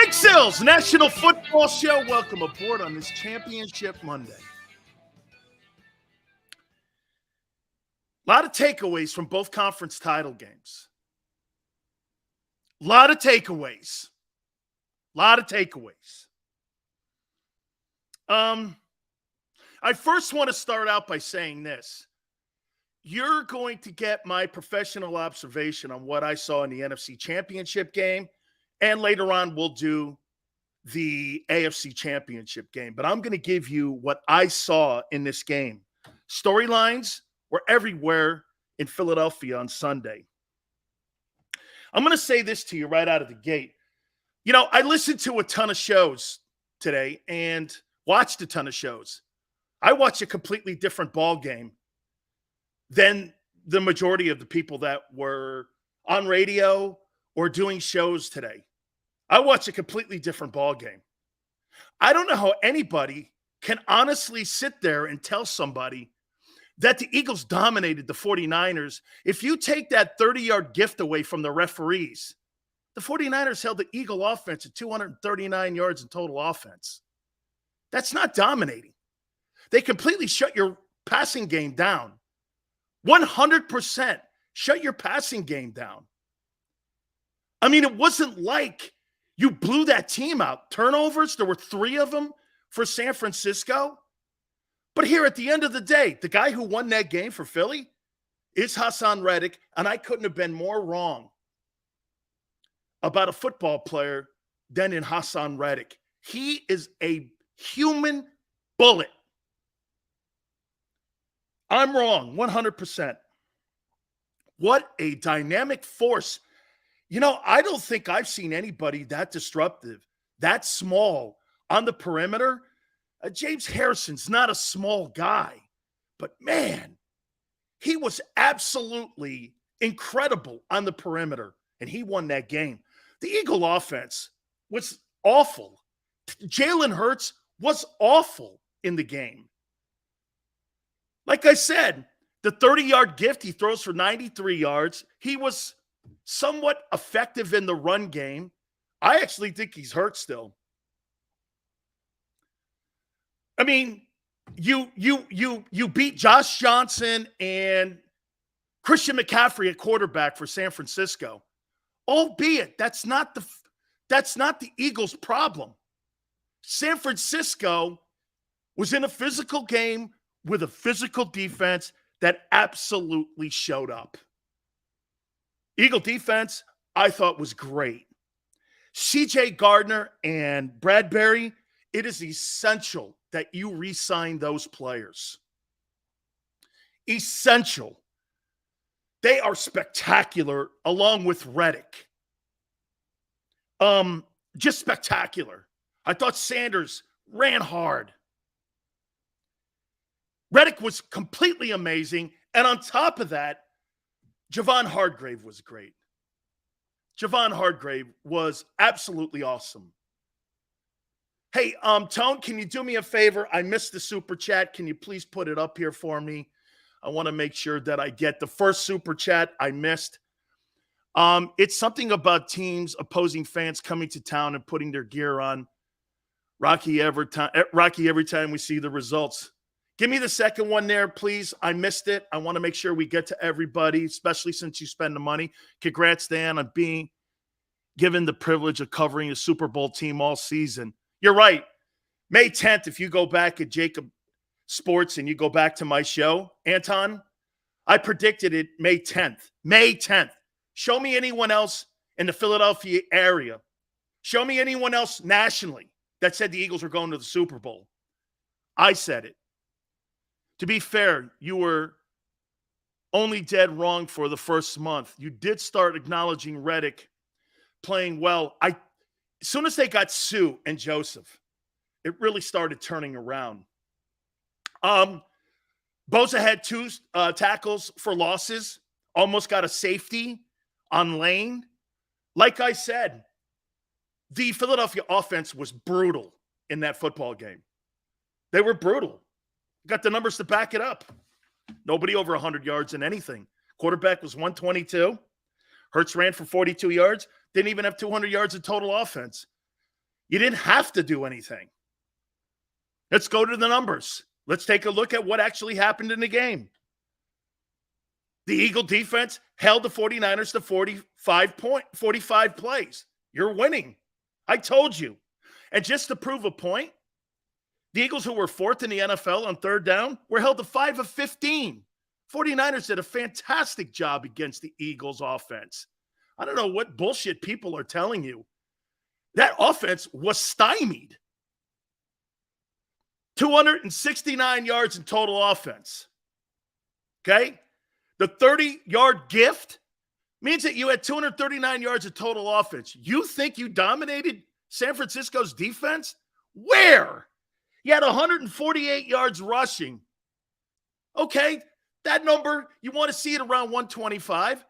Jake Sills, National Football Show. Welcome aboard on this Championship Monday. A lot of takeaways from both conference title games. A lot of takeaways. I first want to start out by saying this. You're going to get my professional observation on what I saw in the NFC Championship game, and later on we'll do the AFC Championship game. But I'm going to give you what I saw in this game. Storylines were everywhere in Philadelphia on Sunday. I'm going to say this to you right out of the gate. You know, I listened to a ton of shows today and watched a ton of shows. I watched a completely different ball game than the majority of the people that were on radio or doing shows today. I watched a completely different ball game. I don't know how anybody can honestly sit there and tell somebody that the Eagles dominated the 49ers. If you take that 30-yard gift away from the referees, the 49ers held the Eagle offense at 239 yards in total offense. That's not dominating. They completely shut your passing game down. 100% shut your passing game down. I mean, it wasn't like you blew that team out. Turnovers, there were 3 of them for San Francisco. But here at the end of the day, the guy who won that game for Philly is Hassan Reddick, and I couldn't have been more wrong about a football player than in Hassan Reddick. He is a human bullet. I'm wrong, 100%. What a dynamic force. You know, I don't think I've seen anybody that disruptive, that small on the perimeter. James Harrison's not a small guy, but man, he was absolutely incredible on the perimeter, and he won that game. The Eagle offense was awful. Jalen Hurts was awful in the game. Like I said, the 30-yard gift, he throws for 93 yards. He was somewhat effective in the run game. I actually think he's hurt still. I mean, you beat Josh Johnson and Christian McCaffrey at quarterback for San Francisco. Albeit, that's not the Eagles' problem. San Francisco was in a physical game with a physical defense that absolutely showed up. Eagle defense, I thought, was great. C.J. Gardner and Bradbury, it is essential that you re-sign those players. Essential. They are spectacular, along with Reddick. Just spectacular. I thought Sanders ran hard. Reddick was completely amazing. And on top of that, Javon Hargrave was great. Javon Hargrave was absolutely awesome. Hey, Tone, can you do me a favor? I missed the super chat. Can you please put it up here for me? I want to make sure that I get the first super chat I missed. It's something about teams, opposing fans coming to town and putting their gear on. Rocky every time we see the results. Give me the second one there, please. I missed it. I want to make sure we get to everybody, especially since you spend the money. Congrats, Dan, on being given the privilege of covering a Super Bowl team all season. You're right. May 10th, if you go back at JAKIB Sports and you go back to my show, Anton, I predicted it May 10th. May 10th. Show me anyone else in the Philadelphia area. Show me anyone else nationally that said the Eagles were going to the Super Bowl. I said it. To be fair, you were only dead wrong for the first month. You did start acknowledging Reddick playing well. As soon as they got Sue and Joseph, it really started turning around. Bosa had 2 tackles for losses, almost got a safety on Lane. Like I said, the Philadelphia offense was brutal in that football game. They were brutal. Got the numbers to back it up. Nobody over 100 yards in anything. Quarterback was 122. Hurts ran for 42 yards. Didn't even have 200 yards of total offense. You didn't have to do anything. Let's go to the numbers. Let's take a look at what actually happened in the game. The Eagle defense held the 49ers to 45 plays. You're winning. I told you. And just to prove a point, the Eagles, who were 4th in the NFL on third down, were held to 5 of 15. 49ers did a fantastic job against the Eagles offense. I don't know what bullshit people are telling you. That offense was stymied. 269 yards in total offense. Okay? The 30-yard gift means that you had 239 yards of total offense. You think you dominated San Francisco's defense? Where? You had 148 yards rushing. Okay, that number, you want to see it around 125.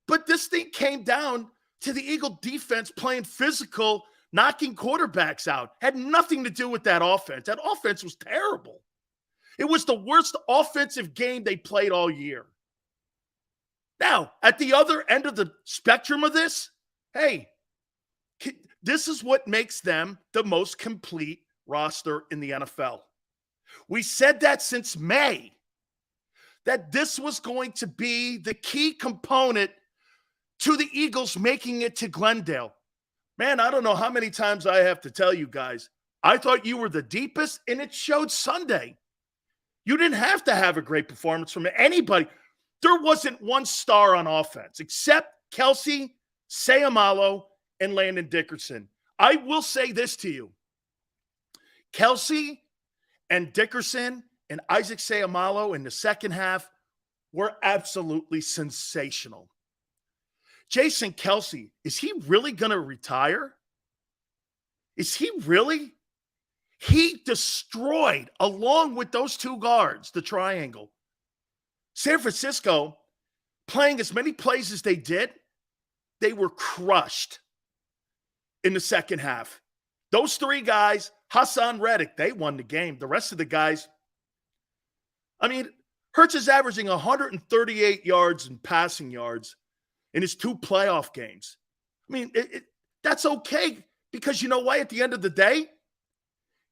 But this thing came down to the Eagle defense playing physical, knocking quarterbacks out. Had nothing to do with that offense. That offense was terrible. It was the worst offensive game they played all year. Now, at the other end of the spectrum of this, hey, this is what makes them the most complete roster in the NFL. We said that since May, that this was going to be the key component to the Eagles making it to Glendale. Man, I don't know how many times I have to tell you guys, I thought you were the deepest, and it showed Sunday. You didn't have to have a great performance from anybody. There wasn't one star on offense except Kelsey, Sayamalo, and Landon Dickerson. I will say this to you. Kelsey and Dickerson and Isaac Sayamalo in the second half were absolutely sensational. Jason Kelsey, is he really going to retire? Is he really? He destroyed, along with those two guards, the triangle. San Francisco, playing as many plays as they did, they were crushed in the second half. Those three guys, Hassan Reddick, they won the game. The rest of the guys, I mean, Hurts is averaging 138 yards in passing yards in his 2 playoff games. I mean, that's okay because you know why? At the end of the day,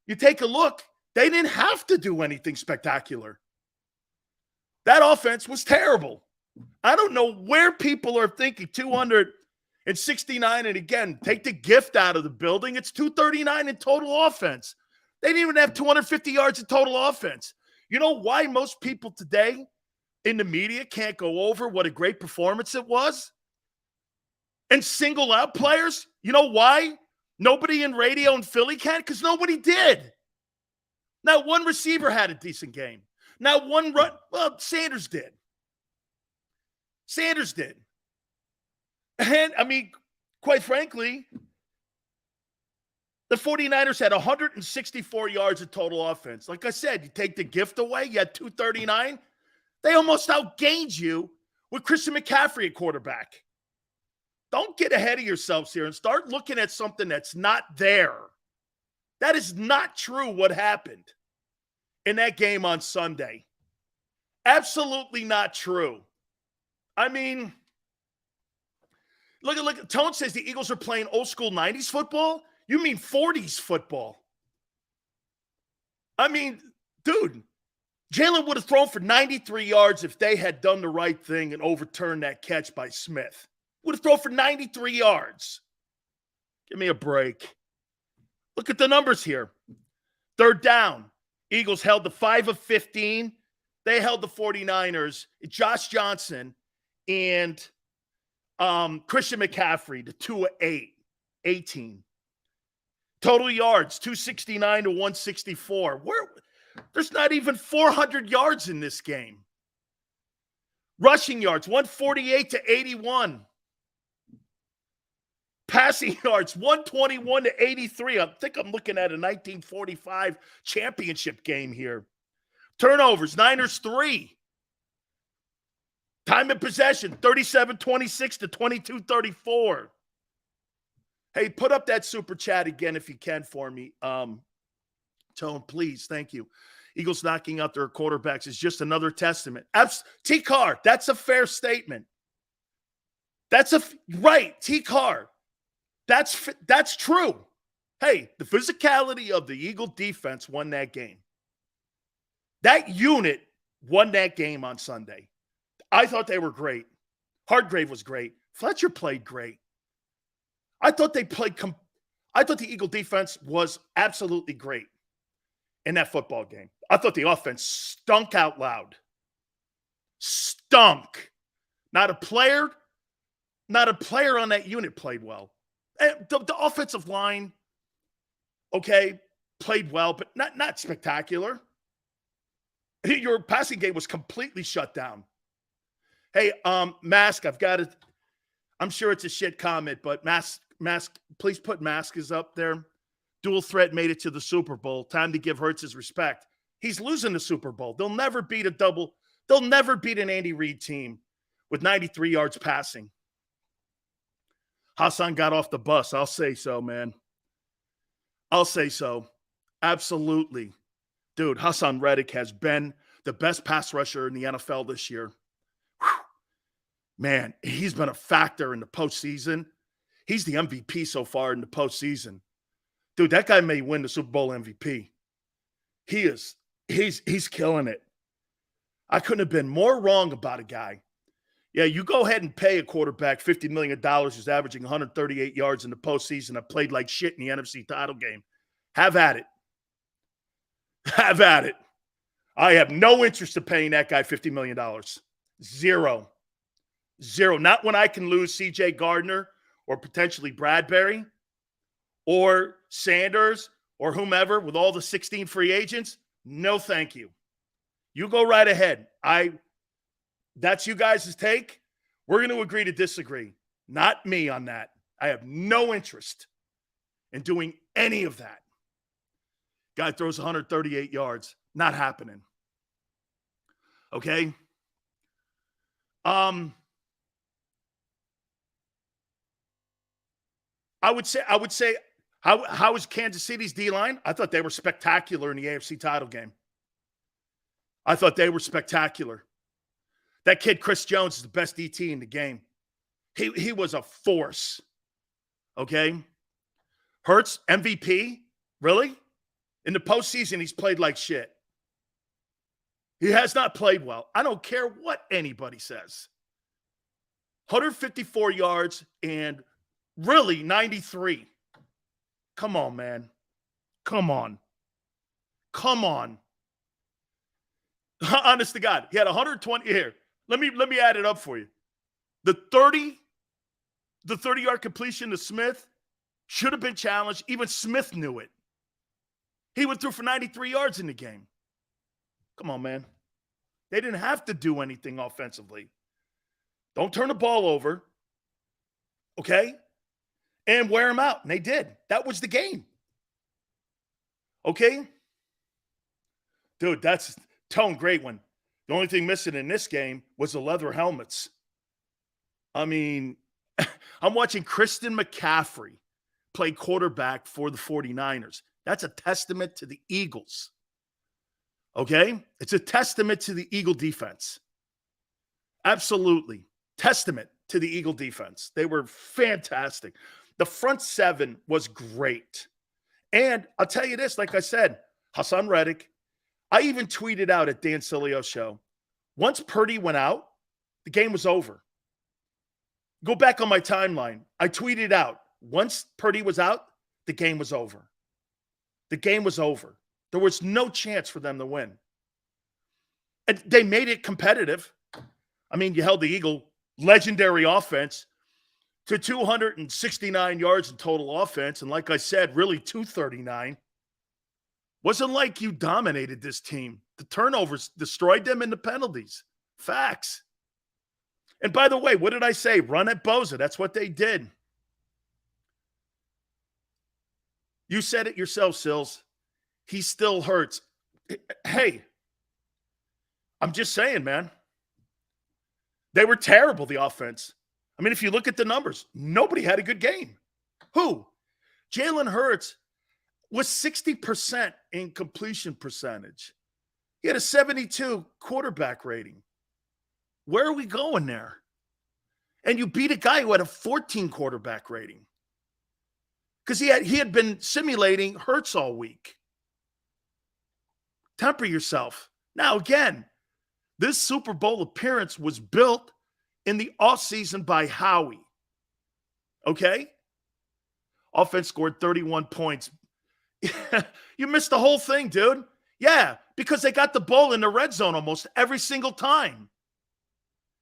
you take a look, they didn't have to do anything spectacular. That offense was terrible. I don't know where people are thinking 269, and again, take the gift out of the building. It's 239 in total offense. They didn't even have 250 yards in total offense. You know why most people today in the media can't go over what a great performance it was and single out players? You know why nobody in radio in Philly can? Because nobody did. Not one receiver had a decent game. Not one run. Well, Sanders did. Sanders did. And, I mean, quite frankly, the 49ers had 164 yards of total offense. Like I said, you take the gift away, you had 239. They almost outgained you with Christian McCaffrey at quarterback. Don't get ahead of yourselves here and start looking at something that's not there. That is not true what happened in that game on Sunday. Absolutely not true. I mean, look. Tone says the Eagles are playing old school 90s football. You mean 40s football. I mean, dude, Jalen would have thrown for 93 yards if they had done the right thing and overturned that catch by Smith. Would have thrown for 93 yards. Give me a break. Look at the numbers here. Third down. Eagles held the 5 of 15. They held the 49ers. Josh Johnson and Christian McCaffrey, the 2 of 18. Total yards, 269 to 164. There's not even 400 yards in this game. Rushing yards, 148 to 81. Passing yards, 121 to 83. I think I'm looking at a 1945 championship game here. Turnovers, Niners 3. Time of possession, 37-26 to 22-34. Hey, put up that super chat again if you can for me. Tone, please. Thank you. Eagles knocking out their quarterbacks is just another testament. T-Car, that's a fair statement. Right, T-Car. That's true. Hey, the physicality of the Eagle defense won that game. That unit won that game on Sunday. I thought they were great. Hargrave was great. Fletcher played great. I thought they played I thought the Eagle defense was absolutely great in that football game. I thought the offense stunk out loud. Stunk. Not a player on that unit played well. The offensive line, okay, played well, but not spectacular. Your passing game was completely shut down. Hey, Mask, I'm sure it's a shit comment, but Mask, please put Mask is up there. Dual threat made it to the Super Bowl. Time to give Hurts his respect. He's losing the Super Bowl. They'll never beat an Andy Reid team with 93 yards passing. Hassan got off the bus. I'll say so, man. I'll say so. Absolutely. Dude, Hassan Reddick has been the best pass rusher in the NFL this year. Whew. Man, he's been a factor in the postseason. He's the MVP so far in the postseason. Dude, that guy may win the Super Bowl MVP. He is. He's killing it. I couldn't have been more wrong about a guy. Yeah, you go ahead and pay a quarterback $50 million who's averaging 138 yards in the postseason that played like shit in the NFC title game. Have at it. Have at it. I have no interest in paying that guy $50 million. Zero. Not when I can lose C.J. Gardner or potentially Bradbury or Sanders or whomever with all the 16 free agents. No, thank you. You go right ahead. That's you guys' take. We're going to agree to disagree. Not me on that. I have no interest in doing any of that. Guy throws 138 yards. Not happening. Okay? I would say, how is Kansas City's D-line? I thought they were spectacular in the AFC title game. I thought they were spectacular. That kid, Chris Jones, is the best DT in the game. He was a force. Okay? Hurts, MVP? Really? In the postseason, he's played like shit. He has not played well. I don't care what anybody says. 154 yards and really 93. Come on, man. Come on. Honest to God, he had 120 here. Let me add it up for you. The 30-yard completion to Smith should have been challenged. Even Smith knew it. He went through for 93 yards in the game. Come on, man. They didn't have to do anything offensively. Don't turn the ball over. Okay? And wear them out. And they did. That was the game. Okay? Dude, that's Tone, great one. The only thing missing in this game was the leather helmets. I mean, I'm watching Christian McCaffrey play quarterback for the 49ers. That's a testament to the Eagles. Okay? It's a testament to the Eagle defense. Absolutely. Testament to the Eagle defense. They were fantastic. The front seven was great. And I'll tell you this, like I said, Hassan Reddick, I even tweeted out at Dan Sileo show, once Purdy went out, the game was over. Go back on my timeline. I tweeted out, once Purdy was out, the game was over. The game was over. There was no chance for them to win. And they made it competitive. I mean, you held the Eagle legendary offense to 269 yards in total offense. And like I said, really 239. Wasn't like you dominated this team. The turnovers destroyed them in the penalties. Facts. And by the way, what did I say? Run at Bosa. That's what they did. You said it yourself, Sills. He still hurts. Hey, I'm just saying, man. They were terrible, the offense. I mean, if you look at the numbers, nobody had a good game. Who? Jalen Hurts was 60% in completion percentage. He had a 72 quarterback rating. Where are we going there? And you beat a guy who had a 14 quarterback rating. because he had been simulating Hurts all week. Temper yourself. Now, again, this Super Bowl appearance was built in the offseason by Howie. Okay? Offense scored 31 points. You missed the whole thing, dude. Yeah, because they got the ball in the red zone almost every single time.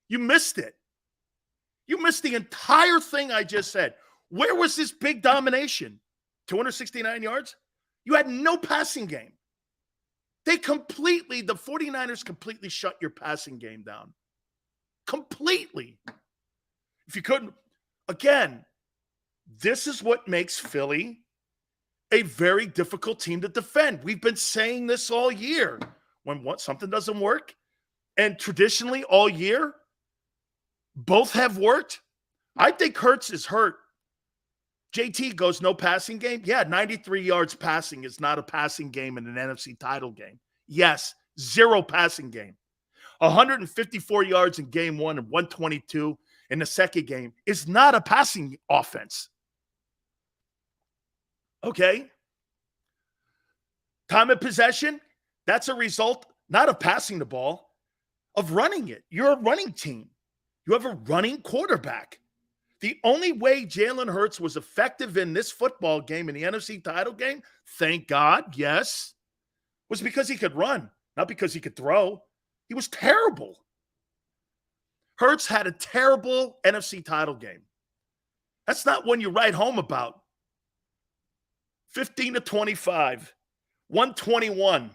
You missed it. You missed the entire thing I just said. Where was this big domination? 269 yards? You had no passing game. The 49ers completely shut your passing game down. Completely. If you couldn't, again, this is what makes Philly a very difficult team to defend. We've been saying this all year. When something doesn't work, and traditionally all year, both have worked. I think Hurts is hurt. JT goes no passing game. Yeah, 93 yards passing is not a passing game in an NFC title game. Yes, 0 passing game. 154 yards in game 1 and 122 in the second game is not a passing offense. Okay? Time of possession, that's a result not of passing the ball, of running it. You're a running team. You have a running quarterback. The only way Jalen Hurts was effective in this football game, in the NFC title game, thank God, yes, was because he could run, not because he could throw. He was terrible. Hurts had a terrible NFC title game. That's not one you write home about. 15-25, 121,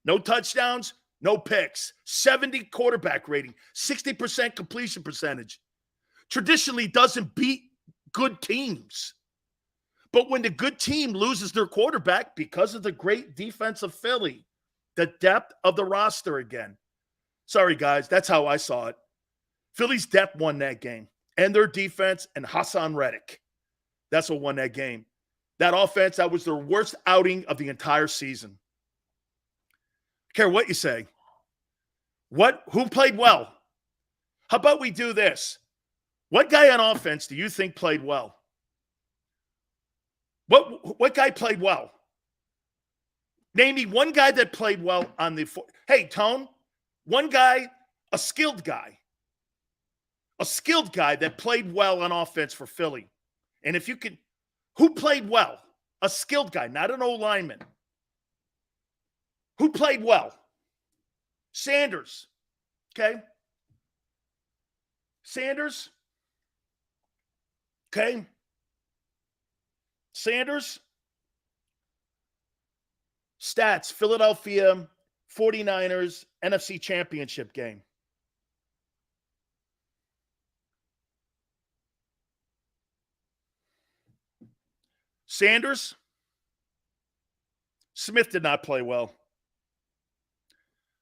no touchdowns, no picks, 70 quarterback rating, 60% completion percentage. Traditionally doesn't beat good teams. But when the good team loses their quarterback because of the great defense of Philly, the depth of the roster again. Sorry, guys, that's how I saw it. Philly's depth won that game, and their defense and Hassan Reddick. That's what won that game. That offense, that was their worst outing of the entire season. Care what you say. Who played well? How about we do this? What guy on offense do you think played well? What guy played well? Name me one guy that played well on the – hey, Tone, one guy, a skilled guy that played well on offense for Philly. And if you could – who played well? A skilled guy, not an old lineman. Who played well? Sanders. Okay? Sanders. Okay? Sanders. Stats, Philadelphia 49ers NFC Championship game. Sanders. Smith did not play well.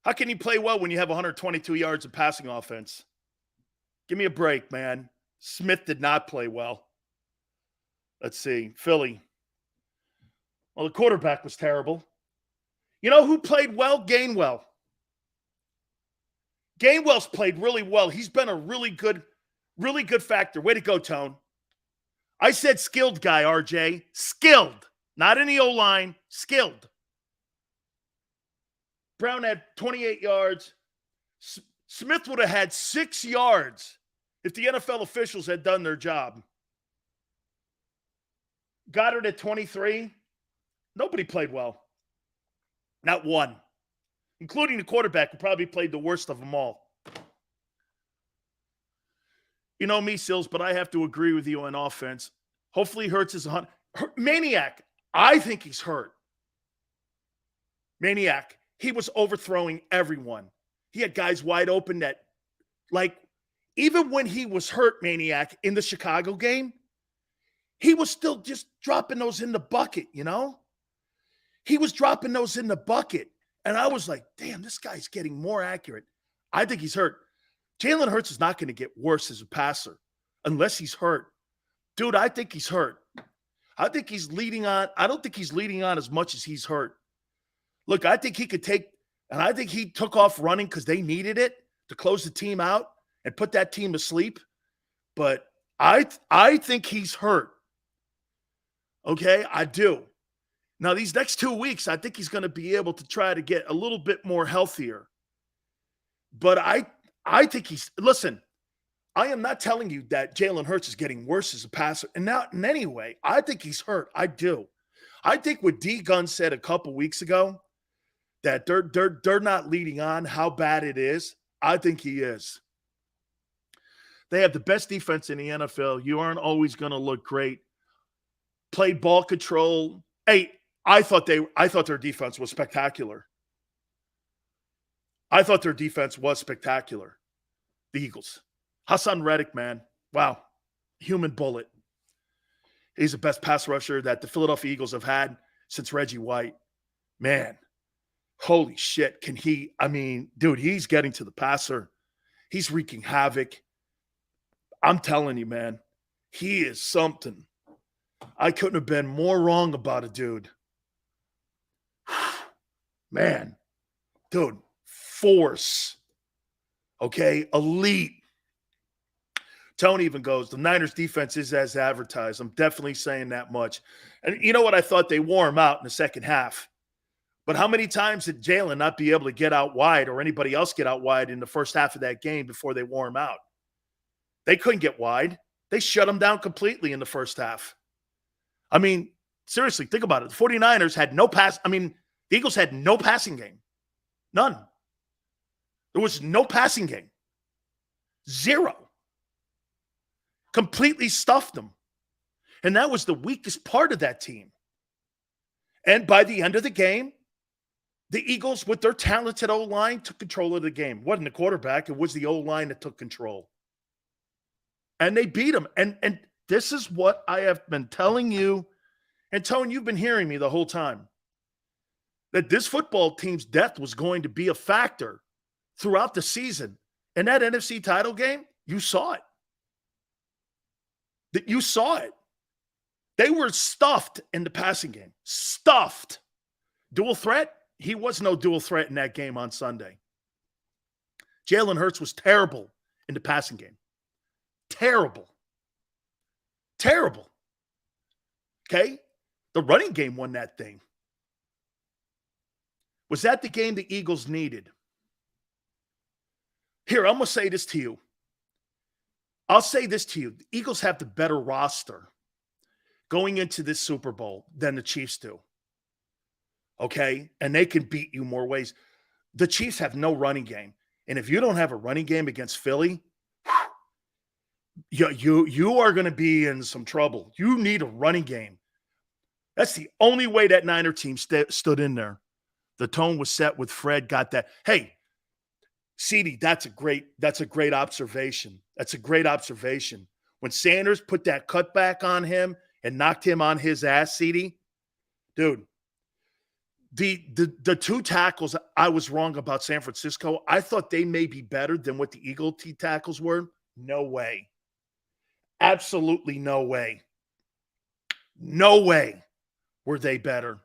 How can you play well when you have 122 yards of passing offense? Give me a break, man. Smith did not play well. Let's see. Philly. Well, the quarterback was terrible. You know who played well? Gainwell. Gainwell's played really well. He's been a really good factor. Way to go, Tone. I said skilled guy, RJ. Skilled. Not in the O-line. Skilled. Brown had 28 yards. Smith would have had 6 yards if the NFL officials had done their job. Goddard at 23. Nobody played well. Not one. Including the quarterback, who probably played the worst of them all. You know me, Sills, but I have to agree with you on offense. Hopefully Hurts is Maniac. I think he's hurt. Maniac. He was overthrowing everyone. He had guys wide open that, like, even when he was hurt, Maniac, in the Chicago game, he was still just dropping those in the bucket, you know? He was dropping those in the bucket. And I was like, damn, this guy's getting more accurate. I think he's hurt. Jalen Hurts is not going to get worse as a passer unless he's hurt. Dude, I think he's hurt. I think he's leading on. I don't think he's leading on as much as he's hurt. Look, I think he could take, and I think he took off running because they needed it to close the team out and put that team to sleep. But I think he's hurt. Okay, I do. Now, these next 2 weeks, I think he's going to be able to try to get a little bit more healthier. But I think listen, I am not telling you that Jalen Hurts is getting worse as a passer. And not in any way. I think he's hurt. I do. I think what D Gunn said a couple weeks ago, that they're not leading on how bad it is. I think he is. They have the best defense in the NFL. You aren't always going to look great. Play ball control. Hey, I thought their defense was spectacular. I thought their defense was spectacular. The Eagles. Hassan Reddick, man. Wow. Human bullet. He's the best pass rusher that the Philadelphia Eagles have had since Reggie White. Man, holy shit. Dude, he's getting to the passer. He's wreaking havoc. I'm telling you, man, he is something. I couldn't have been more wrong about it, dude. Man, dude, force. Okay, elite. Tony even goes, the Niners defense is as advertised. I'm definitely saying that much. And you know what? I thought they wore him out in the second half. But how many times did Jalen not be able to get out wide or anybody else get out wide in the first half of that game before they wore him out? They couldn't get wide. They shut him down completely in the first half. I mean, seriously, think about it. The 49ers had no pass. The Eagles had no passing game. None. There was no passing game. Zero. Completely stuffed them. And that was the weakest part of that team. And by the end of the game, the Eagles, with their talented O-line, took control of the game. It wasn't the quarterback. It was the O-line that took control. And they beat them. And this is what I have been telling you. And Tone, you've been hearing me the whole time. That this football team's depth was going to be a factor throughout the season. And that NFC title game, you saw it. You saw it. They were stuffed in the passing game. Stuffed. Dual threat? He was no dual threat in that game on Sunday. Jalen Hurts was terrible in the passing game. Terrible. Terrible. Okay? The running game won that thing. Was that the game the Eagles needed? Here, I'm going to say this to you. I'll say this to you. The Eagles have the better roster going into this Super Bowl than the Chiefs do. Okay? And they can beat you more ways. The Chiefs have no running game. And if you don't have a running game against Philly, you are going to be in some trouble. You need a running game. That's the only way that Niner team stood in there. The tone was set with Fred, got that. Hey, CeeDee, that's a great observation. That's a great observation. When Sanders put that cutback on him and knocked him on his ass, CeeDee, dude, the two tackles, I was wrong about San Francisco. I thought they may be better than what the Eagle T tackles were. No way. Absolutely no way. No way were they better.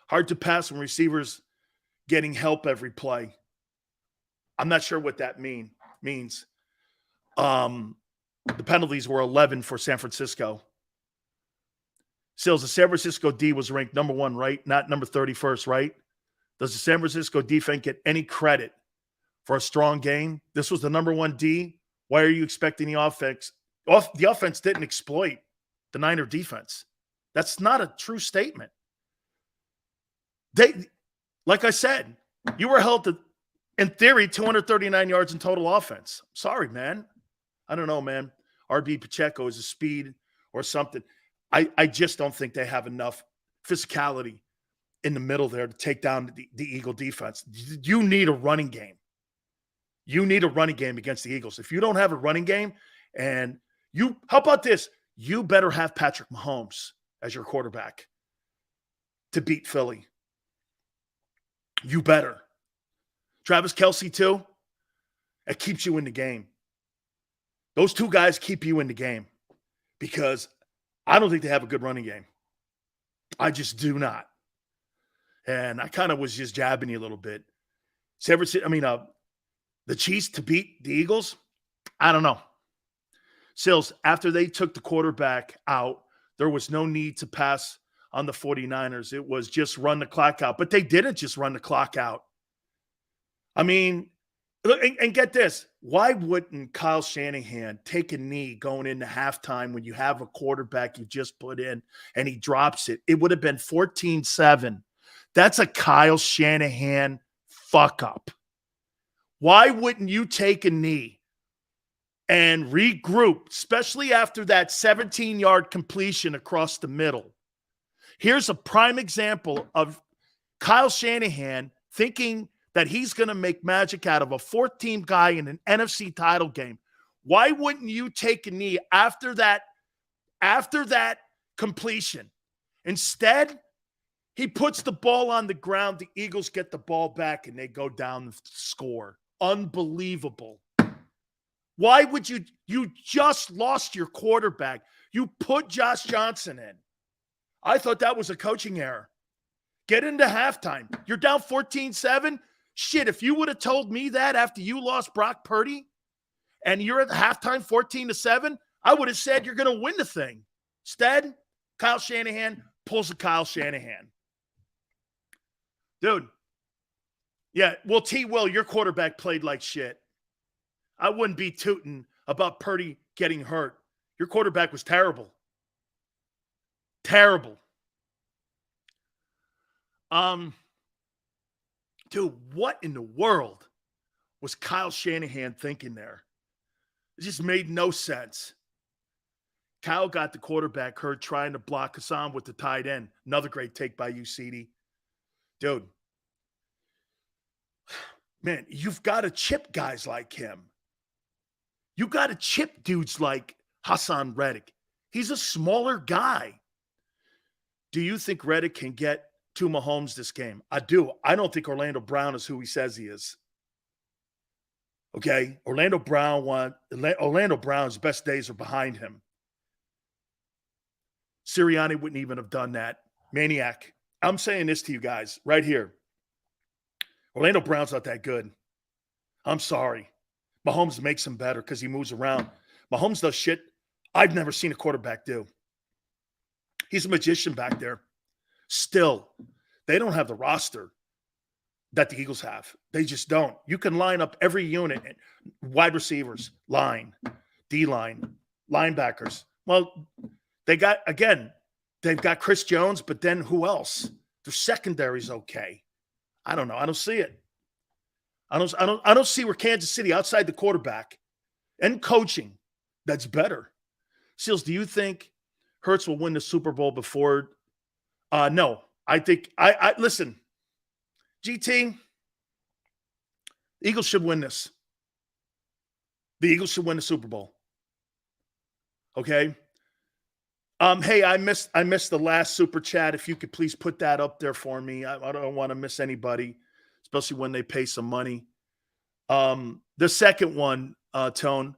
Hard to pass when receivers getting help every play. I'm not sure what that means. The penalties were 11 for San Francisco. Sills, the San Francisco D was ranked number 1, right? Not number 31st, right? Does the San Francisco defense get any credit for a strong game? This was the number 1 D. Why are you expecting the offense? The offense didn't exploit the Niner defense. That's not a true statement. Like I said, you were held to, in theory, 239 yards in total offense. Sorry, man. I don't know, man. RB Pacheco is a speed or something. I just don't think they have enough physicality in the middle there to take down the Eagle defense. You need a running game. You need a running game against the Eagles. If you don't have a running game, and how about this? You better have Patrick Mahomes as your quarterback to beat Philly. You better. Travis Kelce, too. It keeps you in the game. Those two guys keep you in the game because I don't think they have a good running game. I just do not. And I kind of was just jabbing you a little bit. The Chiefs to beat the Eagles? I don't know. Sills, after they took the quarterback out, there was no need to pass on the 49ers. It was just run the clock out. But they didn't just run the clock out. I mean, and get this. Why wouldn't Kyle Shanahan take a knee going into halftime when you have a quarterback you just put in and he drops it? It would have been 14-7. That's a Kyle Shanahan fuck up. Why wouldn't you take a knee and regroup, especially after that 17-yard completion across the middle? Here's a prime example of Kyle Shanahan thinking that he's going to make magic out of a fourth-team guy in an NFC title game. Why wouldn't you take a knee after that completion? Instead, he puts the ball on the ground. The Eagles get the ball back, and they go down and score. Unbelievable. Why would you just lost your quarterback. You put Josh Johnson in. I thought that was a coaching error. Get into halftime. You're down 14-7. Shit, if you would have told me that after you lost Brock Purdy and you're at the halftime 14-7, I would have said you're going to win the thing. Instead, Kyle Shanahan pulls a Kyle Shanahan. Dude. Yeah, well, Will, your quarterback played like shit. I wouldn't be tooting about Purdy getting hurt. Your quarterback was terrible. Terrible. Dude, what in the world was Kyle Shanahan thinking there? It just made no sense. Kyle got the quarterback hurt trying to block Hassan with the tight end. Another great take by you, CD. Dude. Man, you've got to chip guys like him. You got to chip dudes like Hassan Reddick. He's a smaller guy. Do you think Reddick can get to Mahomes this game? I do. I don't think Orlando Brown is who he says he is. Okay? Orlando Brown's best days are behind him. Sirianni wouldn't even have done that. Maniac. I'm saying this to you guys right here. Orlando Brown's not that good. I'm sorry. Mahomes makes him better because he moves around. Mahomes does shit I've never seen a quarterback do. He's a magician back there. Still, they don't have the roster that the Eagles have. They just don't. You can line up every unit, wide receivers, line, D-line, linebackers. Well, they've got Chris Jones, but then who else? Their secondary's okay. I don't know. I don't see it. I don't see where Kansas City, outside the quarterback and coaching, that's better. Seals, do you think Hurts will win the Super Bowl before? No. I think I listen. GT, the Eagles should win this. The Eagles should win the Super Bowl. Okay. Hey, I missed the last super chat. If you could please put that up there for me. I don't want to miss anybody, especially when they pay some money. The second one, Tone,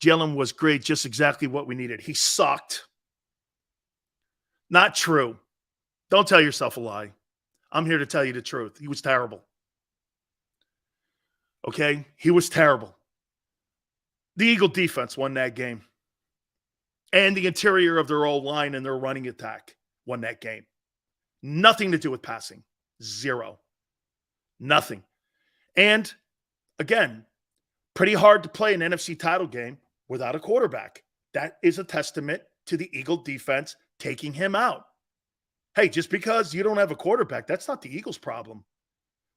Jalen was great, just exactly what we needed. He sucked. Not true. Don't tell yourself a lie. I'm here to tell you the truth. He was terrible. Okay? He was terrible. The Eagle defense won that game. And the interior of their old line and their running attack won that game. Nothing to do with passing. Zero. Nothing. And, again, pretty hard to play an NFC title game without a quarterback. That is a testament to the Eagle defense taking him out. Hey, just because you don't have a quarterback, that's not the Eagles' problem.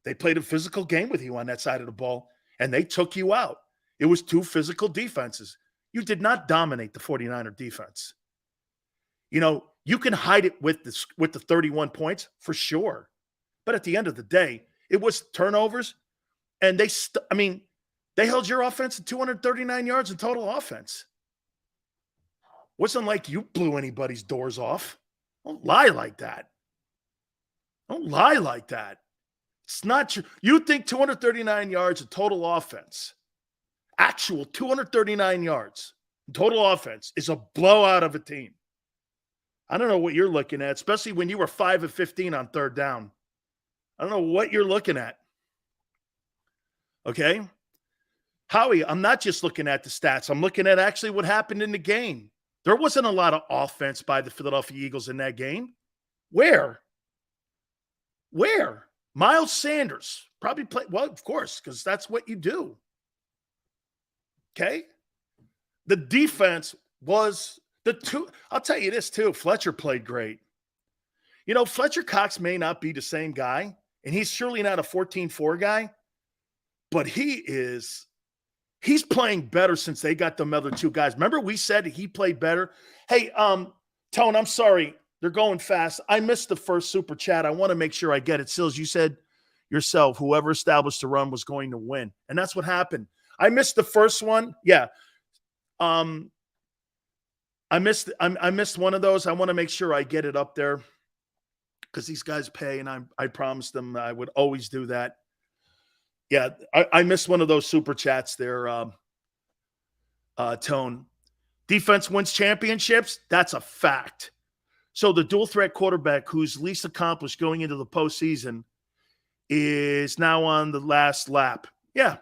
They played a physical game with you on that side of the ball, and they took you out. It was two physical defenses. You did not dominate the 49er defense. You know, you can hide it with the 31 points for sure. But at the end of the day, it was turnovers, and they held your offense to 239 yards in total offense. Wasn't like you blew anybody's doors off. Don't lie like that. Don't lie like that. It's not true. You think 239 yards of total offense, actual 239 yards total offense, is a blowout of a team. I don't know what you're looking at, especially when you were 5 of 15 on third down. I don't know what you're looking at. Okay? Howie, I'm not just looking at the stats. I'm looking at actually what happened in the game. There wasn't a lot of offense by the Philadelphia Eagles in that game. Where? Miles Sanders probably played. Well, of course, because that's what you do. Okay? The defense was the two. I'll tell you this, too. Fletcher played great. You know, Fletcher Cox may not be the same guy, and he's surely not a 14-4 guy, but he's playing better since they got them other two guys. Remember we said he played better? Hey, Tone, I'm sorry. They're going fast. I missed the first super chat. I want to make sure I get it. Sills, you said yourself, whoever established the run was going to win. And that's what happened. I missed the first one. Yeah. I missed one of those. I want to make sure I get it up there because these guys pay, and I promised them I would always do that. Yeah, I missed one of those super chats there, Tone. Defense wins championships. That's a fact. So the dual threat quarterback who's least accomplished going into the postseason is now on the last lap. Yeah,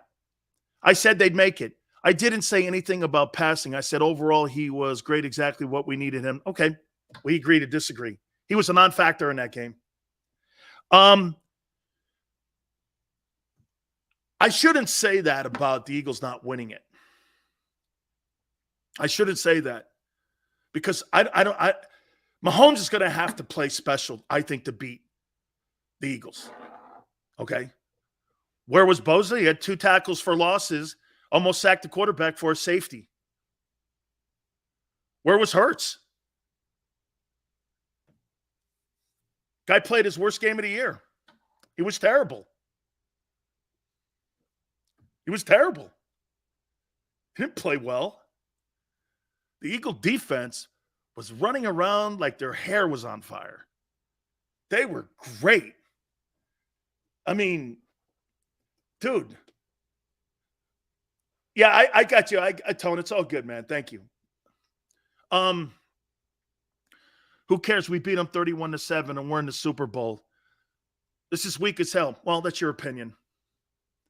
I said they'd make it. I didn't say anything about passing. I said overall he was great, exactly what we needed him. Okay, we agree to disagree. He was a non-factor in that game. I shouldn't say that about the Eagles not winning it. I shouldn't say that because Mahomes is going to have to play special, I think, to beat the Eagles. Okay. Where was Bosa? He had 2 tackles for losses, almost sacked the quarterback for a safety. Where was Hurts? Guy played his worst game of the year. He was terrible. He was terrible. He didn't play well. The Eagle defense was running around like their hair was on fire. They were great. I mean, dude. Yeah, I got you. I Tone, it's all good, man. Thank you. Who cares? We beat them 31-7 and we're in the Super Bowl. This is weak as hell. Well, that's your opinion.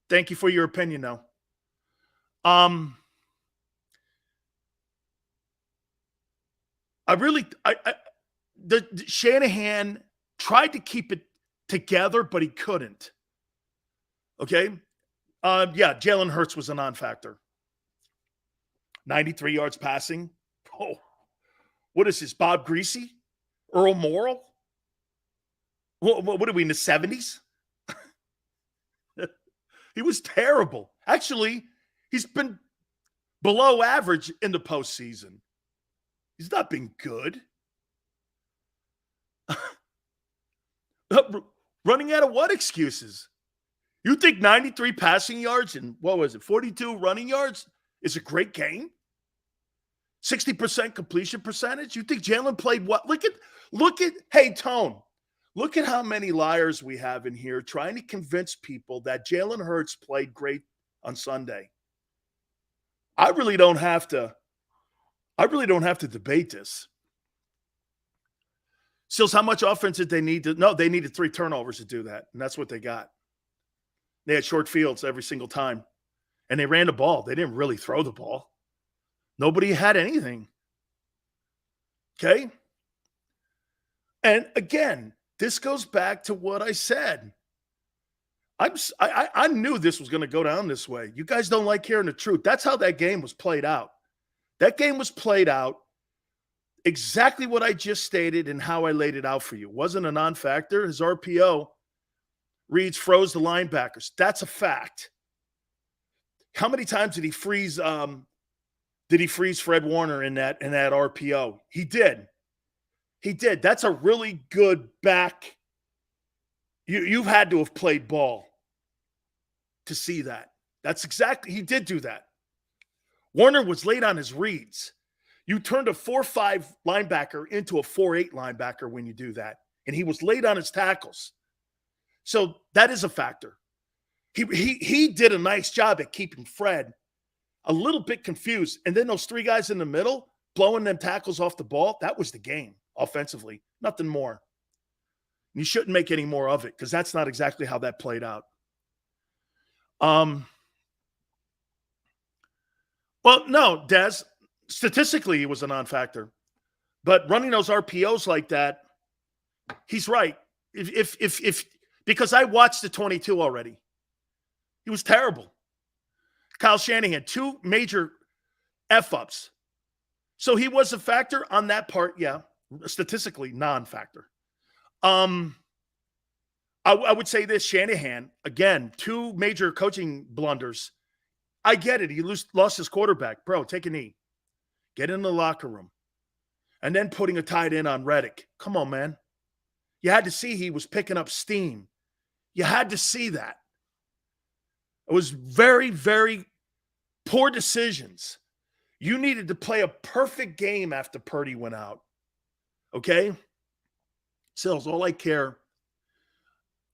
Thank you for your opinion, though. The Shanahan tried to keep it together, but he couldn't. Okay? Yeah, Jalen Hurts was a non-factor. 93 yards passing. Oh, what is this, Bob Greasy? Earl Morrall? What are we, in the 70s? He was terrible. Actually, he's been below average in the postseason. He's not been good. Running out of what excuses? You think 93 passing yards and 42 running yards is a great game? 60% completion percentage? You think Jalen played what? Look at, hey, Tone, look at how many liars we have in here trying to convince people that Jalen Hurts played great on Sunday. I really don't have to debate this. Sills, how much offense did they need to? No, they needed 3 turnovers to do that, and that's what they got. They had short fields every single time, and they ran the ball. They didn't really throw the ball. Nobody had anything. Okay? And again, this goes back to what I said. I knew this was going to go down this way. You guys don't like hearing the truth. That's how that game was played out. That game was played out exactly what I just stated and how I laid it out for you. It wasn't a non-factor. His RPO reads froze the linebackers. That's a fact. How many times did he freeze Fred Warner in that RPO? He did. That's a really good back. You've had to have played ball to see that. That's exactly, he did do that. Warner was late on his reads. You turned a 4-5 linebacker into a 4-8 linebacker when you do that. And he was late on his tackles. So that is a factor. He did a nice job at keeping Fred a little bit confused. And then those 3 guys in the middle blowing them tackles off the ball, that was the game offensively. Nothing more. You shouldn't make any more of it because that's not exactly how that played out. Well, no, Des. Statistically, he was a non-factor. But running those RPOs like that, he's right. If because I watched the 22 already. He was terrible. Kyle Shanahan, 2 major F-ups. So he was a factor on that part, yeah. Statistically, non-factor. I would say this, Shanahan, again, 2 major coaching blunders. I get it. He lost his quarterback. Bro, take a knee. Get in the locker room. And then putting a tight end on Reddick. Come on, man. You had to see he was picking up steam. You had to see that. It was very, very poor decisions. You needed to play a perfect game after Purdy went out. Okay? Sills, all I care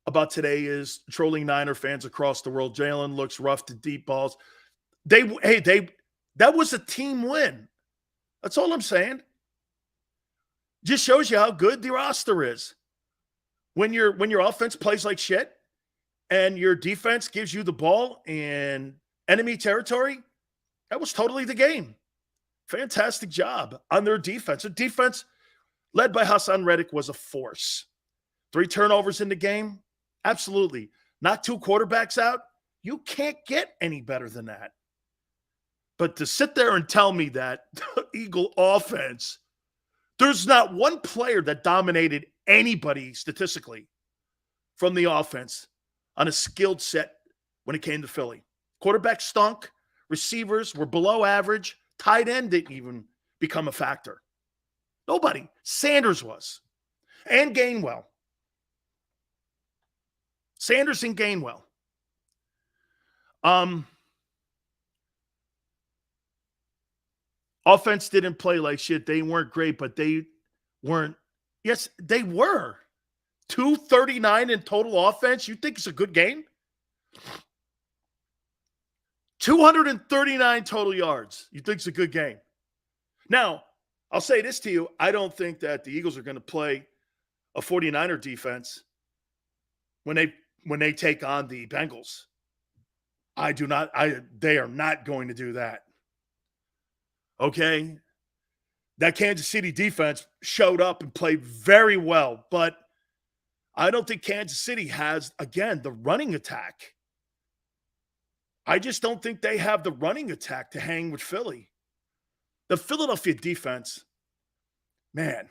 about today is trolling Niner fans across the world. Jalen looks rough to deep balls. That was a team win. That's all I'm saying. Just shows you how good the roster is. When your offense plays like shit and your defense gives you the ball in enemy territory, that was totally the game. Fantastic job on their defense. Their defense, led by Hassan Reddick, was a force. 3 turnovers in the game? Absolutely. Knock 2 quarterbacks out? You can't get any better than that. But to sit there and tell me that the Eagle offense, there's not one player that dominated anybody statistically from the offense on a skilled set when it came to Philly. Quarterback stunk. Receivers were below average. Tight end didn't even become a factor. Nobody. Sanders was. And Gainwell. Sanders and Gainwell. Offense didn't play like shit. They weren't great, but they weren't. Yes, they were. 239 in total offense. You think it's a good game? 239 total yards. You think it's a good game? Now, I'll say this to you. I don't think that the Eagles are going to play a 49er defense when they take on the Bengals. I do not. They are not going to do that. Okay? That Kansas City defense showed up and played very well, but I don't think Kansas City has, again, the running attack. I just don't think they have the running attack to hang with Philly. The Philadelphia defense, man,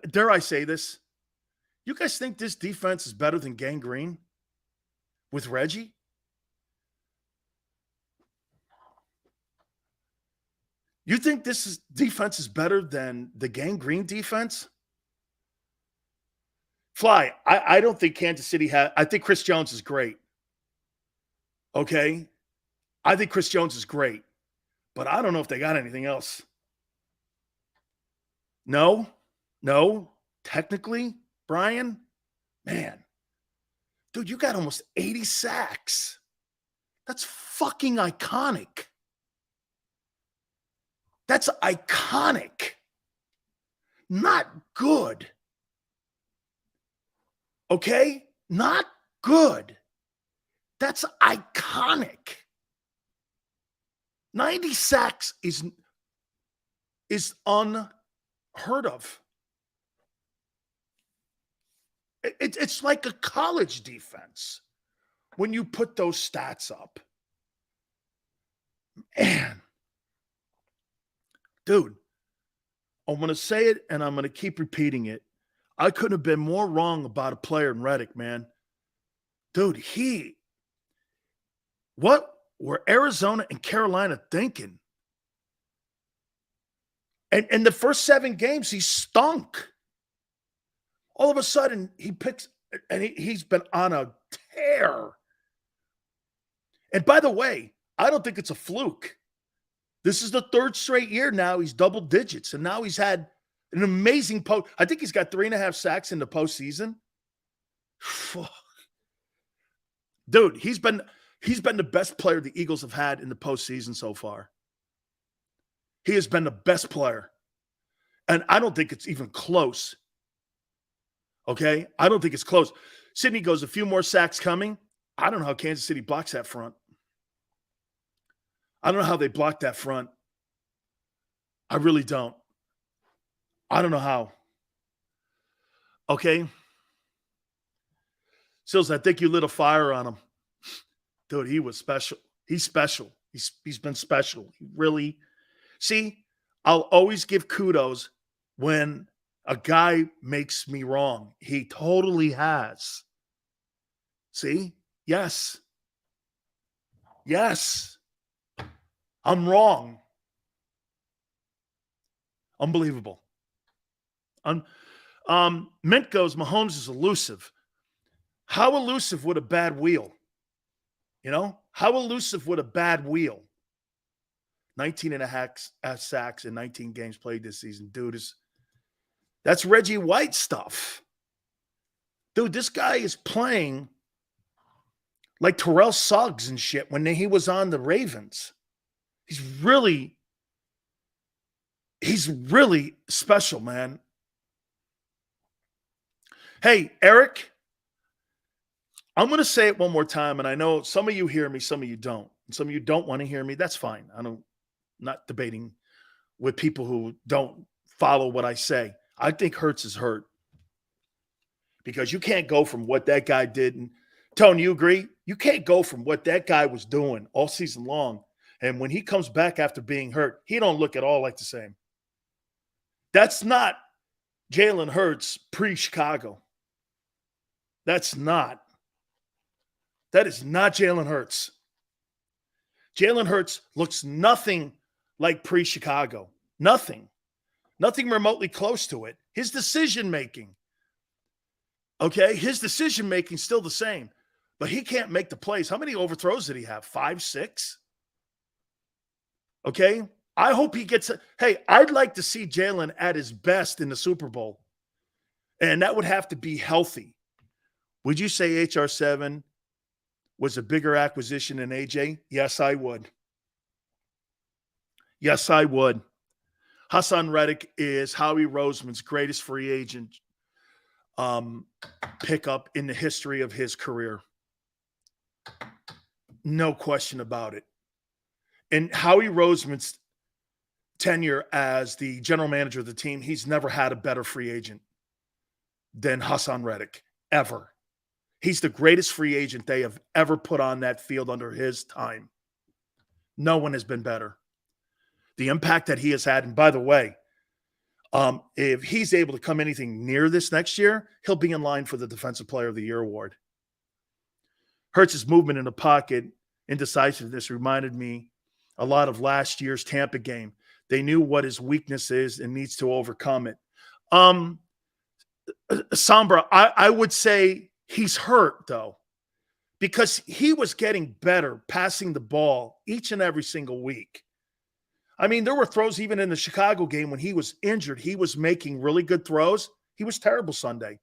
dare I say this? You guys think this defense is better than Gang Green with Reggie? You think this defense is better than the Gang Green defense? Fly, I don't think Kansas City has. I think Chris Jones is great. Okay? I think Chris Jones is great. But I don't know if they got anything else. No. Technically, Brian, man. Dude, you got almost 80 sacks. That's fucking iconic. That's iconic. Not good. Okay? Not good. That's iconic. 90 sacks is unheard of. It's like a college defense when you put those stats up. Man. Dude, I'm going to say it and I'm going to keep repeating it. I couldn't have been more wrong about a player in Reddick, man. Dude, what were Arizona and Carolina thinking? And in the first 7 games, he stunk. All of a sudden, he picks, and he's been on a tear. And by the way, I don't think it's a fluke. This is the 3rd straight year now. He's double digits, and now he's had an amazing post. I think he's got 3.5 sacks in the postseason. Dude, he's been the best player the Eagles have had in the postseason so far. He has been the best player. And I don't think it's even close. Okay? I don't think it's close. Sidney goes, a few more sacks coming. I don't know how Kansas City blocks that front. I don't know how they blocked that front. I really don't. I don't know how. Okay. Sills, I think you lit a fire on him. Dude, he was special. He's special. He's been special. He really. See, I'll always give kudos when a guy makes me wrong. He totally has. See? Yes. Yes. I'm wrong. Unbelievable. Mint goes, Mahomes is elusive. How elusive would a bad wheel? You know? How elusive would a bad wheel? 19 and a half sacks in 19 games played this season. Dude, that's Reggie White stuff. Dude, this guy is playing like Terrell Suggs and shit when he was on the Ravens. He's really special, man. Hey, Eric, I'm going to say it one more time, and I know some of you hear me, some of you don't. And some of you don't want to hear me. That's fine. I'm not debating with people who don't follow what I say. I think Hurts is hurt because you can't go from what that guy did. And Tone, you agree? You can't go from what that guy was doing all season long. And when he comes back after being hurt, he don't look at all like the same. That's not Jalen Hurts pre-Chicago. That is not Jalen Hurts. Jalen Hurts looks nothing like pre-Chicago. Nothing remotely close to it. His decision-making, okay? His decision-making still the same, but he can't make the plays. How many overthrows did he have? 5, 6? Okay? I hope he gets – hey, I'd like to see Jalen at his best in the Super Bowl, and that would have to be healthy. Would you say HR7 was a bigger acquisition than AJ? Yes, I would. Yes, I would. Hassan Reddick is Howie Roseman's greatest free agent pickup in the history of his career. No question about it. And Howie Roseman's tenure as the general manager of the team, he's never had a better free agent than Hassan Reddick, ever. He's the greatest free agent they have ever put on that field under his time. No one has been better. The impact that he has had, and by the way, if he's able to come anything near this next year, he'll be in line for the Defensive Player of the Year award. Hurts' movement in the pocket, indecisiveness reminded me a lot of last year's Tampa game. They knew what his weakness is and needs to overcome it. Sombra, I would say he's hurt, though, because he was getting better passing the ball each and every single week. I mean, there were throws even in the Chicago game when he was injured. He was making really good throws. He was terrible Sunday.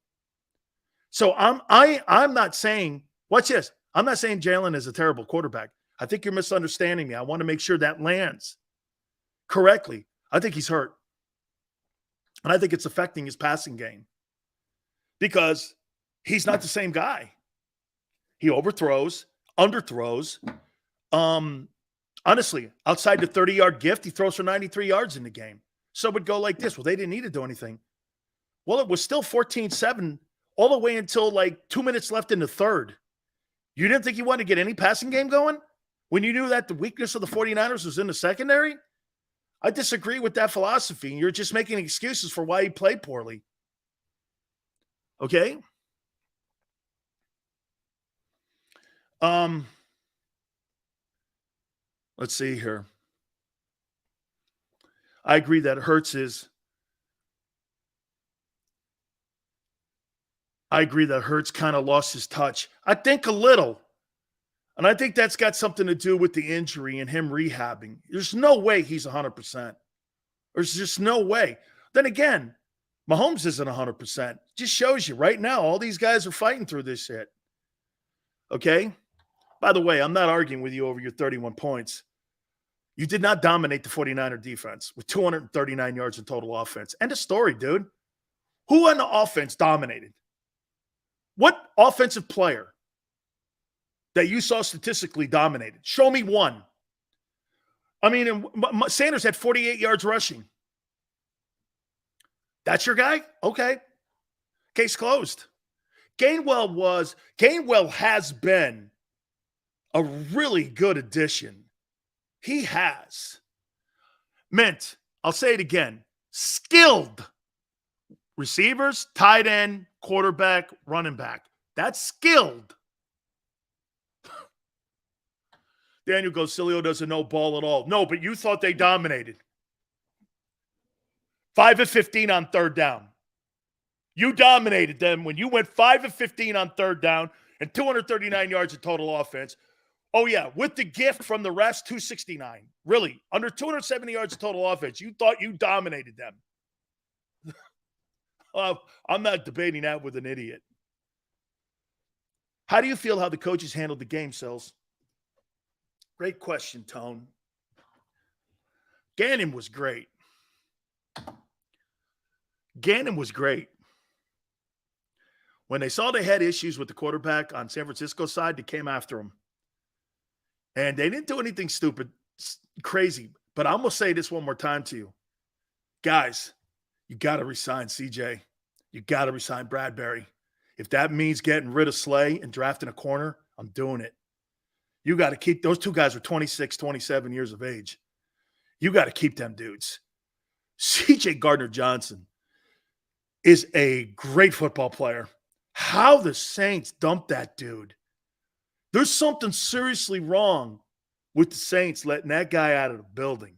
So I'm not saying, watch this. I'm not saying Jalen is a terrible quarterback. I think you're misunderstanding me. I want to make sure that lands correctly. I think he's hurt. And I think it's affecting his passing game because he's not the same guy. He overthrows, underthrows. Honestly, outside the 30-yard gift, he throws for 93 yards in the game. So it would go like this. Well, they didn't need to do anything. Well, it was still 14-7 all the way until like 2 minutes left in the third. You didn't think you wanted to get any passing game going when you knew that the weakness of the 49ers was in the secondary? I disagree with that philosophy. You're just making excuses for why he played poorly. Okay? Let's see here. I agree that Hurts kind of lost his touch. I think a little. And I think that's got something to do with the injury and him rehabbing. There's no way he's 100%. There's just no way. Then again, Mahomes isn't 100%. Just shows you right now, all these guys are fighting through this shit. Okay? By the way, I'm not arguing with you over your 31 points. You did not dominate the 49er defense with 239 yards in total offense. End of story, dude. Who on the offense dominated? What offensive player that you saw statistically dominated? Show me one. I mean, and Sanders had 48 yards rushing. That's your guy? Okay. Case closed. Gainwell has been a really good addition. He has. Mint, I'll say it again, skilled receivers, tight end, quarterback, running back. That's skilled. Daniel goes, Sileo doesn't know ball at all. No, but you thought they dominated. 5 of 15 on third down. You dominated them when you went 5 of 15 on third down and 239 yards of total offense. Oh, yeah, with the gift from the rest, 269. Really, under 270 yards of total offense, you thought you dominated them. I'm not debating that with an idiot. How do you feel how the coaches handled the game, Sills? Great question, Tone. Gannon was great. When they saw they had issues with the quarterback on San Francisco's side, they came after him. And they didn't do anything stupid, crazy. But I'm going to say this one more time to you. Guys, you got to resign CJ. You got to resign Bradbury. If that means getting rid of Slay and drafting a corner, I'm doing it. You got to keep – those two guys are 26, 27 years of age. You got to keep them dudes. CJ Gardner-Johnson is a great football player. How the Saints dumped that dude. There's something seriously wrong with the Saints letting that guy out of the building.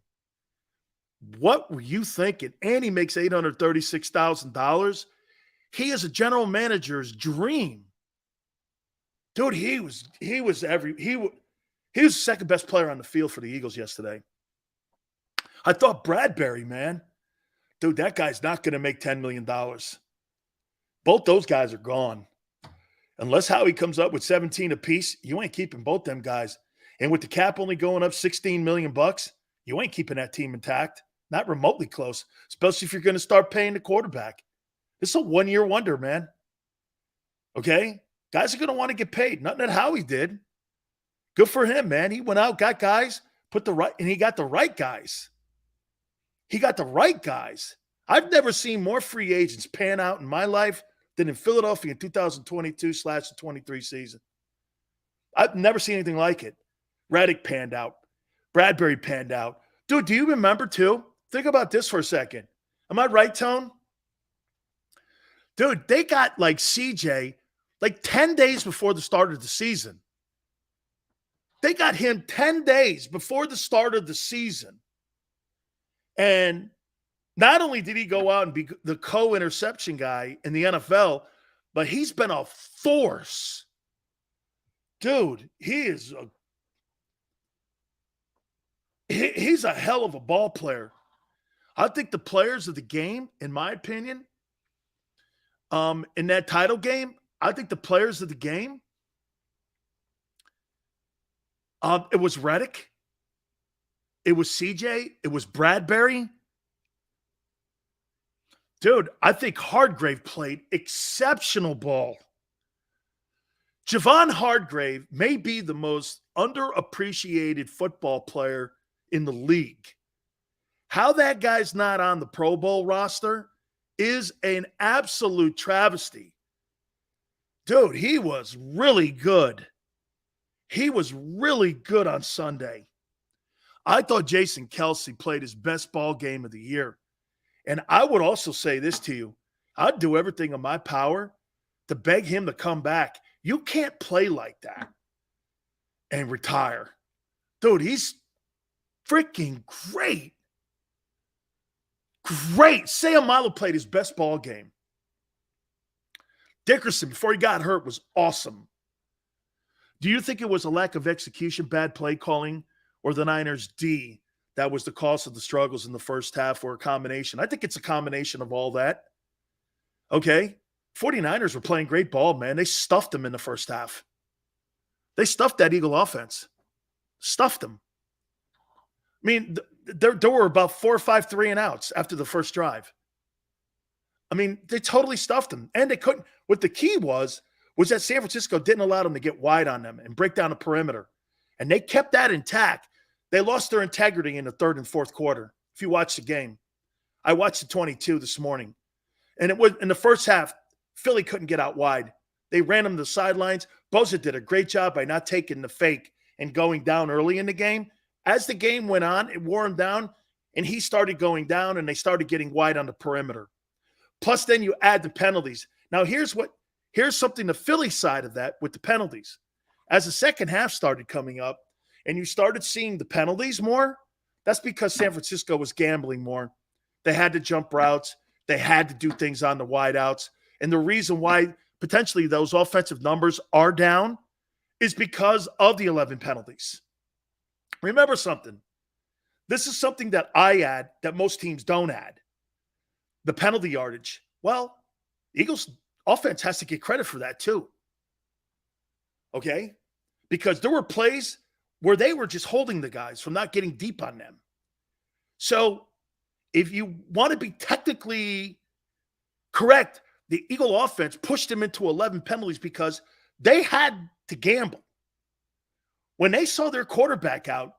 What were you thinking? And he makes $836,000. He is a general manager's dream. Dude, he was the second best player on the field for the Eagles yesterday. I thought Bradbury, man. Dude, that guy's not going to make $10 million. Both those guys are gone. Unless Howie comes up with 17 apiece, you ain't keeping both them guys. And with the cap only going up $16 million, you ain't keeping that team intact. Not remotely close, especially if you're going to start paying the quarterback. This is a one-year wonder, man. Okay? Guys are going to want to get paid. Nothing that Howie did. Good for him, man. He went out, got guys, and he got the right guys. I've never seen more free agents pan out in my life than in Philadelphia in 2022/23 season. I've never seen anything like it. Reddick panned out. Bradbury panned out. Dude, do you remember too? Think about this for a second. Am I right, Tone? Dude, they got like CJ like 10 days before the start of the season. They got him 10 days before the start of the season. And not only did he go out and be the co-interception guy in the NFL, but he's been a force. Dude, he's a hell of a ball player. I think the players of the game, in my opinion, in that title game, I think the players of the game, it was Reddick, it was CJ, it was Bradbury. Dude, I think Hargrave played exceptional ball. Javon Hargrave may be the most underappreciated football player in the league. How that guy's not on the Pro Bowl roster is an absolute travesty. Dude, he was really good. He was really good on Sunday. I thought Jason Kelce played his best ball game of the year. And I would also say this to you. I'd do everything in my power to beg him to come back. You can't play like that and retire. Dude, he's freaking great. Great. Sayamalo played his best ball game. Dickerson, before he got hurt, was awesome. Do you think it was a lack of execution, bad play calling, or the Niners' D that was the cause of the struggles in the first half, or a combination? I think it's a combination of all that. Okay? 49ers were playing great ball, man. They stuffed them in the first half. They stuffed that Eagle offense. Stuffed them. I mean, there were about 4 or 5 3-and-outs after the first drive. I mean, they totally stuffed them. And they couldn't. What the key was that San Francisco didn't allow them to get wide on them and break down the perimeter. And they kept that intact. They lost their integrity in the third and fourth quarter. If you watch the game, I watched the 22 this morning, and it was in the first half. Philly couldn't get out wide. They ran him to the sidelines. Bosa did a great job by not taking the fake and going down early in the game. As the game went on, it wore him down, and he started going down, and they started getting wide on the perimeter. Plus, then you add the penalties. Now, here's something the Philly side of that with the penalties. As the second half started coming up, and you started seeing the penalties more, that's because San Francisco was gambling more. They had to jump routes. They had to do things on the wideouts. And the reason why potentially those offensive numbers are down is because of the 11 penalties. Remember something. This is something that I add that most teams don't add. The penalty yardage. Well, Eagles offense has to get credit for that too. Okay? Because there were plays where they were just holding the guys from not getting deep on them. So if you want to be technically correct, the Eagle offense pushed them into 11 penalties because they had to gamble. When they saw their quarterback out,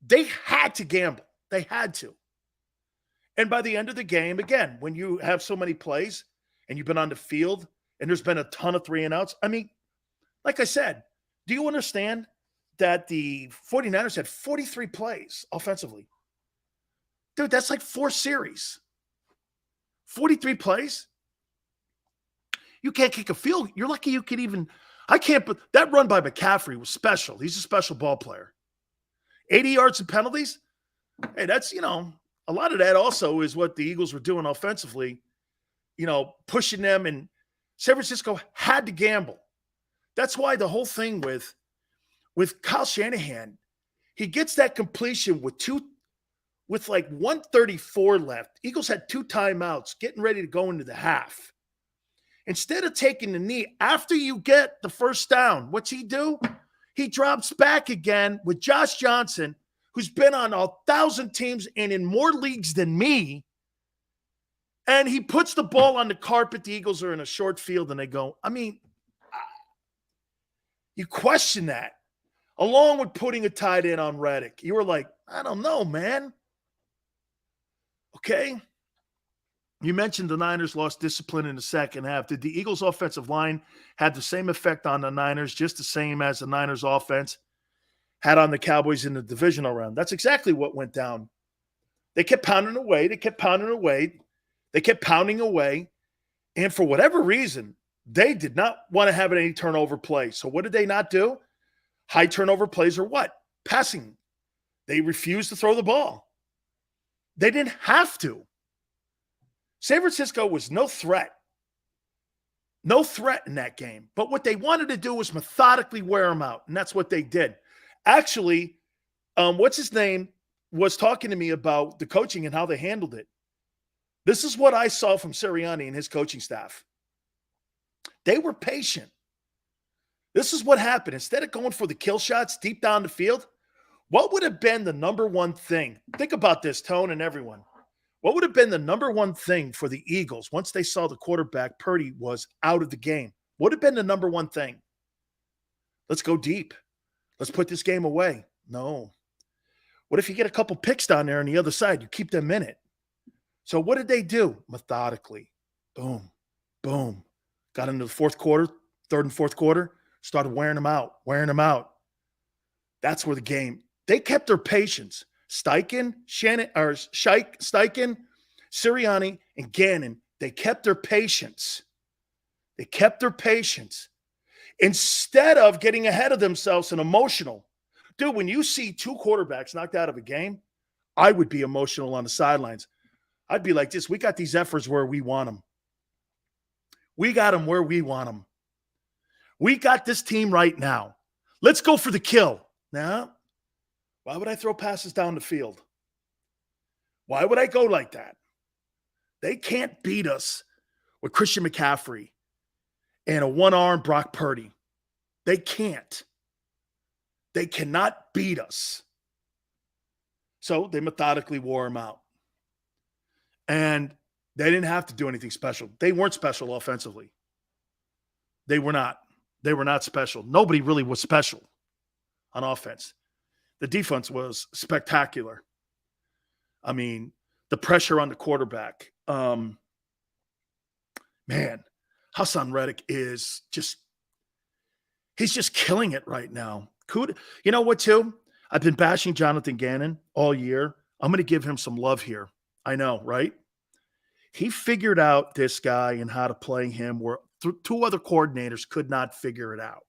they had to gamble. They had to. And by the end of the game, again, when you have so many plays and you've been on the field and there's been a ton of 3 and outs, I mean, like I said, do you understand that the 49ers had 43 plays offensively? Dude, that's like 4 series. 43 plays? You can't kick a field. You're lucky you could even – I can't – but that run by McCaffrey was special. He's a special ball player. 80 yards and penalties? Hey, that's, a lot of that also is what the Eagles were doing offensively, pushing them. And San Francisco had to gamble. That's why the whole thing with Kyle Shanahan, he gets that completion with like 134 left. Eagles had 2 timeouts, getting ready to go into the half. Instead of taking the knee after you get the first down, what's he do? He drops back again with Josh Johnson, who's been on 1,000 teams and in more leagues than me. And he puts the ball on the carpet. The Eagles are in a short field and they go, I mean, you question that. Along with putting a tight end on Reddick. You were like, I don't know, man. Okay. You mentioned the Niners lost discipline in the second half. Did the Eagles' offensive line have the same effect on the Niners, just the same as the Niners' offense had on the Cowboys in the divisional round? That's exactly what went down. They kept pounding away. They kept pounding away. And for whatever reason, they did not want to have any turnover play. So what did they not do? High turnover plays are what? Passing. They refused to throw the ball. They didn't have to. San Francisco was no threat. No threat in that game. But what they wanted to do was methodically wear them out, and that's what they did. Actually, what's his name was talking to me about the coaching and how they handled it. This is what I saw from Sirianni and his coaching staff. They were patient. This is what happened. Instead of going for the kill shots deep down the field, what would have been the number one thing? Think about this, Tone and everyone. What would have been the number one thing for the Eagles once they saw the quarterback, Purdy, was out of the game? What would have been the number one thing? Let's go deep. Let's put this game away. No. What if you get a couple picks down there on the other side? You keep them in it. So what did they do? Methodically. Boom. Boom. Got into the fourth quarter, third and fourth quarter, started wearing them out. That's where the game. They kept their patience. Steichen, Sirianni, and Gannon, they kept their patience. Instead of getting ahead of themselves and emotional. Dude, when you see 2 quarterbacks knocked out of a game, I would be emotional on the sidelines. I'd be like this. We got these efforts where we want them. We got them where we want them. We got this team right now. Let's go for the kill. Now, why would I throw passes down the field? Why would I go like that? They can't beat us with Christian McCaffrey and a one-arm Brock Purdy. They can't. They cannot beat us. So they methodically wore him out. And they didn't have to do anything special. They weren't special offensively. They were not. They were not special. Nobody really was special on offense. The defense was spectacular. I mean, the pressure on the quarterback. Man, Hassan Reddick is he's just killing it right now. You know what, too? I've been bashing Jonathan Gannon all year. I'm going to give him some love here. I know, right? He figured out this guy and how to play him where two other coordinators could not figure it out.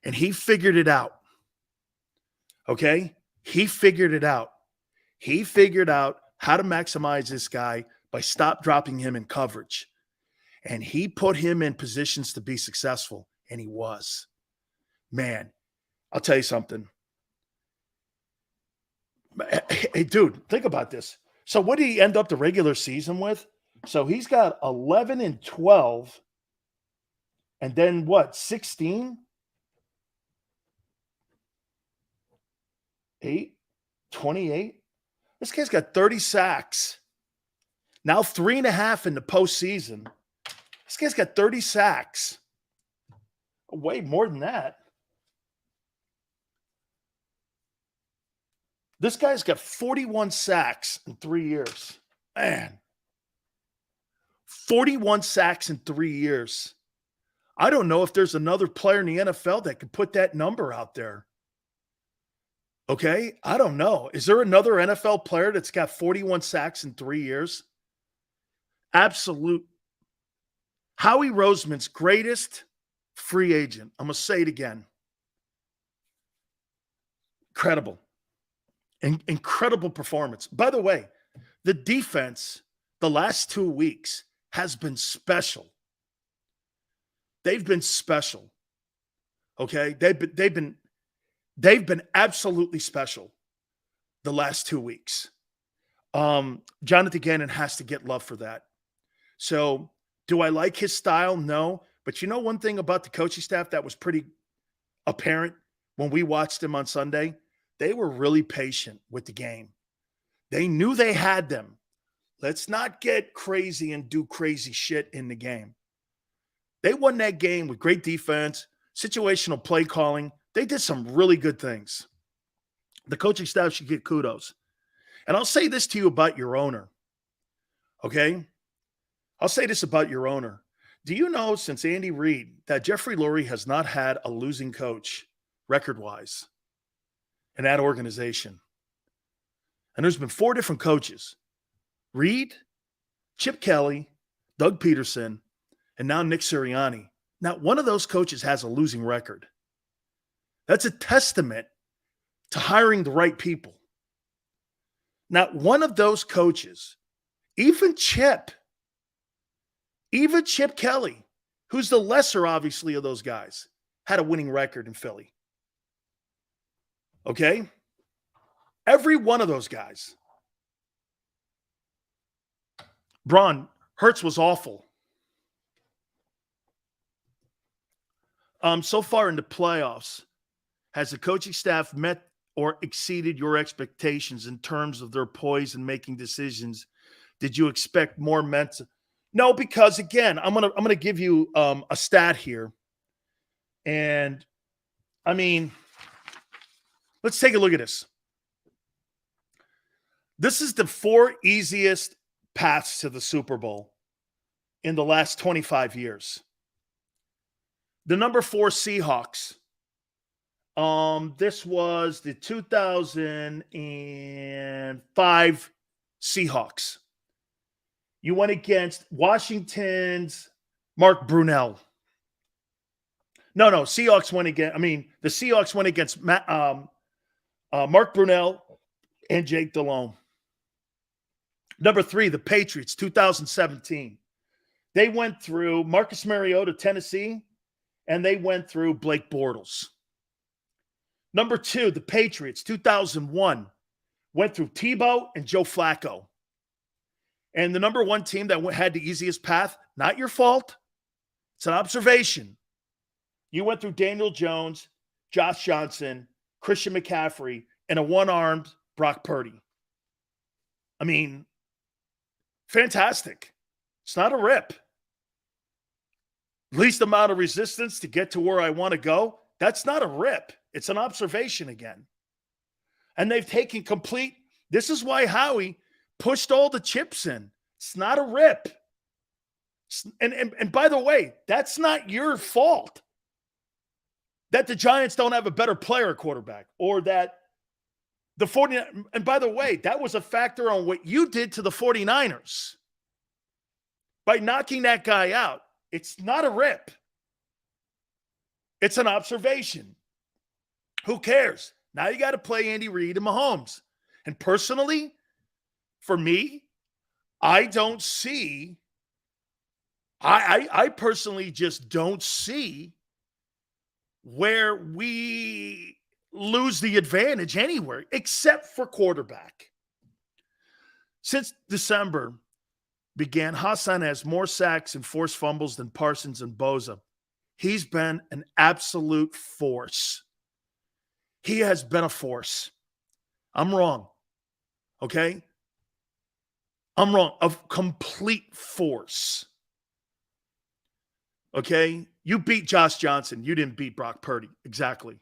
And he figured it out. Okay? He figured it out. He figured out how to maximize this guy by stop dropping him in coverage. And he put him in positions to be successful, and he was. Man, I'll tell you something. Hey, dude, think about this. So what did he end up the regular season with? So he's got 11-12, and then what, 16? 8? 28? This guy's got 30 sacks. Now 3.5 in the postseason. This guy's got 30 sacks. Way more than that. This guy's got 41 sacks in 3 years. Man. 41 sacks in 3 years. I don't know if there's another player in the NFL that could put that number out there. Okay? I don't know. Is there another NFL player that's got 41 sacks in 3 years? Absolute. Howie Roseman's greatest free agent. I'm going to say it again. Incredible. Incredible performance. By the way, the defense the last 2 weeks has been special. They've been special. Okay? They've been absolutely special the last 2 weeks. Jonathan Gannon has to get love for that. So, do I like his style? No. But you know one thing about the coaching staff that was pretty apparent when we watched him on Sunday? They were really patient with the game. They knew they had them. Let's not get crazy and do crazy shit in the game. They won that game with great defense, situational play calling. They did some really good things. The coaching staff should get kudos. And I'll say this to you about your owner. Okay? I'll say this about your owner. Do you know since Andy Reid that Jeffrey Lurie has not had a losing coach record-wise in that organization? And there's been 4 different coaches. Reid, Chip Kelly, Doug Peterson, and now Nick Sirianni. Not one of those coaches has a losing record. That's a testament to hiring the right people. Not one of those coaches, even Chip Kelly, who's the lesser, obviously, of those guys, had a winning record in Philly. Okay? Every one of those guys. Braun, Hurts was awful. So far in the playoffs, has the coaching staff met or exceeded your expectations in terms of their poise in making decisions? Did you expect more mental? No, because again, I'm gonna give you a stat here, and I mean, let's take a look at this. This is the 4 easiest paths to the Super Bowl in the last 25 years. The number 4 Seahawks. This was the 2005 Seahawks. You went against Washington's Mark Brunell. No, Seahawks went against, the Seahawks went against Mark Brunell and Jake Delhomme. Number 3, the Patriots, 2017. They went through Marcus Mariota, Tennessee, and they went through Blake Bortles. Number 2, the Patriots, 2001, went through Tebow and Joe Flacco. And the number 1 team that had the easiest path, not your fault, it's an observation. You went through Daniel Jones, Josh Johnson, Christian McCaffrey, and a one-armed Brock Purdy. Fantastic. It's not a rip. Least amount of resistance to get to where I want to go. That's not a rip. It's an observation again. And they've taken complete. This is why Howie pushed all the chips in. It's not a rip. And by the way, that's not your fault that the Giants don't have a better player quarterback, or that the 49ers, and by the way, that was a factor on what you did to the 49ers by knocking that guy out. It's not a rip. It's an observation. Who cares? Now you got to play Andy Reid and Mahomes. And personally, for me, I don't see, I personally just don't see where we lose the advantage anywhere except for quarterback. Since December began, Hassan has more sacks and forced fumbles than Parsons and Bosa. He's been an absolute force. He has been a force. I'm wrong. Okay? I'm wrong. A complete force. Okay? You beat Josh Johnson. You didn't beat Brock Purdy. Exactly.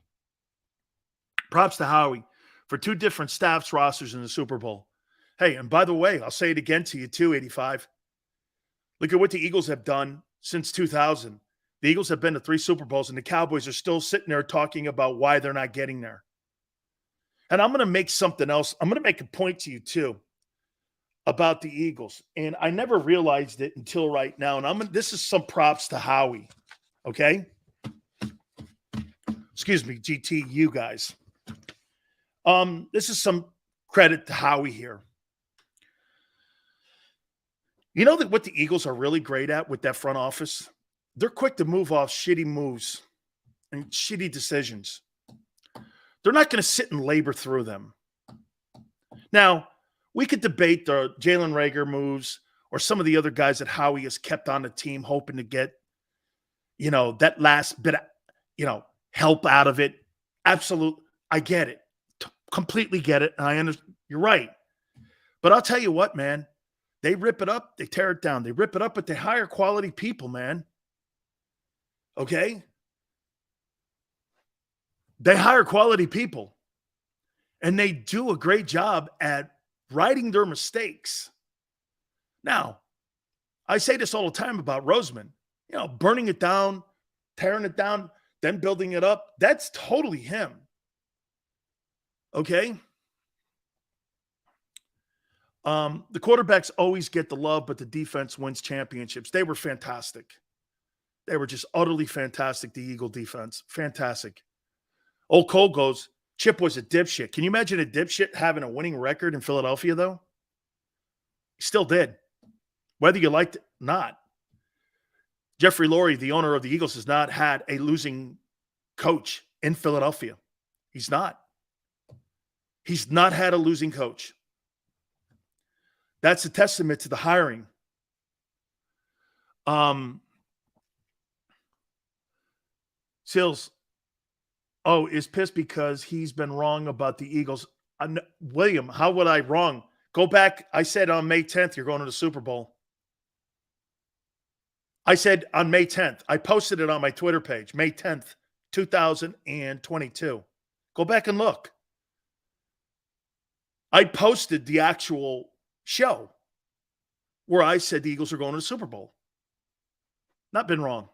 Props to Howie for 2 different staffs rosters in the Super Bowl. Hey, and by the way, I'll say it again to you too, 85. Look at what the Eagles have done since 2000. The Eagles have been to 3 Super Bowls, and the Cowboys are still sitting there talking about why they're not getting there. And I'm going to make something else. I'm going to make a point to you too about the Eagles. And I never realized it until right now. And this is some props to Howie. Okay? Excuse me, GT, you guys. This is some credit to Howie here. You know that what the Eagles are really great at with that front office? They're quick to move off shitty moves and shitty decisions. They're not going to sit and labor through them. Now, we could debate the Jalen Reagor moves or some of the other guys that Howie has kept on the team hoping to get, that last bit of, help out of it. Absolutely. I get it. Completely get it. And I understand. You're right. But I'll tell you what, man. They rip it up. They tear it down. They rip it up, but they hire quality people, man. Okay? They hire quality people. And they do a great job at righting their mistakes. Now, I say this all the time about Roseman. Burning it down, tearing it down, then building it up. That's totally him. Okay? The quarterbacks always get the love, but the defense wins championships. They were fantastic. They were just utterly fantastic, the Eagle defense. Fantastic. Old Cole goes, Chip was a dipshit. Can you imagine a dipshit having a winning record in Philadelphia, though? He still did. Whether you liked it or not. Jeffrey Lurie, the owner of the Eagles, has not had a losing coach in Philadelphia. He's not. He's not had a losing coach. That's a testament to the hiring. Sills, is pissed because he's been wrong about the Eagles. William, how would I wrong? Go back. I said on May 10th, you're going to the Super Bowl. I said on May 10th. I posted it on my Twitter page, May 10th, 2022. Go back and look. I posted the actual show where I said the Eagles are going to the Super Bowl. Not been wrong.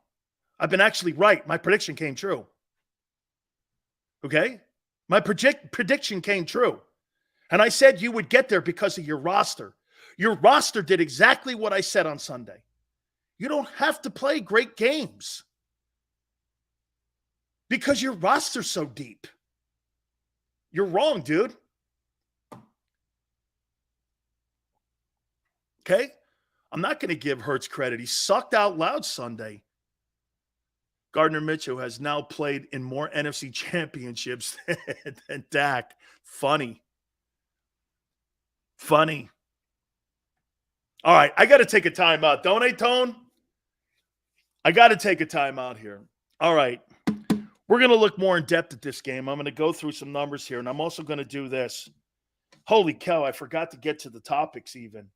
I've been actually right. My prediction came true. Okay? My prediction came true. And I said you would get there because of your roster. Your roster did exactly what I said on Sunday. You don't have to play great games because your roster's so deep. You're wrong, dude. Okay? I'm not going to give Hurts credit. He sucked out loud Sunday. Gardner Minshew has now played in more NFC championships than Dak. Funny. All right, I got to take a timeout. Don't I, Tone? I got to take a timeout here. All right. We're going to look more in depth at this game. I'm going to go through some numbers here, and I'm also going to do this. Holy cow, I forgot to get to the topics even.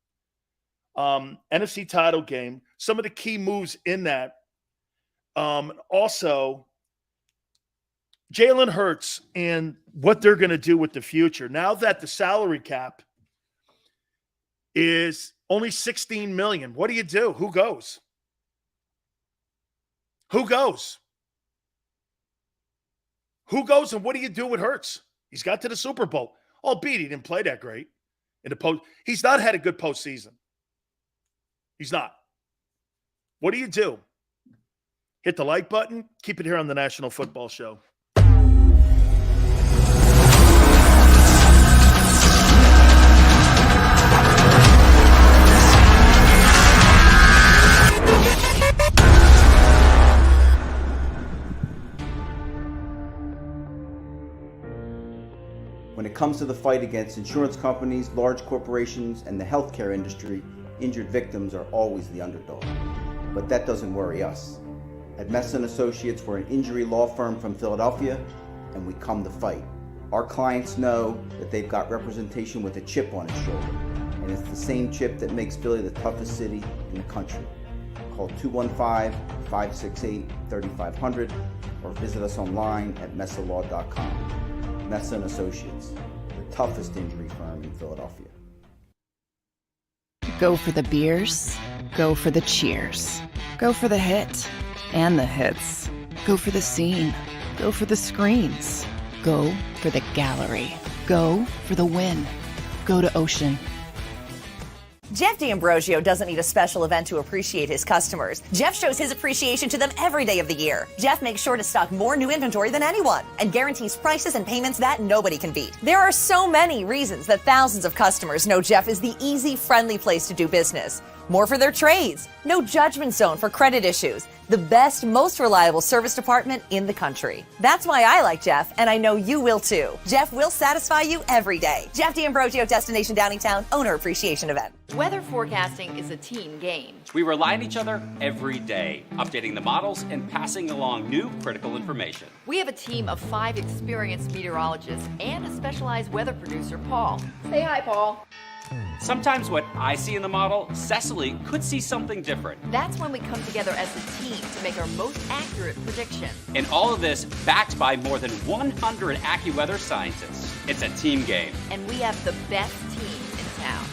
NFC title game, some of the key moves in that. Also, Jalen Hurts and what they're going to do with the future. Now that the salary cap is only $16 million, what do you do? Who goes? Who goes? Who goes and what do you do with Hurts? He's got to the Super Bowl. Albeit he didn't play that great in the post. He's not had a good postseason. He's not. What do you do? Hit the like button. Keep it here on the National Football Show. When it comes to the fight against insurance companies, large corporations, and the healthcare industry, injured victims are always the underdog. But that doesn't worry us. At Messa & Associates, we're an injury law firm from Philadelphia, and we come to fight. Our clients know that they've got representation with a chip on its shoulder, and it's the same chip that makes Philly the toughest city in the country. Call 215-568-3500 or visit us online at messalaw.com. Messa & Associates, the toughest injury firm in Philadelphia. Go for the beers, go for the cheers, go for the hit and the hits, go for the scene, go for the screens, go for the gallery, go for the win, go to Ocean. Jeff D'Ambrosio doesn't need a special event to appreciate his customers. Jeff shows his appreciation to them every day of the year. Jeff makes sure to stock more new inventory than anyone and guarantees prices and payments that nobody can beat. There are so many reasons that thousands of customers know Jeff is the easy, friendly place to do business. More for their trades, no judgment zone for credit issues, the best, most reliable service department in the country. That's why I like Jeff, and I know you will too. Jeff will satisfy you every day. Jeff D'Ambrosio, Destination Downingtown, Owner Appreciation Event. Weather forecasting is a team game. We rely on each other every day, updating the models and passing along new critical information. We have a team of 5 experienced meteorologists and a specialized weather producer, Paul. Say hi, Paul. Sometimes what I see in the model, Cecily could see something different. That's when we come together as a team to make our most accurate prediction. And all of this backed by more than 100 AccuWeather scientists. It's a team game. And we have the best team in town.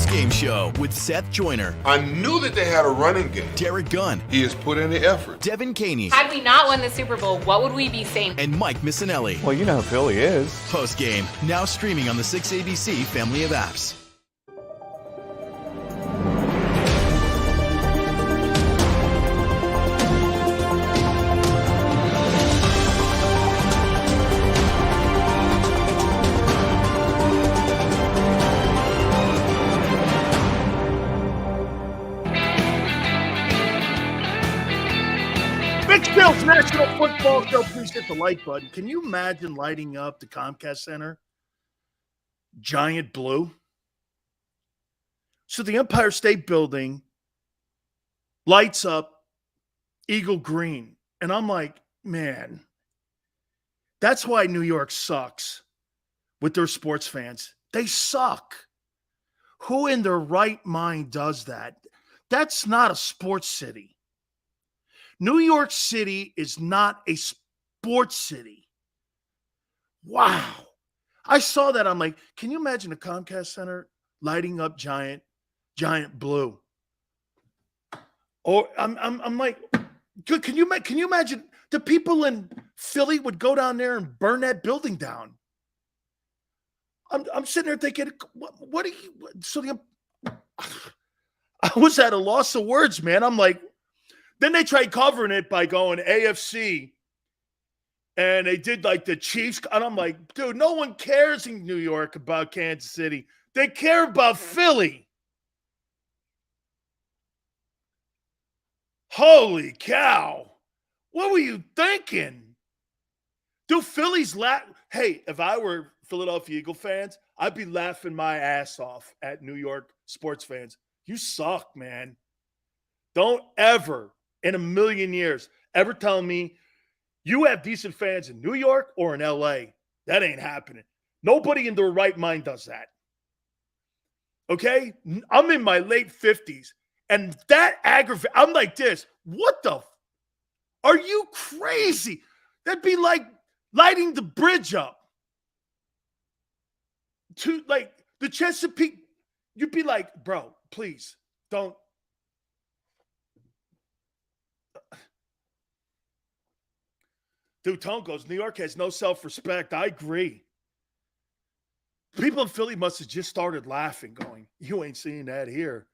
Game Show with Seth Joyner. I knew that they had a running game. Derek Gunn. He has put in the effort. Devin Caney. Had we not won the Super Bowl, what would we be saying? And Mike Missinelli. Well, you know who Philly is. Post game, now streaming on the 6ABC family of apps. Bill's National Football Show. Please hit the like button. Can you imagine lighting up the Comcast Center? Giant blue. So the Empire State Building lights up eagle green. And I'm like, man, that's why New York sucks with their sports fans. They suck. Who in their right mind does that? That's not a sports city. New York City is not a sports city. Wow. I saw that. I'm like, can you imagine the Comcast Center lighting up giant blue? Or I'm like, good. Can you imagine the people in Philly would go down there and burn that building down? I'm sitting there thinking, what are you? So I was at a loss of words, man. I'm like, then they tried covering it by going AFC, and they did like the Chiefs. And I'm like, dude, no one cares in New York about Kansas City. They care about Philly. Holy cow. What were you thinking? Do Phillies laugh? Hey, if I were Philadelphia Eagle fans, I'd be laughing my ass off at New York sports fans. You suck, man. Don't ever, in a million years, ever tell me you have decent fans in New York or in LA. That ain't happening. Nobody in their right mind does that. Okay? I'm in my late 50s, and that aggravates. I'm like this. What the? Are you crazy? That'd be like lighting the bridge up to like the Chesapeake. You'd be like, bro, please don't. Dude, Tone goes, New York has no self-respect. I agree. People in Philly must have just started laughing, going, you ain't seeing that here.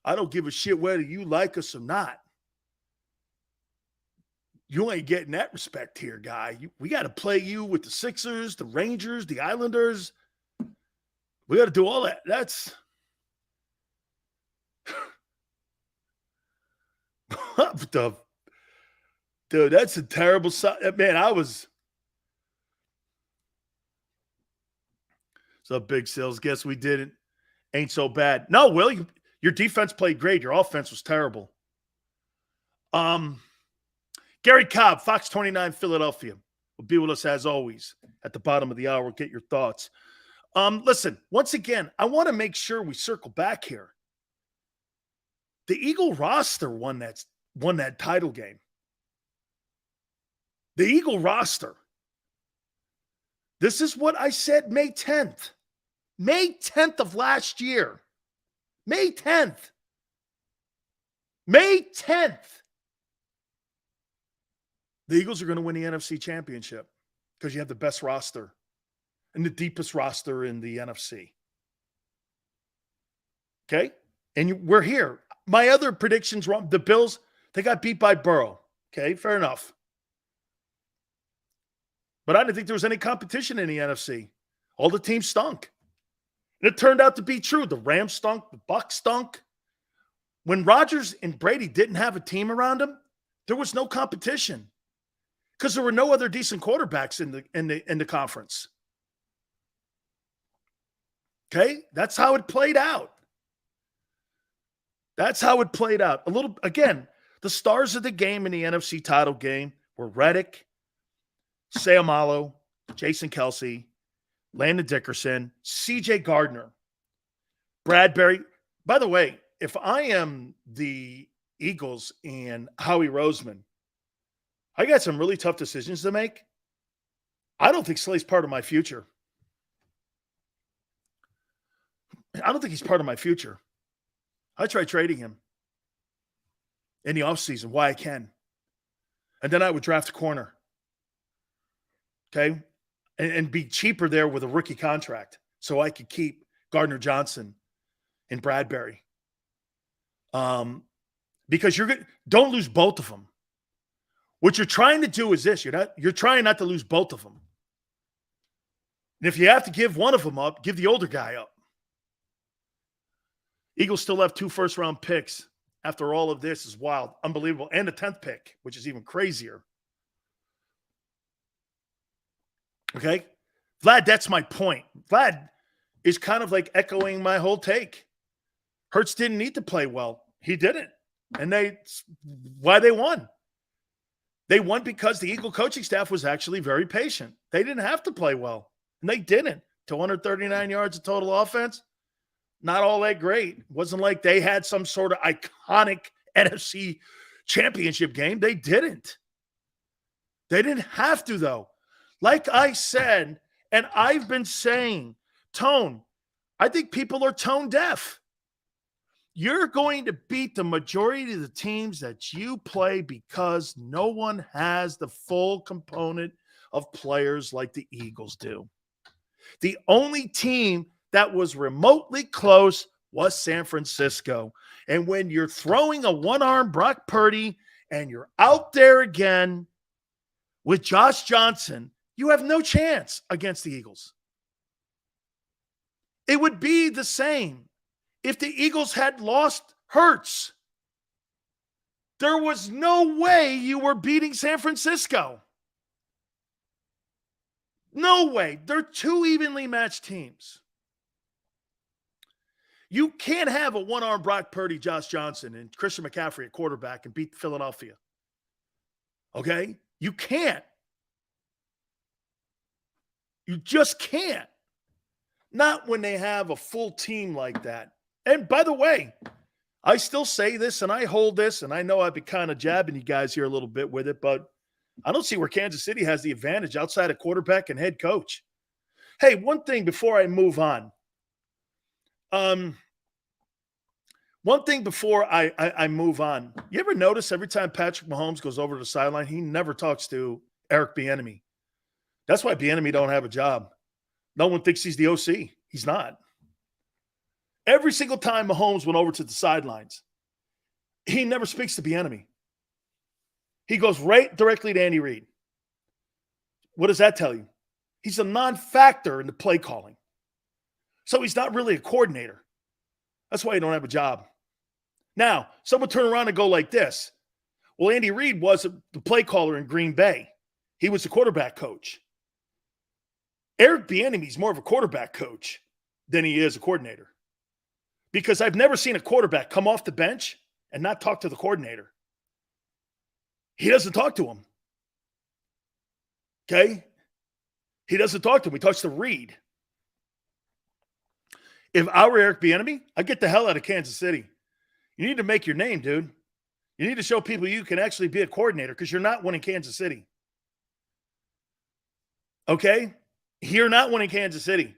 I don't give a shit whether you like us or not. You ain't getting that respect here, guy. We got to play you with the Sixers, the Rangers, the Islanders. We got to do all that. That's dude, that's a terrible man. What's up, Big Sills? Guess we didn't. Ain't so bad. No, Will, your defense played great. Your offense was terrible. Gary Cobb, Fox 29, Philadelphia, will be with us as always at the bottom of the hour. We'll get your thoughts. Listen, once again, I want to make sure we circle back here. The Eagle roster won that title game. The Eagle roster. This is what I said May 10th. May 10th of last year. May 10th. May 10th. The Eagles are going to win the NFC Championship because you have the best roster and the deepest roster in the NFC. Okay? And we're here. My other predictions wrong. The Bills, they got beat by Burrow. Okay, fair enough. But I didn't think there was any competition in the NFC. All the teams stunk. And it turned out to be true. The Rams stunk. The Bucs stunk. When Rodgers and Brady didn't have a team around them, there was no competition because there were no other decent quarterbacks in the conference. Okay? That's how it played out. That's how it played out. Again, the stars of the game in the NFC title game were Reddick, Sayamalo, Jason Kelsey, Landon Dickerson, C.J. Gardner, Bradbury. By the way, if I am the Eagles and Howie Roseman, I got some really tough decisions to make. I don't think Slay's part of my future. I don't think he's part of my future. I try trading him in the offseason, why I can. And then I would draft a corner. Okay? And be cheaper there with a rookie contract so I could keep Gardner Johnson and Bradbury. Because don't lose both of them. What you're trying to do is this. You're trying not to lose both of them. And if you have to give one of them up, give the older guy up. Eagles still have 2 first-round picks after all of this is wild, unbelievable, and a 10th pick, which is even crazier. Okay? Vlad, that's my point. Vlad is kind of like echoing my whole take. Hurts didn't need to play well. He didn't. And why they won? They won because the Eagle coaching staff was actually very patient. They didn't have to play well, and they didn't. 239 yards of total offense, not all that great. It wasn't like they had some sort of iconic NFC championship game. They didn't. They didn't have to, though. Like I said, and I've been saying, Tone, I think people are tone deaf. You're going to beat the majority of the teams that you play because no one has the full component of players like the Eagles do. The only team that was remotely close was San Francisco. And when you're throwing a one-arm Brock Purdy and you're out there again with Josh Johnson, you have no chance against the Eagles. It would be the same if the Eagles had lost Hurts. There was no way you were beating San Francisco. No way. They're two evenly matched teams. You can't have a one-arm Brock Purdy, Josh Johnson, and Christian McCaffrey at quarterback and beat Philadelphia. Okay? You can't. You just can't. Not when they have a full team like that. And by the way, I still say this and I hold this, and I know I've been kind of jabbing you guys here a little bit with it, but I don't see where Kansas City has the advantage outside of quarterback and head coach. Hey, one thing before I move on. One thing before I move on. You ever notice every time Patrick Mahomes goes over to the sideline, he never talks to Eric Bieniemy? That's why Bieniemy don't have a job. No one thinks he's the OC. He's not. Every single time Mahomes went over to the sidelines, he never speaks to Bieniemy. He goes right directly to Andy Reid. What does that tell you? He's a non-factor in the play calling. So he's not really a coordinator. That's why he don't have a job. Now, someone turn around and go like this. Well, Andy Reid was the play caller in Green Bay. He was the quarterback coach. Eric Bieniemy is more of a quarterback coach than he is a coordinator. Because I've never seen a quarterback come off the bench and not talk to the coordinator. He doesn't talk to him. Okay? He doesn't talk to him. He talks to Reid. If I were Eric Bieniemy, I'd get the hell out of Kansas City. You need to make your name, dude. You need to show people you can actually be a coordinator because you're not winning Kansas City. Okay? You're not winning Kansas City.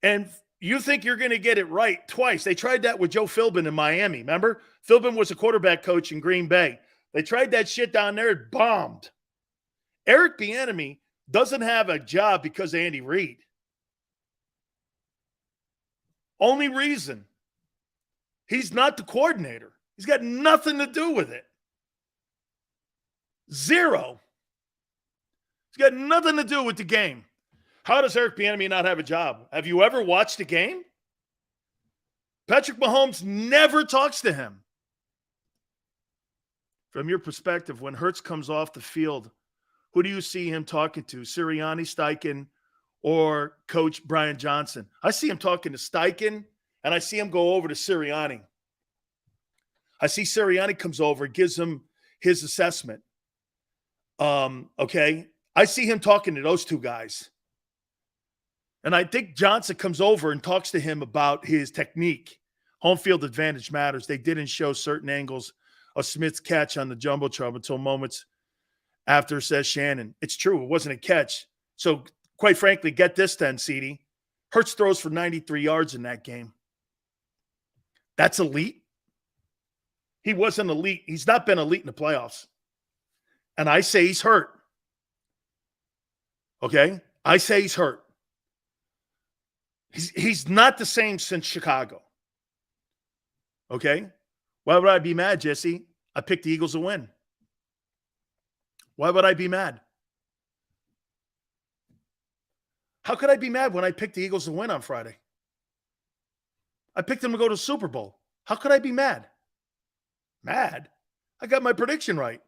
And you think you're going to get it right twice. They tried that with Joe Philbin in Miami. Remember? Philbin was a quarterback coach in Green Bay. They tried that shit down there. It bombed. Eric Bieniemy doesn't have a job because of Andy Reid. Only reason. He's not the coordinator. He's got nothing to do with it. Zero. He's got nothing to do with the game. How does Eric Bieniemy not have a job? Have you ever watched a game? Patrick Mahomes never talks to him. From your perspective, when Hurts comes off the field, who do you see him talking to? Sirianni, Steichen, or Coach Brian Johnson? I see him talking to Steichen, and I see him go over to Sirianni. I see Sirianni comes over, gives him his assessment. Okay? I see him talking to those two guys. And I think Johnson comes over and talks to him about his technique. Home field advantage matters. They didn't show certain angles of Smith's catch on the Jumbotron until moments after, says Shannon. It's true. It wasn't a catch. So, quite frankly, get this then, CD. Hurts throws for 93 yards in that game. That's elite. He wasn't elite. He's not been elite in the playoffs. And I say he's hurt. Okay? I say he's hurt. He's not the same since Chicago. Okay? Why would I be mad, Jesse? I picked the Eagles to win. Why would I be mad? How could I be mad when I picked the Eagles to win on Friday? I picked them to go to the Super Bowl. How could I be mad? Mad? I got my prediction right.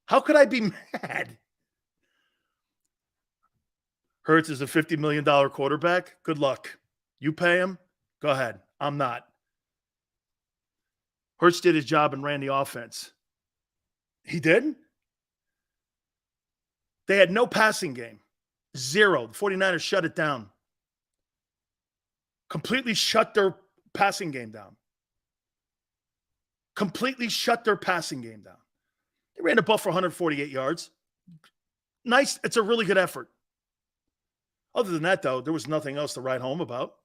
How could I be mad? Hurts is a $50 million quarterback. Good luck. You pay him? Go ahead. I'm not. Hurts did his job and ran the offense. He did? They had no passing game. Zero. The 49ers shut it down. Completely shut their passing game down. Completely shut their passing game down. They ran the ball for 148 yards. Nice. It's a really good effort. Other than that, though, there was nothing else to write home about.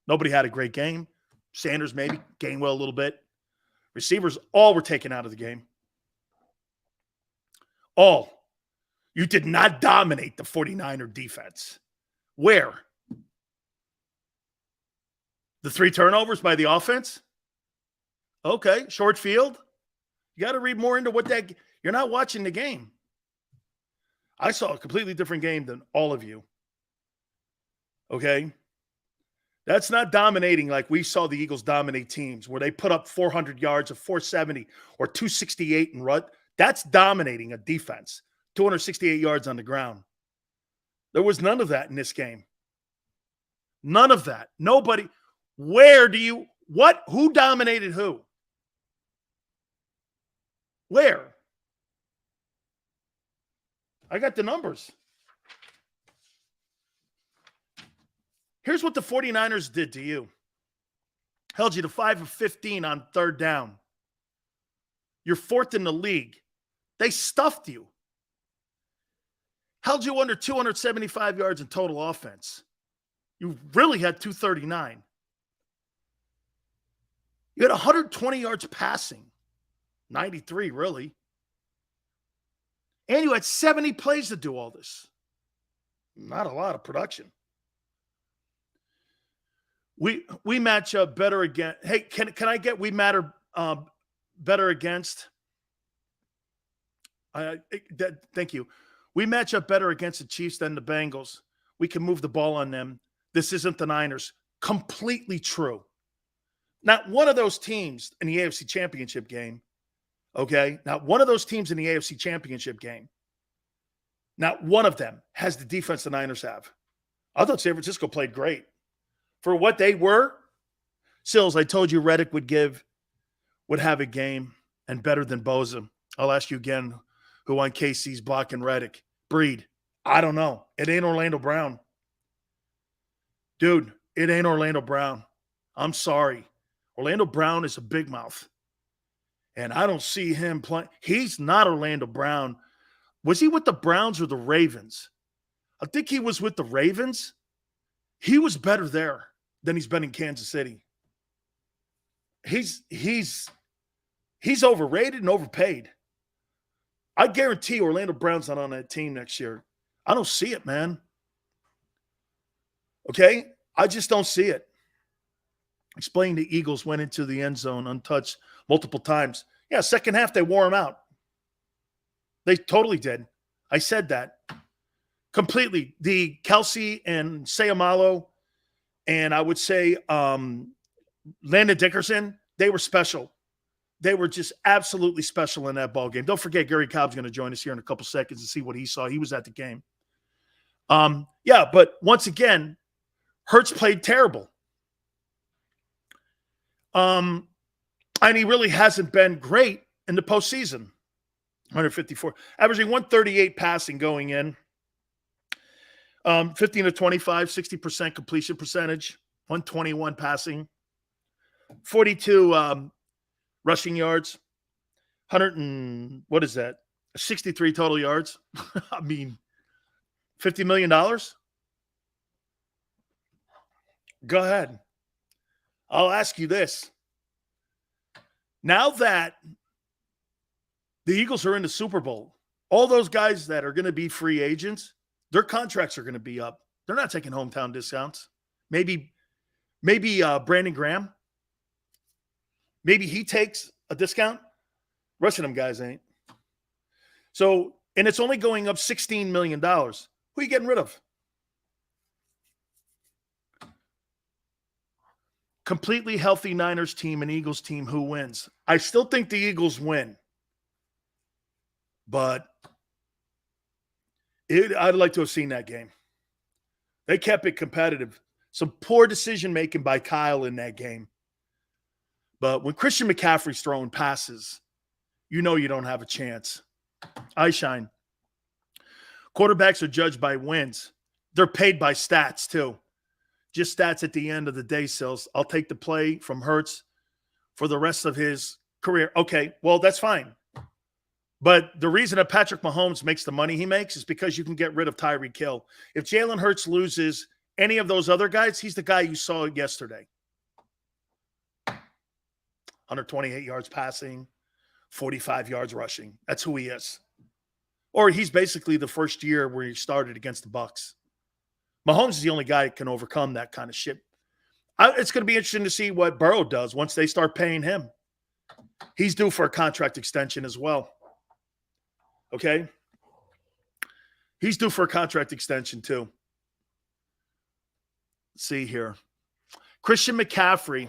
Nobody had a great game. Sanders maybe, Gainwell a little bit. Receivers all were taken out of the game. All. You did not dominate the 49er defense. Where? The 3 turnovers by the offense? Okay, short field. You got to read more into what that – you're not watching the game. I saw a completely different game than all of you. Okay? That's not dominating like we saw the Eagles dominate teams where they put up 400 yards or 470 or 268 and run. That's dominating a defense. 268 yards on the ground. There was none of that in this game. None of that. Nobody. Who dominated who? Where? I got the numbers. Here's what the 49ers did to you. Held you to 5 of 15 on third down. You're fourth in the league. They stuffed you. Held you under 275 yards in total offense. You really had 239. You had 120 yards passing. 93, really. And you had 70 plays to do all this. Not a lot of production. We match up better again. Hey, can I get we matter better against? Thank you. We match up better against the Chiefs than the Bengals. We can move the ball on them. This isn't the Niners. Completely true. Not one of those teams in the AFC Championship game. Okay? Not one of those teams in the AFC Championship game. Not one of them has the defense the Niners have. I thought San Francisco played great. For what they were, Sills, I told you Reddick would have a game and better than Bosa. I'll ask you again who on KC's blocking Reddick. Breed. I don't know. It ain't Orlando Brown. Dude, it ain't Orlando Brown. I'm sorry. Orlando Brown is a big mouth. And I don't see him playing. He's not Orlando Brown. Was he with the Browns or the Ravens? I think he was with the Ravens. He was better there than he's been in Kansas City. He's overrated and overpaid. I guarantee Orlando Brown's not on that team next year. I don't see it, man. Okay? I just don't see it. Explain the Eagles went into the end zone untouched multiple times. Yeah, second half they wore him out. They totally did. I said that. Completely. The Kelsey and Sayamalo and I would say Landon Dickerson, they were special. They were just absolutely special in that ball game. Don't forget, Gary Cobb's going to join us here in a couple seconds and see what he saw. He was at the game. Yeah, but once again, Hurts played terrible. And he really hasn't been great in the postseason. 154, averaging 138 passing going in. 15 to 25, 60% completion percentage, 121 passing, 42 rushing yards, 63 total yards. I mean, $50 million? Go ahead. I'll ask you this. Now that the Eagles are in the Super Bowl, all those guys that are going to be free agents, their contracts are going to be up. They're not taking hometown discounts. Maybe Brandon Graham. Maybe he takes a discount. The rest of them guys ain't. So, and it's only going up $16 million. Who are you getting rid of? Completely healthy Niners team and Eagles team, who wins? I still think the Eagles win. But I'd like to have seen that game. They kept it competitive. Some poor decision-making by Kyle in that game. But when Christian McCaffrey's throwing passes, you know you don't have a chance. I shine. Quarterbacks are judged by wins. They're paid by stats, too. Just stats at the end of the day, Sills. I'll take the play from Hurts for the rest of his career. Okay, well, that's fine. But the reason that Patrick Mahomes makes the money he makes is because you can get rid of Tyreek Hill. If Jalen Hurts loses any of those other guys, he's the guy you saw yesterday. 128 yards passing, 45 yards rushing. That's who he is. Or he's basically the first year where he started against the Bucs. Mahomes is the only guy that can overcome that kind of shit. It's going to be interesting to see what Burrow does once they start paying him. He's due for a contract extension as well. Okay? He's due for a contract extension too. Let's see here. Christian McCaffrey.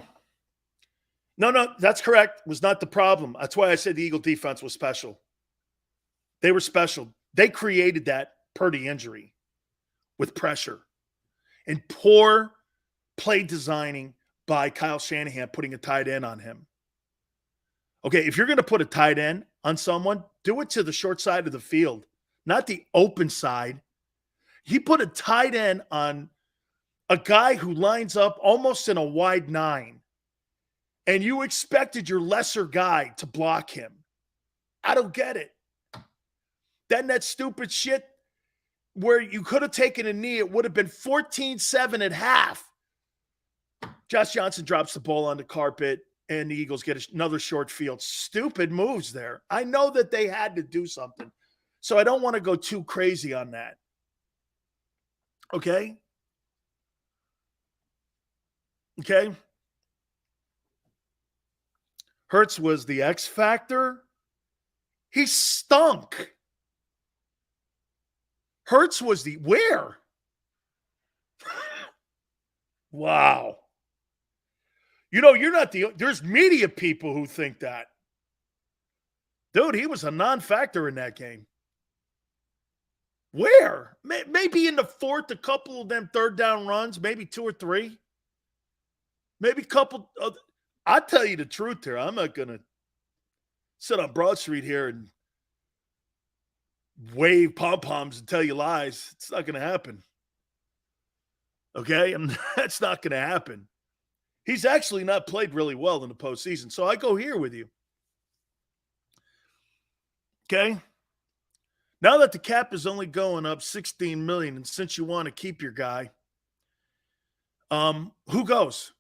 No, that's correct. Was not the problem. That's why I said the Eagle defense was special. They were special. They created that Purdy injury with pressure and poor play designing by Kyle Shanahan, putting a tight end on him. Okay, if you're going to put a tight end on someone, do it to the short side of the field, not the open side. He put a tight end on a guy who lines up almost in a wide 9, and you expected your lesser guy to block him. I don't get it. Then that stupid shit where you could have taken a knee, it would have been 14-7 at half. Josh Johnson drops the ball on the carpet, and the Eagles get another short field. Stupid moves there. I know that they had to do something, so I don't want to go too crazy on that. Okay? Okay? Hurts was the X factor. He stunk. Hurts was the where? Wow. You know, you're not there's media people who think that. Dude, he was a non-factor in that game. Where? Maybe in the fourth, a couple of them third down runs, maybe 2 or 3. Maybe a couple. I'll tell you the truth here. I'm not going to sit on Broad Street here and wave pom-poms and tell you lies. It's not going to happen. Okay? That's not going to happen. He's actually not played really well in the postseason. So I go here with you. Okay? Now that the cap is only going up $16 million, and since you want to keep your guy, who goes?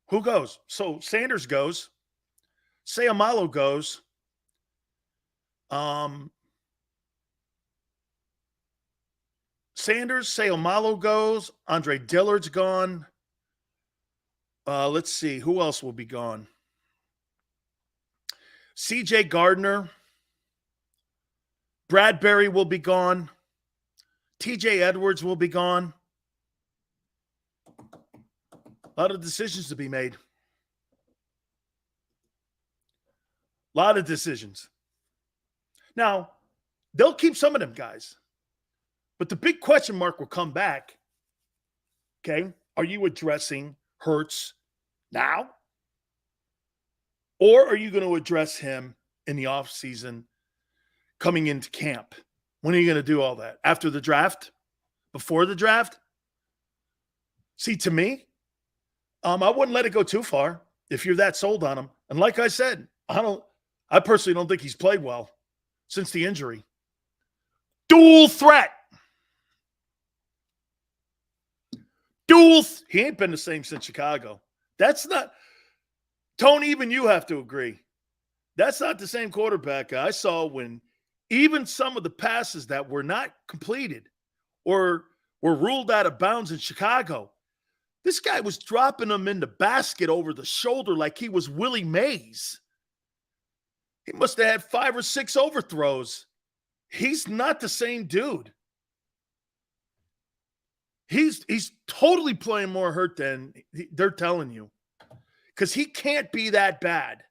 Who goes? So Sanders goes. Sayamalo goes. Sanders, Sayamalo goes. Andre Dillard's gone. Let's see. Who else will be gone? C.J. Gardner. Bradbury will be gone. T.J. Edwards will be gone. A lot of decisions to be made. A lot of decisions. Now, they'll keep some of them guys. But the big question mark will come back. Okay? Are you addressing Hurts now? Or are you going to address him in the offseason coming into camp? When are you going to do all that? After the draft? Before the draft? See, to me, I wouldn't let it go too far if you're that sold on him. And like I said, I personally don't think he's played well since the injury. Dual threat. He ain't been the same since Chicago. That's not – Tony, even you have to agree. That's not the same quarterback I saw when even some of the passes that were not completed or were ruled out of bounds in Chicago, this guy was dropping them in the basket over the shoulder like he was Willie Mays. He must have had 5 or 6 overthrows. He's not the same dude. He's totally playing more hurt than they're telling you. Because he can't be that bad.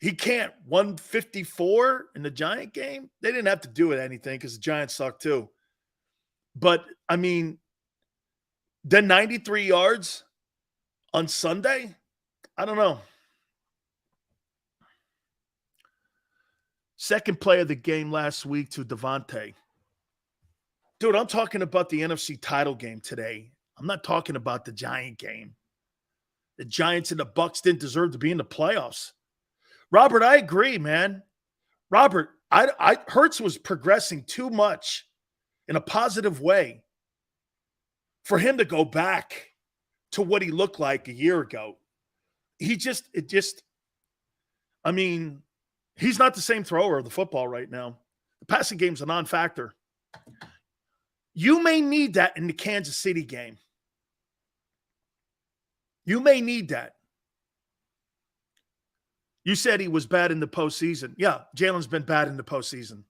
He can't. 154 in the Giant game? They didn't have to do it anything because the Giants suck too. But, I mean, then 93 yards on Sunday? I don't know. Second play of the game last week to Devontae. Dude, I'm talking about the NFC title game today. I'm not talking about the Giant game. The Giants and the Bucs didn't deserve to be in the playoffs. Robert, I agree, man. Robert, Hurts was progressing too much in a positive way for him to go back to what he looked like a year ago. He's not the same thrower of the football right now. The passing game's a non-factor. You may need that in the Kansas City game. You may need that. You said he was bad in the postseason. Yeah, Jalen's been bad in the postseason.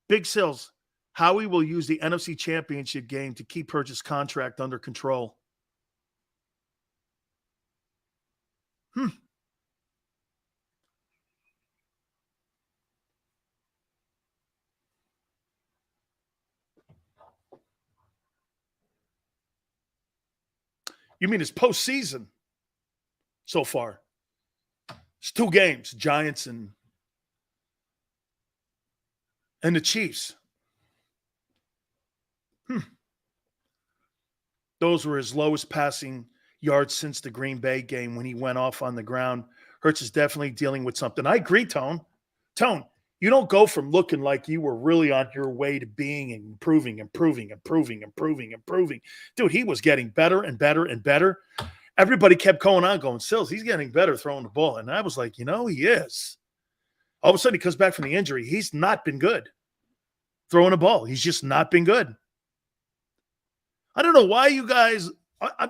Big Sills, Howie will use the NFC Championship game to keep Hurts' contract under control. You mean it's postseason so far? It's 2 games, Giants and the Chiefs. Those were his lowest passing yards since the Green Bay game when he went off on the ground. Hurts is definitely dealing with something. I agree, Tone. Tone, you don't go from looking like you were really on your way to being improving. Dude, he was getting better and better and better. Everybody kept going on, going, Sills, he's getting better throwing the ball. And I was like, he is. All of a sudden, he comes back from the injury. He's not been good throwing a ball. He's just not been good. I don't know why you guys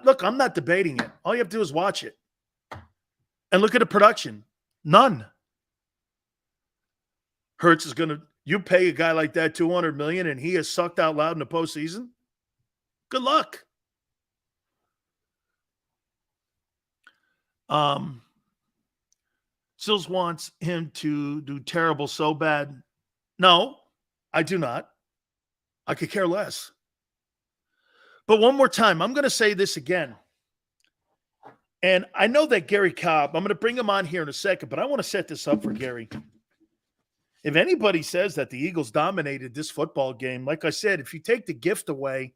look, I'm not debating it. All you have to do is watch it and look at the production. None. Hurts is going to – you pay a guy like that $200 million and he has sucked out loud in the postseason? Good luck. Sills wants him to do terrible so bad. No, I do not. I could care less. But one more time, I'm going to say this again. And I know that Gary Cobb, I'm going to bring him on here in a second, but I want to set this up for Gary. If anybody says that the Eagles dominated this football game, like I said, if you take the gift away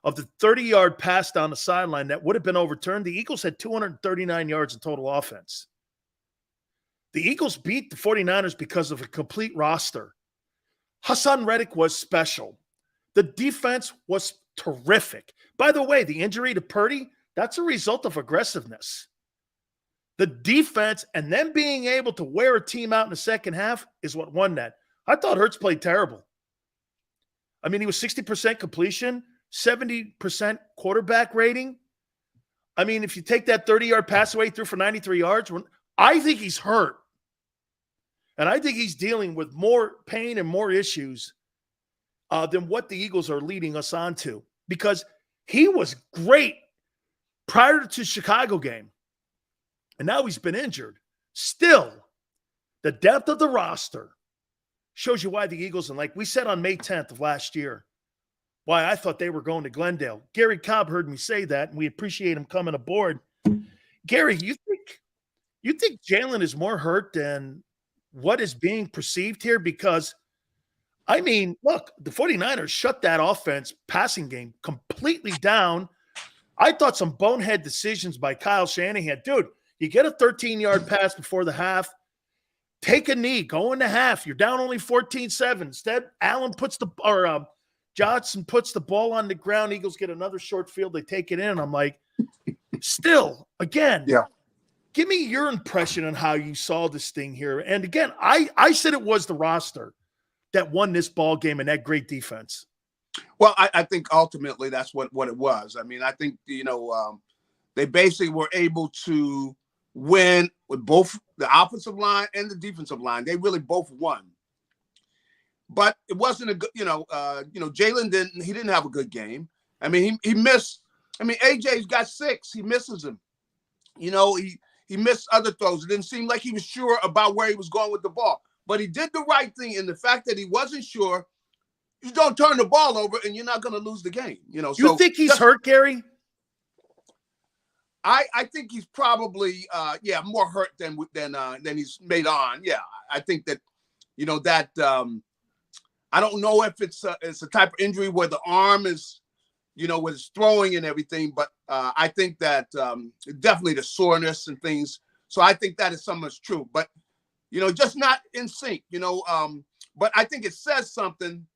of the 30-yard pass down the sideline that would have been overturned, the Eagles had 239 yards in total offense. The Eagles beat the 49ers because of a complete roster. Hassan Reddick was special. The defense was terrific. By the way, the injury to Purdy, that's a result of aggressiveness. The defense and them being able to wear a team out in the second half is what won that. I thought Hurts played terrible. I mean, he was 60% completion, 70% quarterback rating. I mean, if you take that 30-yard pass away through for 93 yards, I think he's hurt. And I think he's dealing with more pain and more issues than what the Eagles are leading us on to. Because he was great prior to the Chicago game. And now he's been injured. Still, the depth of the roster shows you why the Eagles, and like we said on May 10th of last year, why I thought they were going to Glendale. Gary Cobb heard me say that, and we appreciate him coming aboard. Gary, you think Jalen is more hurt than what is being perceived here? Because, I mean, look, the 49ers shut that offense passing game completely down. I thought some bonehead decisions by Kyle Shanahan. Dude, you get a 13-yard pass before the half, take a knee, go into half. You're down only 14-7. Instead, Johnson puts the ball on the ground. Eagles get another short field. They take it in. And I'm like, still, again, give me your impression on how you saw this thing here. And again, I said it was the roster that won this ball game and that great defense. Well, I think ultimately that's what it was. I mean, I think, they basically were able to win with both the offensive line and the defensive line. They really both won. But it wasn't a good, Jalen didn't have a good game. I mean, he missed. I mean, AJ's got 6. He misses them. He missed other throws. It didn't seem like he was sure about where he was going with the ball. But he did the right thing in the fact that he wasn't sure. You don't turn the ball over and you're not going to lose the game. You think he's hurt, Gary? I think he's probably more hurt than he's made on. Yeah, I think that I don't know if it's a type of injury where the arm is with his throwing and everything, but I think that definitely the soreness and things. So I think that is somewhat true, but just not in sync. But I think it says something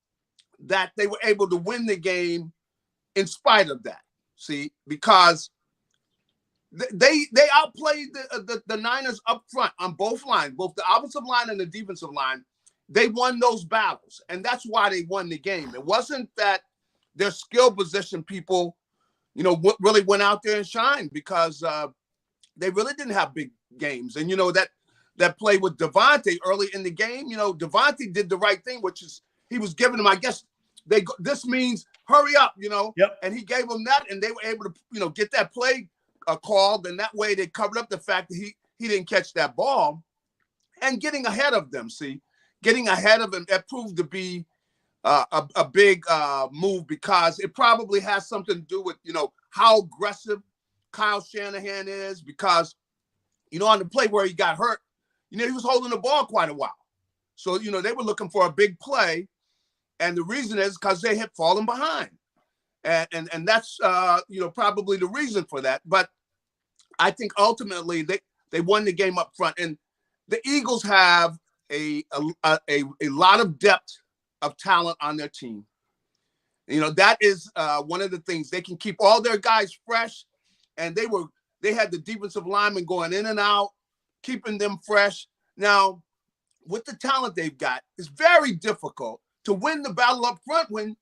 that they were able to win the game in spite of that. See, because they outplayed the Niners up front on both lines, both the offensive line and the defensive line. They won those battles, and that's why they won the game. It wasn't that their skill position people, really went out there and shined because they really didn't have big games. And, that play with Devontae early in the game, Devontae did the right thing, which is he was giving them, I guess this means hurry up, Yep. And he gave them that, and they were able to, get that play called, and that way they covered up the fact that he didn't catch that ball. And getting ahead of them, getting ahead of them, that proved to be a big move, because it probably has something to do with, how aggressive Kyle Shanahan is, because, on the play where he got hurt, he was holding the ball quite a while. So, they were looking for a big play. And the reason is because they had fallen behind. And that's, probably the reason for that. But I think ultimately they won the game up front. And the Eagles have a lot of depth of talent on their team. That is one of the things. They can keep all their guys fresh, and they had the defensive linemen going in and out, keeping them fresh. Now, with the talent they've got, it's very difficult to win the battle up front when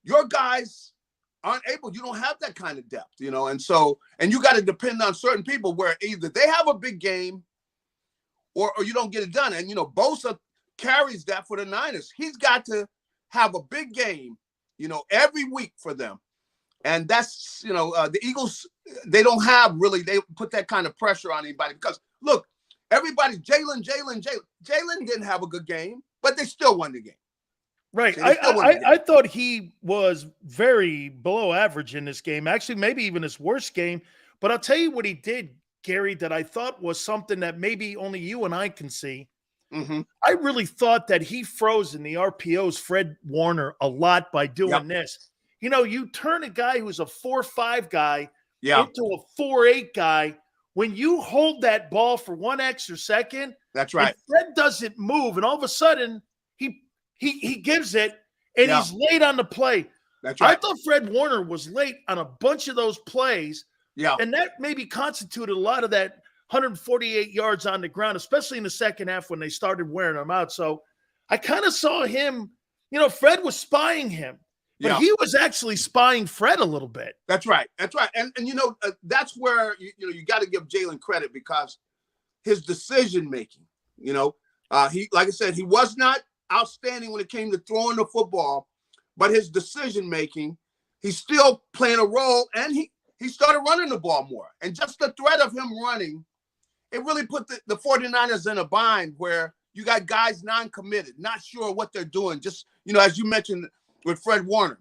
your guys aren't able. You don't have that kind of depth, and you got to depend on certain people where either they have a big game or you don't get it done. And, Bosa carries that for the Niners. He's got to have a big game, every week for them. And that's, the Eagles, they don't have really, they put that kind of pressure on anybody, because look, everybody, Jalen didn't have a good game, but they still won the game. Right. I thought he was very below average in this game, actually, maybe even his worst game. But I'll tell you what he did, Gary, that I thought was something that maybe only you and I can see. Mm-hmm. I really thought that he froze in the RPOs Fred Warner a lot by doing this. You turn a guy who's a 4.5 guy into a 4.8 guy. When you hold that ball for one extra second, that's right. Fred doesn't move, and all of a sudden he gives it, and he's late on the play. That's right. I thought Fred Warner was late on a bunch of those plays. Yeah. And that maybe constituted a lot of that 148 yards on the ground, especially in the second half when they started wearing him out. So I kind of saw him, Fred was spying him, but he was actually spying Fred a little bit. That's right. That's right. And that's where, you got to give Jalen credit, because his decision-making, he, like I said, he was not outstanding when it came to throwing the football, but his decision-making, he's still playing a role, and he started running the ball more. And just the threat of him running, it really put the 49ers in a bind where you got guys non-committed, not sure what they're doing. Just, as you mentioned with Fred Warner.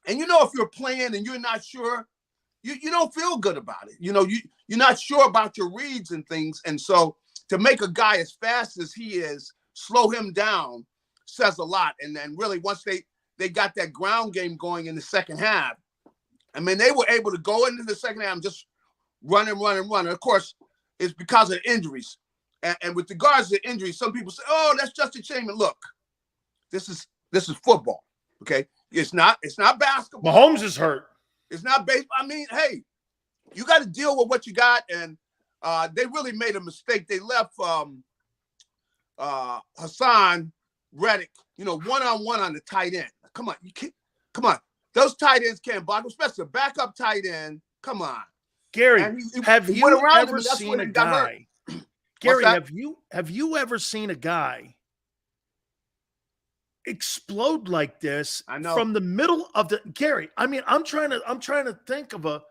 And, if you're playing and you're not sure, you don't feel good about it. You're not sure about your reads and things. And so to make a guy as fast as he is, slow him down, says a lot. And then really once they got that ground game going in the second half, I mean, they were able to go into the second half and just run. Of course, it's because of injuries. And with regards to injuries, some people say, oh, that's just a shame. And look, this is football, okay? It's not basketball. Mahomes is hurt. It's not baseball. I mean, hey, you got to deal with what you got. And they really made a mistake. They left Hassan Reddick, one-on-one on the tight end. Come on. Those tight ends can't block, especially a backup tight end. Come on. Gary, have you ever seen a guy? Gary, have you ever seen a guy explode like this from the middle of the Gary? I mean, I'm trying to think of a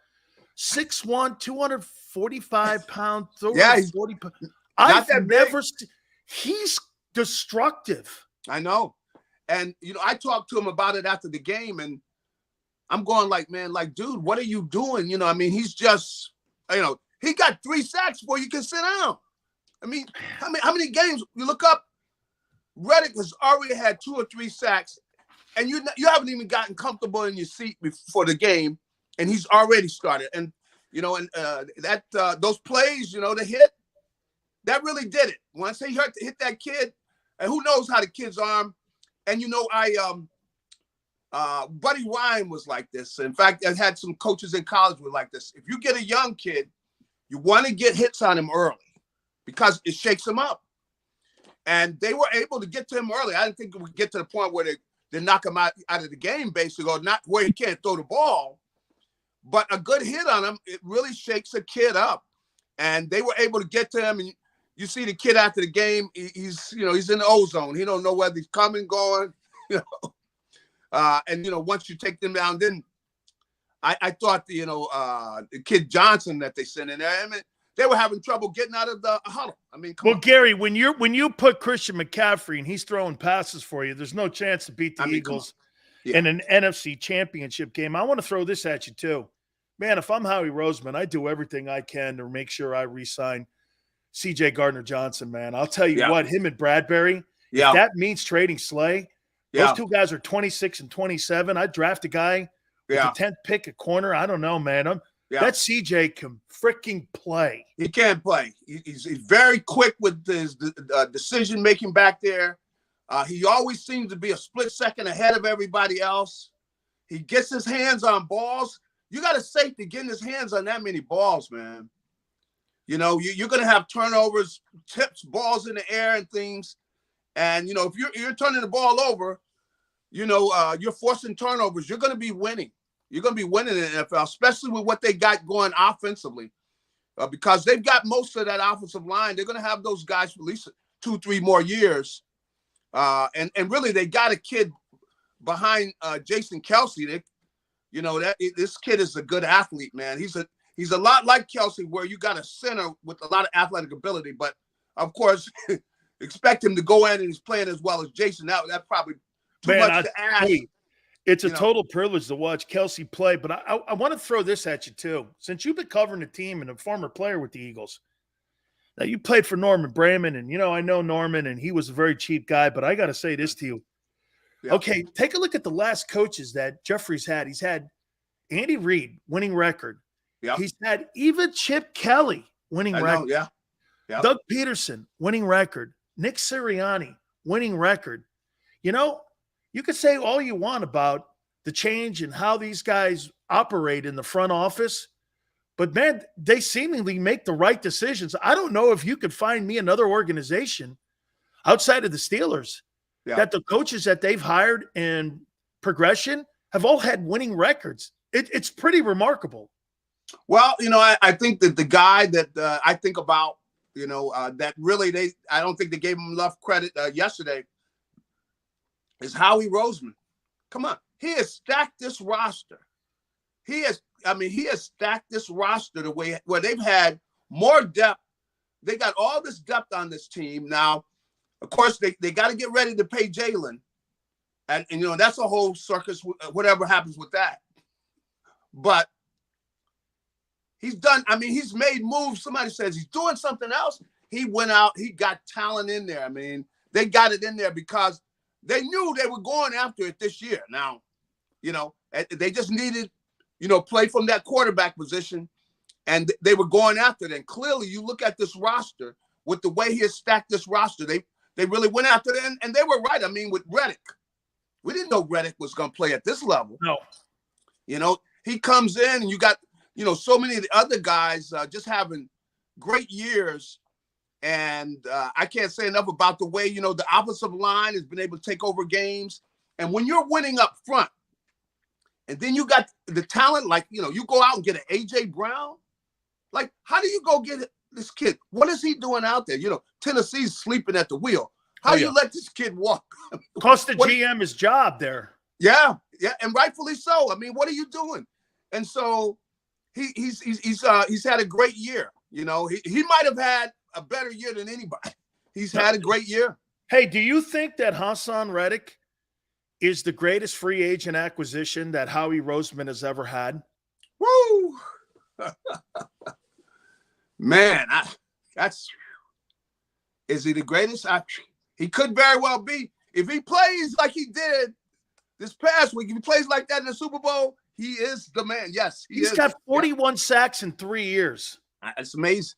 6'1", 245-pound, 40 pound. I've never seen. He's destructive. I know. And I talked to him about it after the game, and I'm going like, man, like, dude, what are you doing? I mean, he's just, he got 3 sacks before you can sit down. I mean, how many games you look up? Reddick has already had 2 or 3 sacks, and you haven't even gotten comfortable in your seat before the game, and he's already started. And those plays, the hit, that really did it. Once he hit that kid, and who knows how the kid's arm. And Buddy Ryan was like this. In fact, I had some coaches in college were like this. If you get a young kid, you want to get hits on him early because it shakes him up. And they were able to get to him early. I didn't think it would get to the point where they knock him out of the game, basically, or not where he can't throw the ball. But a good hit on him, it really shakes a kid up. And they were able to get to him. And you see the kid after the game, he's in the ozone. He don't know whether he's coming, going. you know. And once you take them down, then I thought the kid Johnson that they sent in there, I mean, they were having trouble getting out of the huddle. I mean, come on. Gary, when you put Christian McCaffrey and he's throwing passes for you, there's no chance to beat the Eagles in an NFC championship game. I want to throw this at you too. Man, if I'm Howie Roseman, I do everything I can to make sure I re-sign C.J. Gardner-Johnson, man. I'll tell you what, him and Bradbury, if that means trading Slay, those two guys are 26 and 27. I'd draft a guy with the 10th pick at corner. I don't know, man. That CJ can freaking play. He can play. He's very quick with his decision making back there. He always seems to be a split second ahead of everybody else. He gets his hands on balls. You got a safety getting his hands on that many balls, man. You're going to have turnovers, tips, balls in the air and things. And, if you're turning the ball over, you're forcing turnovers. You're going to be winning. You're going to be winning in the NFL, especially with what they got going offensively, because they've got most of that offensive line. They're going to have those guys for at least 2-3 more years. And really, they got a kid behind Jason Kelce. This kid is a good athlete, man. He's a lot like Kelce, where you got a center with a lot of athletic ability. But, of course, expect him to go in and he's playing as well as Jason. That's probably too much to ask. It's a total privilege to watch Kelce play, but I want to throw this at you too. Since you've been covering the team and a former player with the Eagles, now you played for Norman Braman, and I know Norman, and he was a very cheap guy, but I got to say this to you. Yeah. Okay, take a look at the last coaches that Jeffrey's had. He's had Andy Reid, winning record. Yeah. He's had even Chip Kelly, winning record. Yeah. Doug Peterson, winning record. Nick Sirianni, winning record. You could say all you want about the change and how these guys operate in the front office, but, man, they seemingly make the right decisions. I don't know if you could find me another organization outside of the Steelers that the coaches that they've hired and progression have all had winning records. It's pretty remarkable. Well, I think that the guy that I think about, that really I don't think they gave him enough credit yesterday is Howie Roseman. Come on. He has stacked this roster. He has stacked this roster the way where they've had more depth. They got all this depth on this team. Now, of course, they got to get ready to pay Jalen. And that's a whole circus, whatever happens with that. But he's made moves. Somebody says he's doing something else. He went out, he got talent in there. I mean, they got it in there because they knew they were going after it this year. Now, they just needed, play from that quarterback position, and they were going after it. And clearly, you look at this roster, with the way he has stacked this roster, they really went after it, and they were right. I mean, with Reddick, we didn't know Reddick was going to play at this level. No. He comes in, and you got, so many of the other guys just having great years. And I can't say enough about the way, the offensive line has been able to take over games. And when you're winning up front, and then you got the talent, like, you go out and get an A.J. Brown. Like, how do you go get this kid? What is he doing out there? Tennessee's sleeping at the wheel. How do you let this kid walk? Cost the GM his job there. Yeah, and rightfully so. I mean, what are you doing? And so he's had a great year. He might have had a better year than anybody. He's had a great year. Hey, do you think that Hassan Reddick is the greatest free agent acquisition that Howie Roseman has ever had? Woo! Man, is he the greatest? He could very well be. If he plays like he did this past week, if he plays like that in the Super Bowl, he is the man. Yes, he's got 41 sacks in 3 years. That's amazing.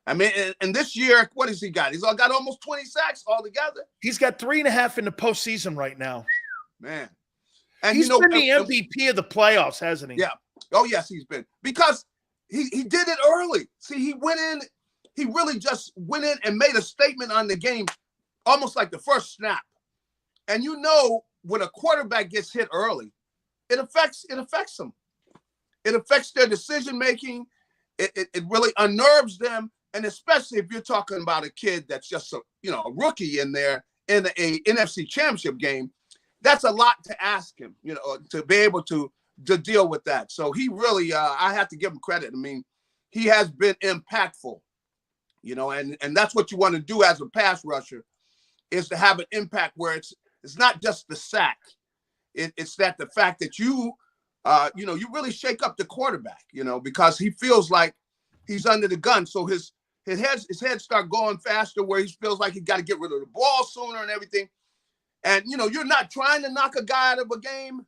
I mean, and this year, what has he got? He's got almost 20 sacks altogether. He's got 3.5 in the postseason right now. Man. And he's been the MVP of the playoffs, hasn't he? Yeah. Oh, yes, he's been. Because he did it early. See, he really just went in and made a statement on the game, almost like the first snap. And when a quarterback gets hit early, it affects them. It affects their decision-making. It really unnerves them. And especially if you're talking about a kid that's just a rookie in there in a NFC championship game, that's a lot to ask him, you know, to be able to deal with that. So he really, I have to give him credit. I mean, he has been impactful, you know, and that's what you want to do as a pass rusher, is to have an impact where it's not just the sack. It's that the fact that you know, you really shake up the quarterback, you know, because he feels like he's under the gun. So his head start going faster, where he feels like he got to get rid of the ball sooner and everything. And, you know, you're not trying to knock a guy out of a game,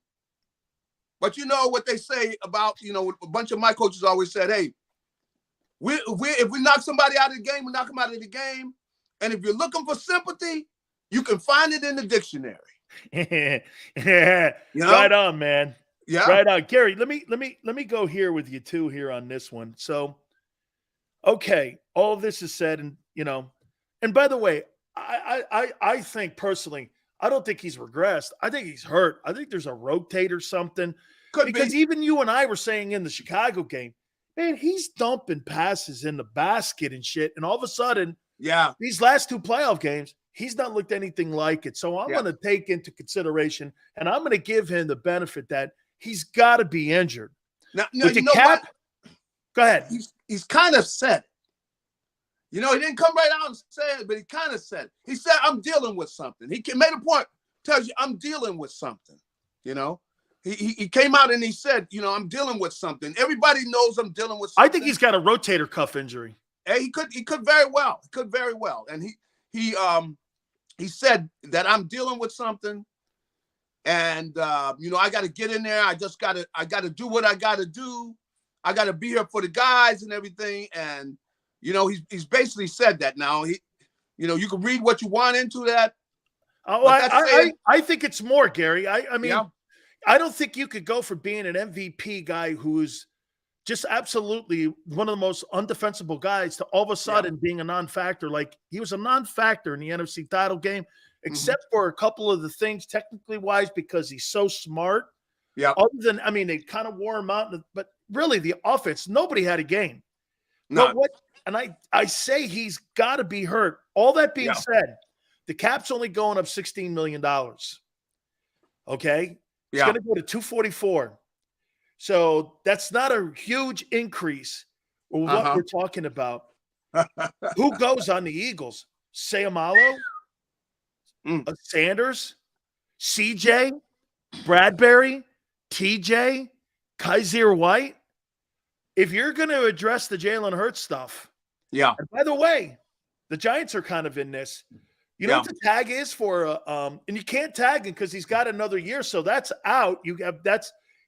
but you know what they say about, you know, a bunch of my coaches always said, hey, if we knock somebody out of the game, we knock them out of the game. And if you're looking for sympathy, you can find it in the dictionary. Yeah, you know? Right on, man. Yeah, right on, Gary. Let me go here with you too here on this one. So, okay, all of this is said, and you know, and by the way, I think personally, I don't think he's regressed. I think he's hurt. I think there's a rotate or something. Because even you and I were saying in the Chicago game, man, he's dumping passes in the basket and shit, and all of a sudden, yeah, these last two playoff games, he's not looked anything like it. So I'm going to take into consideration, and I'm going to give him the benefit that he's got to be injured. Now With you the know cap, what? Go ahead. He's kind of said it. You know, he didn't come right out and say it, but he kind of said it. He said, I'm dealing with something. He made a point, tells you, I'm dealing with something. You know, he came out and he said, you know, I'm dealing with something. Everybody knows I'm dealing with something. I think he's got a rotator cuff injury. Hey, he could very well. He could very well. And he said that I'm dealing with something. And, you know, I got to get in there. I got to do what I got to do. I got to be here for the guys and everything. And, you know, he's basically said that now. You know, you can read what you want into that. Oh, I think it's more, Gary. I mean, yeah. I don't think you could go for being an MVP guy who's just absolutely one of the most undefensible guys to all of a sudden being a non-factor. Like, he was a non-factor in the NFC title game, except for a couple of the things technically wise, because he's so smart. Yeah. Other than, I mean, they kind of wore him out, but really the offense, nobody had a game. No. And I say he's got to be hurt. All that being said, the cap's only going up $16 million. Okay? It's going to go to 244. So that's not a huge increase with what we're talking about. Who goes on the Eagles? Sayamalo? Sanders? CJ? Bradbury? TJ? Kaiser White? If you're going to address the Jalen Hurts stuff, and by the way, the Giants are kind of in this. You know what the tag is for? And you can't tag him because he's got another year, so that's out.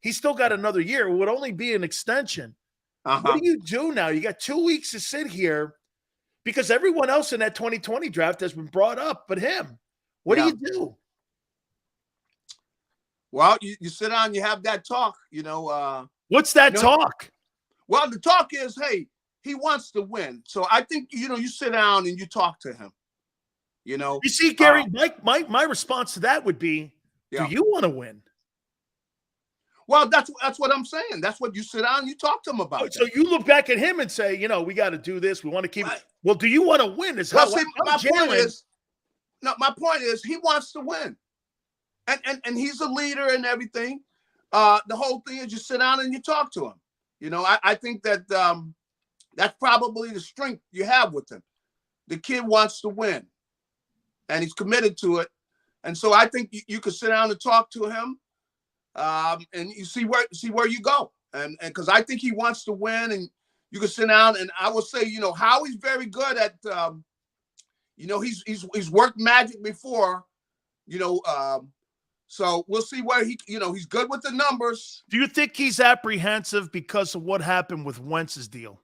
He's still got another year. It would only be an extension. What do you do now? You got 2 weeks to sit here because everyone else in that 2020 draft has been brought up, but him. What do you do? Well, you sit down, you have that talk. You know, what's that talk? Well, the talk is, hey, he wants to win. So I think, you know, you sit down and you talk to him. You know, you see, Gary, my response to that would be, do you want to win? Well, that's what I'm saying. That's what you sit down and you talk to him about. So you look back at him and say, you know, we got to do this. We want to keep it. Well, do you want to win? My point is he wants to win. And he's a leader and everything. The whole thing is you sit down and you talk to him. You know, I think that that's probably the strength you have with him. The kid wants to win. And he's committed to it. And so I think you could sit down and talk to him and you see where you go. And because I think he wants to win, and you can sit down, and I will say, you know, Howie's very good at, you know, he's worked magic before, you know, so we'll see where he's good with the numbers. Do you think he's apprehensive because of what happened with Wentz's deal?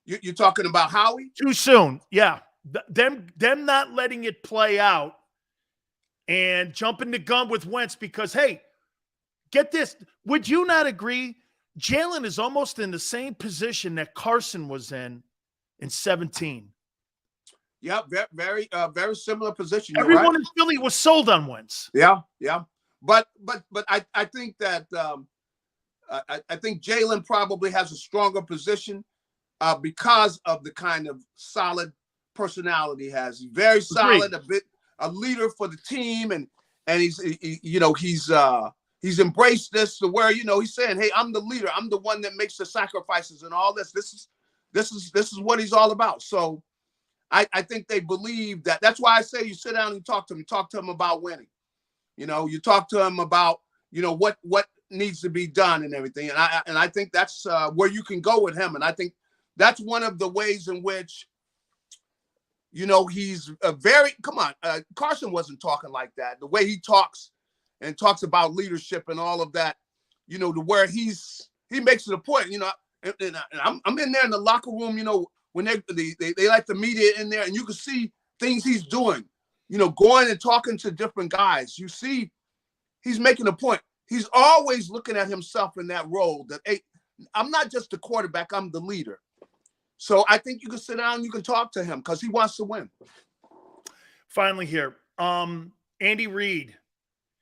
You're talking about Howie? Too soon. Yeah. Them not letting it play out and jumping the gun with Wentz because, hey, get this. Would you not agree? Jalen is almost in the same position that Carson was in 2017. Yeah, very similar position. Everyone in Philly was sold on Wentz. Yeah. But I think that I think Jalen probably has a stronger position because of the kind of solid personality he has. He's very solid, a leader for the team, and and he's embraced this to where, he's saying, hey, I'm the leader. I'm the one that makes the sacrifices and all this. This is what he's all about. So I think they believe that. That's why I say you sit down and talk to him. Talk to him about winning. You talk to him about, what needs to be done and everything. And I think that's where you can go with him. And I think that's one of the ways in which, he's Carson wasn't talking like that. The way he talks and talks about leadership and all of that, to where he makes it a point, and I'm in there in the locker room, when they like the media in there, and you can see things he's doing, going and talking to different guys. You see, he's making a point. He's always looking at himself in that role that, hey, I'm not just the quarterback, I'm the leader. So I think you can sit down and you can talk to him because he wants to win. Finally here, Andy Reid.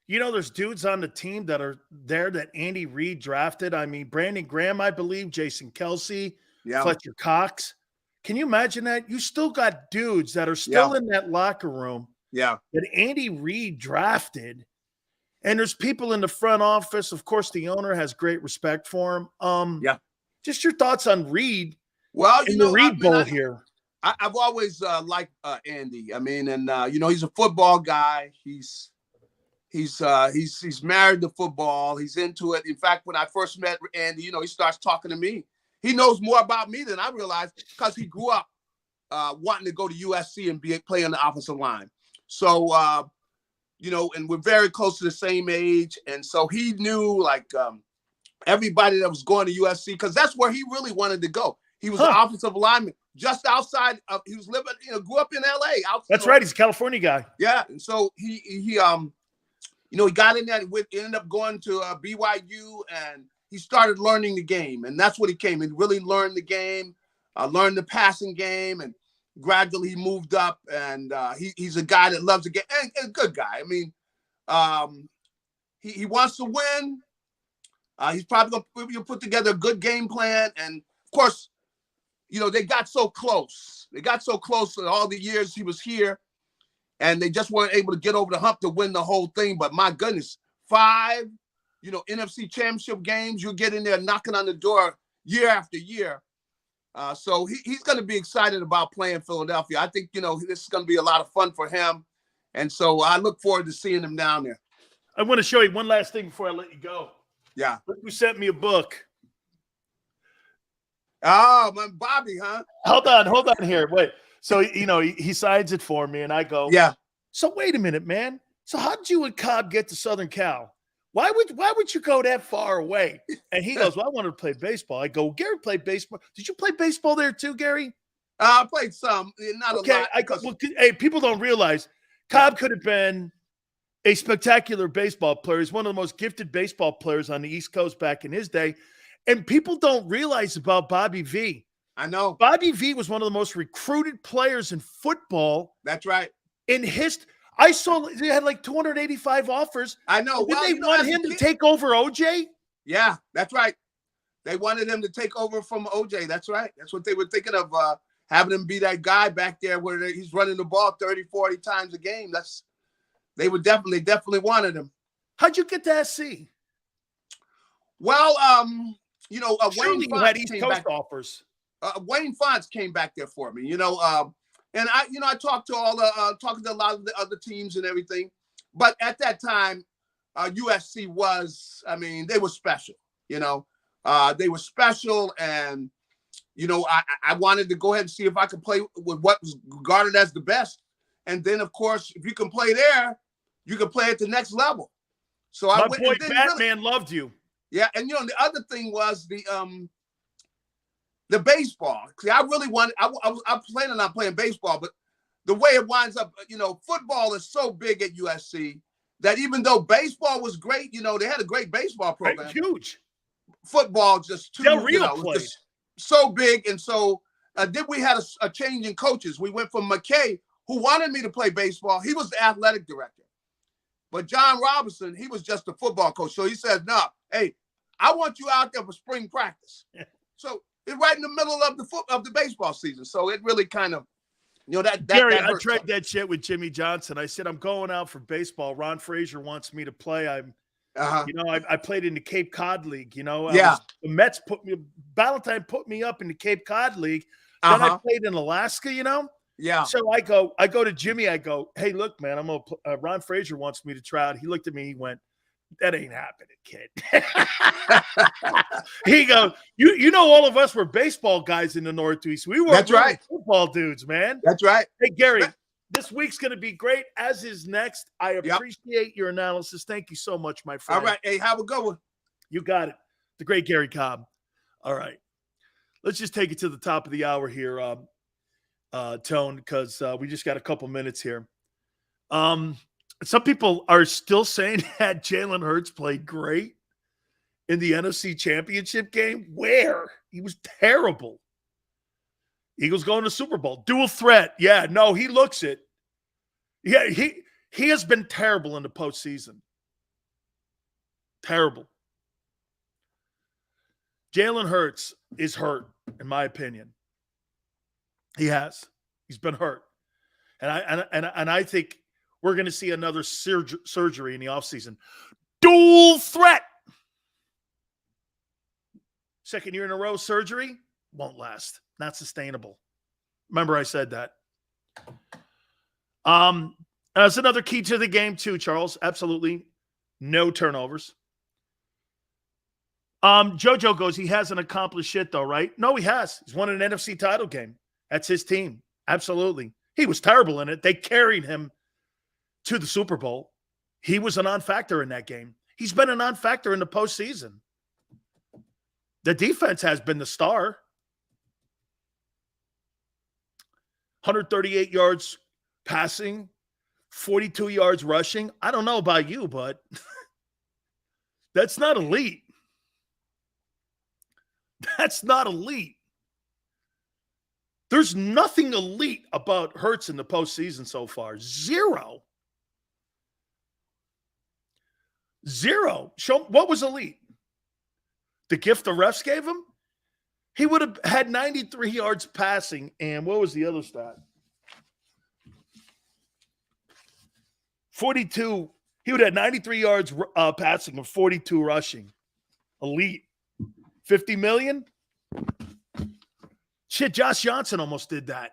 There's dudes on the team that are there that Andy Reid drafted. I mean, Brandon Graham, I believe, Jason Kelsey, Fletcher Cox. Can you imagine that? You still got dudes that are still in that locker room that Andy Reid drafted. And there's people in the front office. Of course, the owner has great respect for him. Just your thoughts on Reid. Well, the Reid Bowl here. I've always liked Andy. I mean, and he's a football guy. He's married to football. He's into it. In fact, when I first met Andy, he starts talking to me. He knows more about me than I realized because he grew up wanting to go to USC and play on the offensive line. So, and we're very close to the same age. And so he knew everybody that was going to USC because that's where he really wanted to go. He was an offensive lineman just outside of, he was living, grew up in LA. That's right. He's a California guy. Yeah. And so he got in there, ended up going to BYU, and he started learning the game. And that's what he came. He really learned the game, learned the passing game, and gradually he moved up. And he's a guy that loves the game and a good guy. I mean, he wants to win. He's probably going to put together a good game plan. And, of course, they got so close. They got so close in all the years he was here. And they just weren't able to get over the hump to win the whole thing. But my goodness, 5, NFC championship games, you're getting there knocking on the door year after year. So he's going to be excited about playing Philadelphia. I think, this is going to be a lot of fun for him. And so I look forward to seeing him down there. I want to show you one last thing before I let you go. Yeah. Look who sent me a book. Oh, my Bobby, huh? Hold on here. Wait. So, he signs it for me, and I go, yeah. So wait a minute, man. So how did you and Cobb get to Southern Cal? Why would you go that far away? And he goes, well, I wanted to play baseball. I go, Gary played baseball. Did you play baseball there too, Gary? I played some, not a lot. Hey, people don't realize Cobb could have been a spectacular baseball player. He's one of the most gifted baseball players on the East Coast back in his day. And people don't realize about Bobby V. I know. Bobby V was one of the most recruited players in football. That's right. In history. I saw they had 285 offers. I know. Did they want him to take over OJ? Yeah, that's right. They wanted him to take over from OJ. That's right. That's what they were thinking of, having him be that guy back there where he's running the ball 30, 40 times a game. They would definitely wanted him. How'd you get to SC? Well, Wayne Fonts had East Coast offers. Wayne Fonts came back there for me, and I talked to talking to a lot of the other teams and everything, but at that time, USC was, they were special, they were special, and I wanted to go ahead and see if I could play with what was regarded as the best, and then of course, if you can play there, you can play at the next level. So my boy Batman loved you. Yeah, and the other thing was the baseball. See, I really wanted. I'm planning on playing baseball, but the way it winds up, football is so big at USC that even though baseball was great, they had a great baseball program. Huge. Football just too. Del Rio played. Just so big, and so then we had a change in coaches. We went from McKay, who wanted me to play baseball. He was the athletic director, but John Robinson, he was just a football coach. So he said, "No, hey, I want you out there for spring practice." So it's right in the middle of the baseball season. So it really kind of You know, that Gary, that I hurts tried something. that shit with Jimmy Johnson. I said, I'm going out for baseball. Ron Frazier wants me to play. Uh-huh. You know, I played in the Cape Cod League. You know, Yeah. The Mets Ballantyne put me up in the Cape Cod League. Then I played in Alaska, you know? Yeah. So I go to Jimmy. I go, hey, look, man, Ron Frazier wants me to try out. He looked at me. He went, that ain't happening, kid. He goes, you know, all of us were baseball guys in the Northeast. We were That's right. football dudes, man. That's right. Hey, Gary, this week's going to be great, as is next. I appreciate your analysis. Thank you so much, my friend. All right. Hey, have a good one. You got it. The great Gary Cobb. All right. Let's just take it to the top of the hour here, Tone, because we just got a couple minutes here. Some people are still saying that Jalen Hurts played great in the NFC Championship game. Where? He was terrible. Eagles going to Super Bowl. Dual threat. Yeah, no, he looks it. Yeah, he has been terrible in the postseason. Terrible. Jalen Hurts is hurt, in my opinion. He has. He's been hurt. And I think we're going to see another surgery in the offseason. Dual threat. Second year in a row surgery won't last. Not sustainable. Remember I said that. That's another key to the game too, Charles. Absolutely. No turnovers. JoJo goes, he hasn't accomplished shit though, right? No, he has. He's won an NFC title game. That's his team. Absolutely. He was terrible in it. They carried him to the Super Bowl. He was a non-factor in that game. He's been a non-factor in the postseason. The defense has been the star. 138 yards passing, 42 yards rushing. I don't know about you, but that's not elite. That's not elite. There's nothing elite about Hurts in the postseason so far. Zero. Show what was elite? The gift the refs gave him? He would have had 93 yards passing, and what was the other stat? 42. He would have had 93 yards passing and 42 rushing. Elite. 50 million? Shit, Josh Johnson almost did that.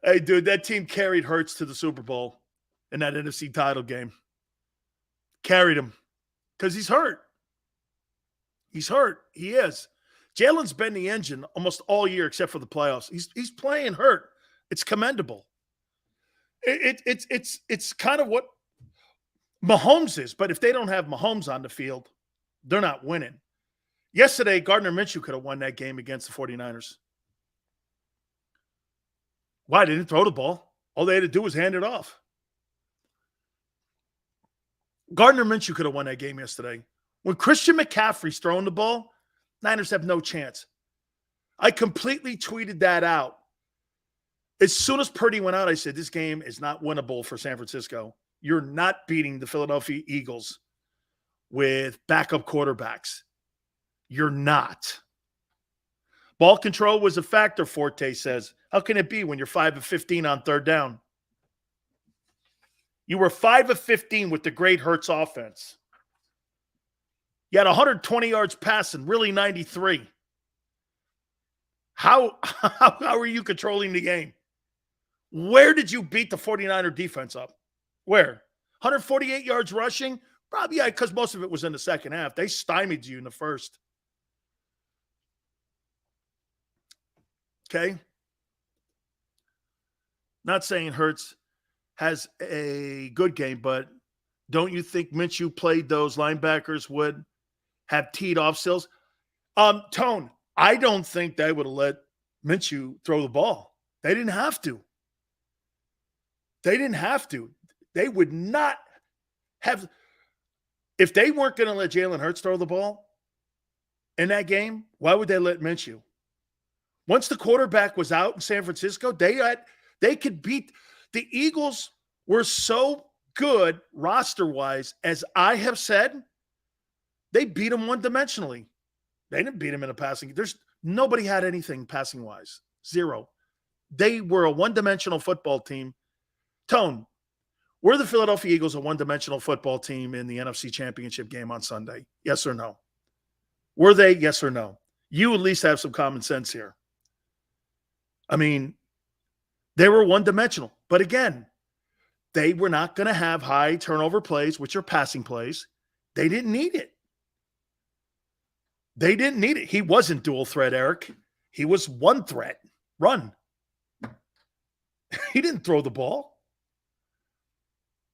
Hey, dude, that team carried Hurts to the Super Bowl in that NFC title game. Carried him because he's hurt. He's hurt. He is. Jalen's been the engine almost all year except for the playoffs. He's playing hurt. It's commendable. It's kind of what Mahomes is, but if they don't have Mahomes on the field, they're not winning. Yesterday, Gardner Minshew could have won that game against the 49ers. Why? They didn't throw the ball. All they had to do was hand it off. Gardner Minshew could have won that game yesterday. When Christian McCaffrey's throwing the ball, Niners have no chance. I completely tweeted that out. As soon as Purdy went out, I said, this game is not winnable for San Francisco. You're not beating the Philadelphia Eagles with backup quarterbacks. You're not. Ball control was a factor, Forte says. How can it be when you're 5 of 15 on third down? You were 5 of 15 with the great Hurts offense. You had 120 yards passing, really 93. How are you controlling the game? Where did you beat the 49er defense up? Where? 148 yards rushing? Probably, yeah, because most of it was in the second half. They stymied you in the first. Okay? Not saying Hurts has a good game, but don't you think Minshew played those linebackers would have teed off Sills? Tone, I don't think they would have let Minshew throw the ball. They didn't have to. They didn't have to. They would not have. If they weren't going to let Jalen Hurts throw the ball in that game, why would they let Minshew? Once the quarterback was out in San Francisco, they could beat the Eagles. Were so good roster-wise, as I have said, they beat them one-dimensionally. They didn't beat them in a passing. There's Nobody had anything passing wise. Zero. They were a one-dimensional football team. Tone, were the Philadelphia Eagles a one-dimensional football team in the NFC Championship game on Sunday? Yes or no? Were they? Yes or no? You at least have some common sense here. I mean, they were one-dimensional. But again, they were not going to have high turnover plays, which are passing plays. They didn't need it. They didn't need it. He wasn't dual threat, Eric. He was one threat. Run. He didn't throw the ball.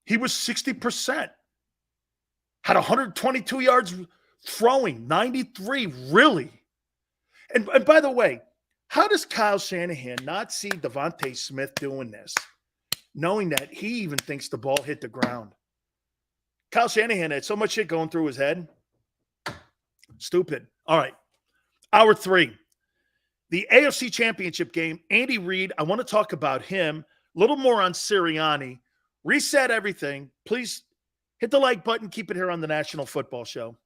He was 60%. Had 122 yards throwing, 93, really. And by the way, how does Kyle Shanahan not see Devontae Smith doing this, knowing that he even thinks the ball hit the ground? Kyle Shanahan had so much shit going through his head. Stupid. All right. Hour 3. The AFC Championship game, Andy Reid, I want to talk about him, a little more on Sirianni. Reset everything. Please hit the like button. Keep it here on the National Football Show.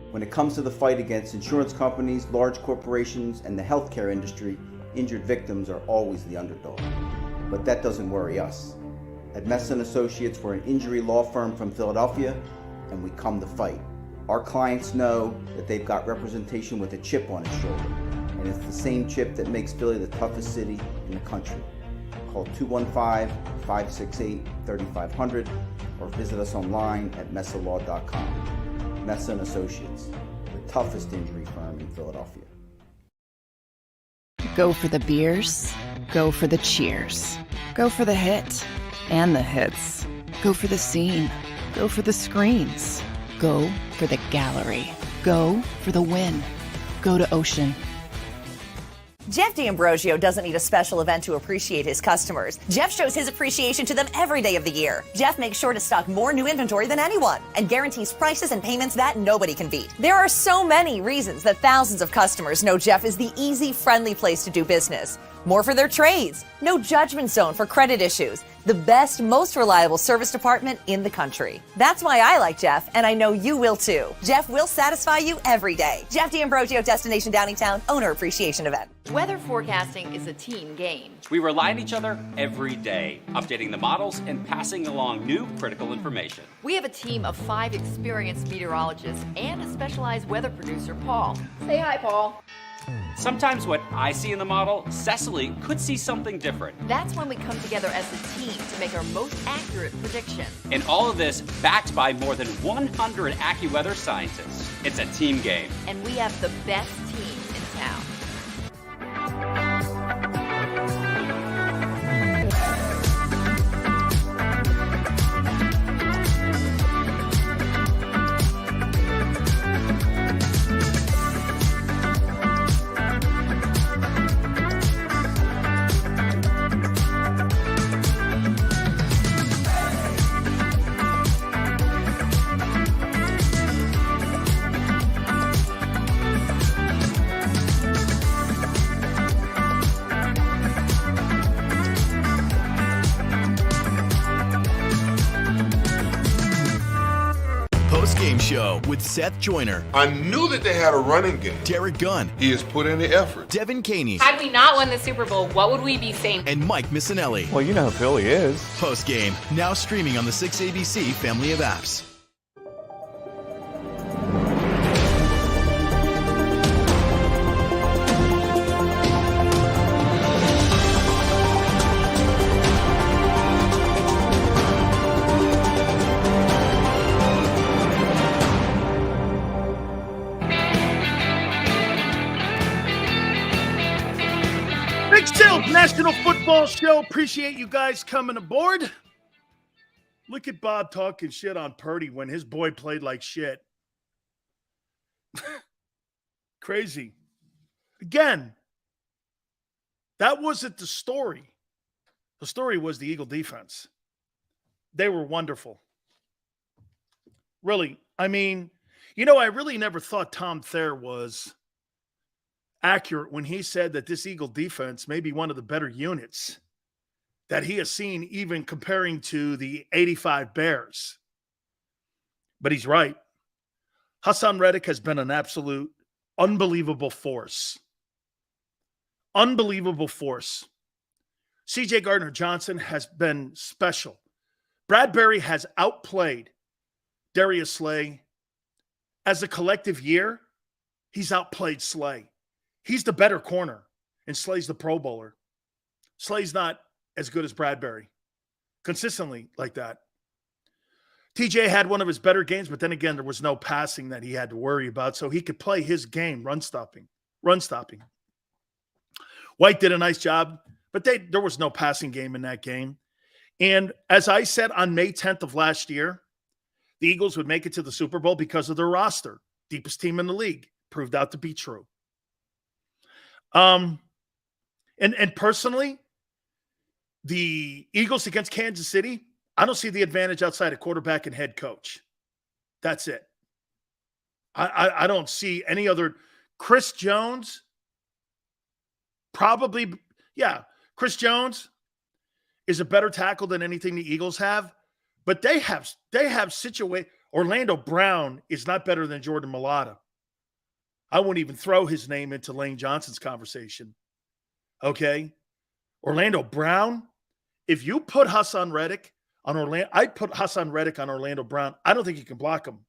When it comes to the fight against insurance companies, large corporations, and the healthcare industry, injured victims are always the underdog. But that doesn't worry us. At Messon Associates, we're an injury law firm from Philadelphia, and we come to fight. Our clients know that they've got representation with a chip on its shoulder, and it's the same chip that makes Philly the toughest city in the country. Call 215-568-3500 or visit us online at messalaw.com. Messon Associates, the toughest injury firm in Philadelphia. Go for the beers, go for the cheers, go for the hit and the hits, go for the scene, go for the screens, go for the gallery, go for the win, go to Ocean. Jeff D'Ambrosio doesn't need a special event to appreciate his customers. Jeff shows his appreciation to them every day of the year. Jeff makes sure to stock more new inventory than anyone and guarantees prices and payments that nobody can beat. There are so many reasons that thousands of customers know Jeff is the easy, friendly place to do business. More for their trades, no judgment zone for credit issues, the best, most reliable service department in the country. That's why I like Jeff, and I know you will too. Jeff will satisfy you every day. Jeff D'Ambrosio, Destination Downingtown, Owner Appreciation Event. Weather forecasting is a team game. We rely on each other every day, updating the models and passing along new critical information. We have a team of 5 experienced meteorologists and a specialized weather producer, Paul. Say hi, Paul. Sometimes what I see in the model, Cecily could see something different. That's when we come together as a team to make our most accurate prediction. And all of this backed by more than 100 AccuWeather scientists. It's a team game. And we have the best team in town. Game show with Seth Joyner. I knew that they had a running game. Derek Gunn. He has put in the effort. Devin Caney. Had we not won the Super Bowl, what would we be saying? And Mike Missinelli. Well, you know who Philly is. Post game, now streaming on the 6ABC family of apps. National Football Show. Appreciate you guys coming aboard. Look at Bob talking shit on Purdy when his boy played like shit. Crazy. Again, that wasn't the story. The story was the Eagle defense. They were wonderful. Really. I mean, You know, I really never thought Tom Thayer was accurate when he said that this Eagle defense may be one of the better units that he has seen, even comparing to the 85 Bears. But he's right. Hassan Reddick has been an absolute unbelievable force. Unbelievable force. C.J. Gardner-Johnson has been special. Bradbury has outplayed Darius Slay. As a collective year, he's outplayed Slay. He's the better corner, and Slay's the Pro Bowler. Slay's not as good as Bradbury. Consistently like that. TJ had one of his better games, but then again, there was no passing that he had to worry about, so he could play his game, run stopping. White did a nice job, but there was no passing game in that game. And as I said on May 10th of last year, the Eagles would make it to the Super Bowl because of their roster. Deepest team in the league. Proved out to be true. And personally, the Eagles against Kansas City, I don't see the advantage outside of quarterback and head coach. That's it. I don't see any other. Chris Jones, probably, yeah. Chris Jones is a better tackle than anything the Eagles have, but they have Orlando Brown is not better than Jordan Mailata. I wouldn't even throw his name into Lane Johnson's conversation. Okay? Orlando Brown, if you put Hassan Reddick on Orlando, I'd put Hassan Reddick on Orlando Brown. I don't think he can block him.